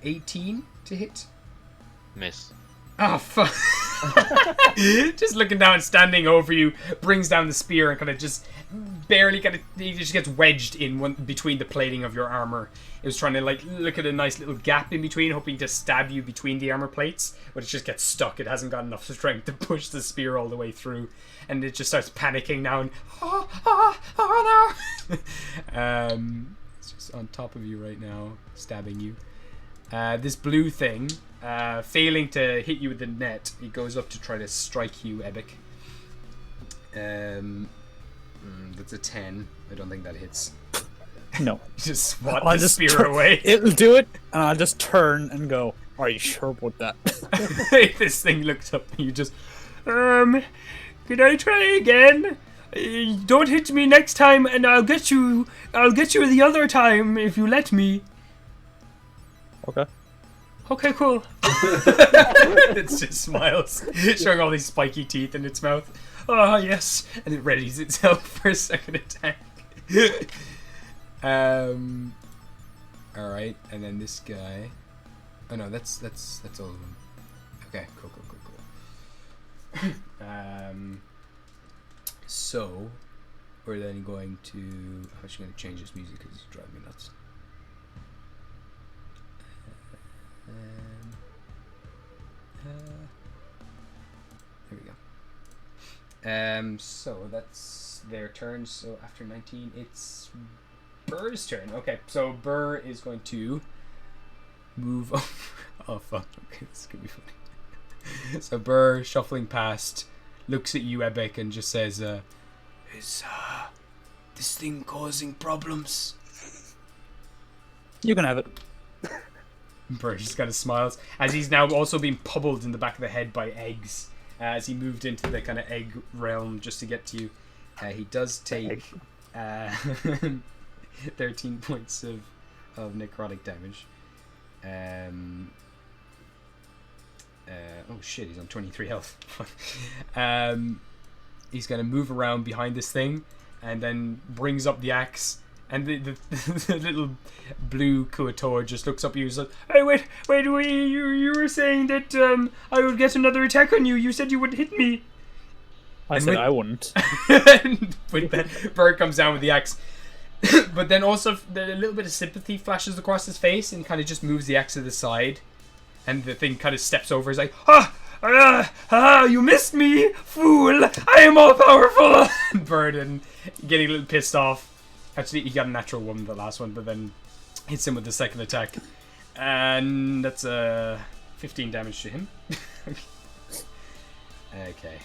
18 to hit. Miss. Oh, fuck. Just looking down, standing over you, brings down the spear and kind of just barely he just gets wedged in between the plating of your armor. It was trying to like look at a nice little gap in between, hoping to stab you between the armor plates, but it just gets stuck. It hasn't got enough strength to push the spear all the way through, and it just starts panicking now and oh no. It's just on top of you right now, stabbing you. This blue thing, failing to hit you with the net, it goes up to try to strike you, Ebic. That's a 10. I don't think that hits. No. Just swat the spear away. It'll do it, and I'll just turn and go, are you sure about that? This thing looks up and you just, can I try again? Don't hit me next time and I'll get you the other time if you let me. Okay. Okay, cool. It just smiles, showing all these spiky teeth in its mouth. Oh, yes. And it readies itself for a second attack. Alright, and then this guy. Oh no, that's all of them. Okay, cool. So, we're then going to... I'm actually going to change this music because it's driving me nuts. There we go. So that's their turn. So after 19, it's Burr's turn. Okay, so Burr is going to move over. Oh fuck! Okay, this is gonna be funny. So Burr, shuffling past, looks at you, Ebek, and just says, "Is this thing causing problems?" You can have it. Burr just kind of smiles as he's now also being pummeled in the back of the head by eggs as he moved into the kind of egg realm just to get to you. He does take 13 points of necrotic damage. Oh shit, he's on 23 health. He's going to move around behind this thing and then brings up the axe. And the little blue Kuator just looks up at you and is like, "Hey, wait, you were saying that I would get another attack on you. You said you would hit me." I said I wouldn't. But then Bird comes down with the axe. But then also a little bit of sympathy flashes across his face and kind of just moves the axe to the side. And the thing kind of steps over. He's like, you missed me, fool. I am all powerful. Bird and getting a little pissed off. Actually, he got a natural one the last one, but then hits him with the second attack. And that's 15 damage to him. Okay.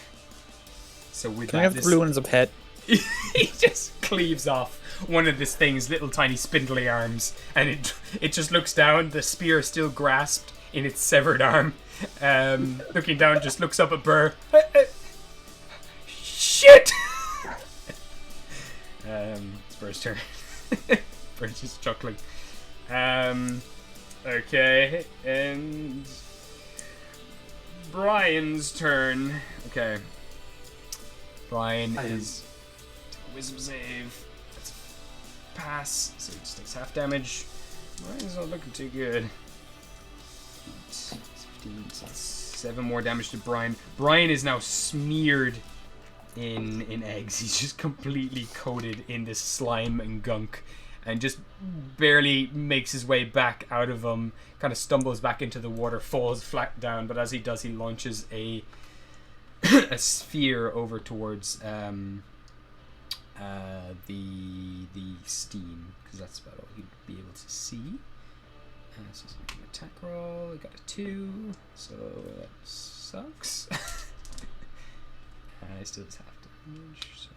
So with Can I have the blue one as a pet? He just cleaves off one of this thing's little tiny spindly arms, and it just looks down. The spear is still grasped in its severed arm. Looking down, just looks up at Burr. Shit! It's Burr's turn. Burr's just chuckling. Okay, and Brian's turn. Okay. Brian is wisdom save. That's a pass, so he just takes half damage. Brian's not looking too good. 15, so that's 7 more damage to Brian. Brian is now smeared in eggs. He's just completely coated in this slime and gunk, and just barely makes his way back out of them. Kind of stumbles back into the water, falls flat down, but as he does, he launches a sphere over towards the steam, because that's about all he'd be able to see. So he's making an attack roll. I got a 2, so that sucks. I still just have damage.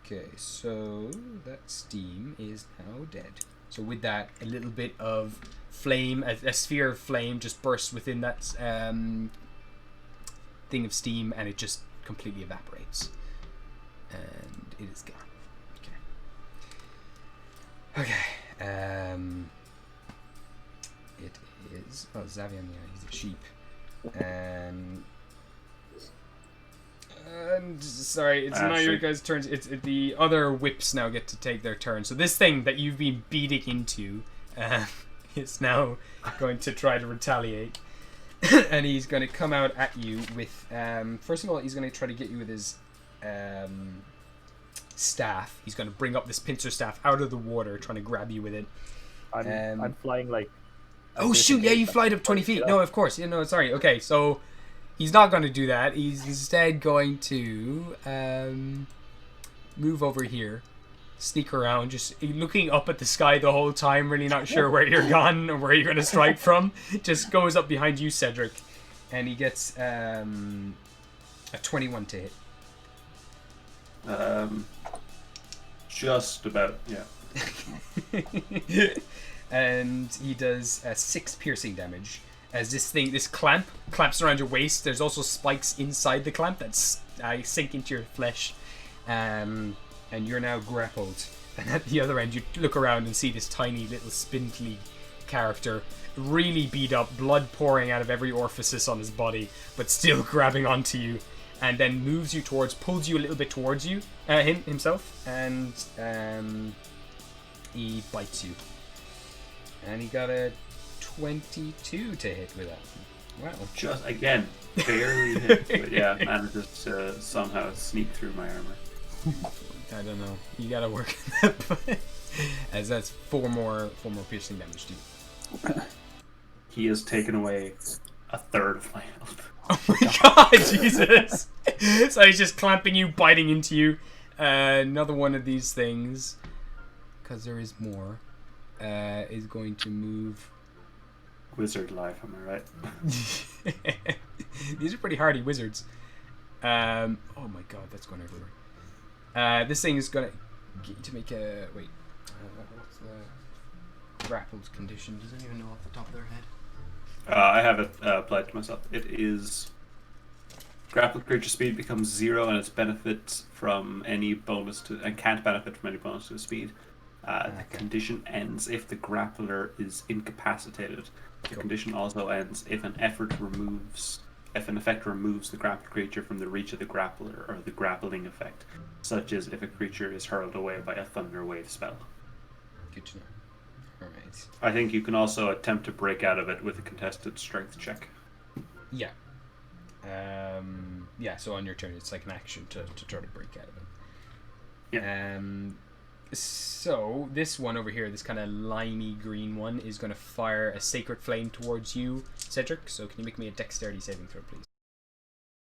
Okay, so that steam is now dead. So with that, a little bit of flame, a sphere of flame just bursts within that thing of steam, and it just completely evaporates. And it is gone. Okay. It is... Oh, Zavian, yeah, he's a sheep. And sorry, it's not your guys' turns. It's the other whips now get to take their turn. So this thing that you've been beating into is now going to try to retaliate. And he's going to come out at you with... first of all, he's going to try to get you with his staff. He's going to bring up this pincer staff out of the water, trying to grab you with it. I'm flying like... Oh shoot, yeah, you flied up 20 feet. No, of course. Yeah, no, sorry. Okay, so he's not going to do that. He's instead going to move over here, sneak around, just looking up at the sky the whole time, really not sure where you're gone or where you're going to strike from. Just goes up behind you, Cedric, and he gets a 21 to hit. Just about, yeah. And he does 6 piercing damage as this clamp clamps around your waist. There's also spikes inside the clamp that sink into your flesh, and you're now grappled. And at the other end, you look around and see this tiny little spindly character, really beat up, blood pouring out of every orifice on his body, but still grabbing onto you, and then moves you towards, pulls you a little bit towards you, himself, and he bites you. And he got a 22 to hit with that. Wow. Just, again, barely hit, but yeah, manages to somehow sneak through my armor. I don't know. You gotta work on that, as that's four more piercing damage to you. He has taken away a third of my health. Oh my god, Jesus! So he's just clamping you, biting into you. Another one of these things, because there is more, is going to move. Wizard life, am I right? These are pretty hardy wizards. Oh my god, that's going everywhere. This thing is gonna get you to make a wait. What's the grappled condition? Does anyone know off the top of their head? I have it applied to myself. It is grappled creature speed becomes 0 and its benefits from any bonus to and can't benefit from any bonus to speed. The condition ends if the grappler is incapacitated. The condition also ends if an effect removes the grappled creature from the reach of the grappler or the grappling effect, such as if a creature is hurled away by a thunder wave spell. Good to know. Alright. I think you can also attempt to break out of it with a contested strength check. Yeah. Yeah, so on your turn it's like an action to try to break out of it. Yeah. So this one over here, this kind of limey green one, is going to fire a sacred flame towards you, Cedric. So can you make me a dexterity saving throw, please?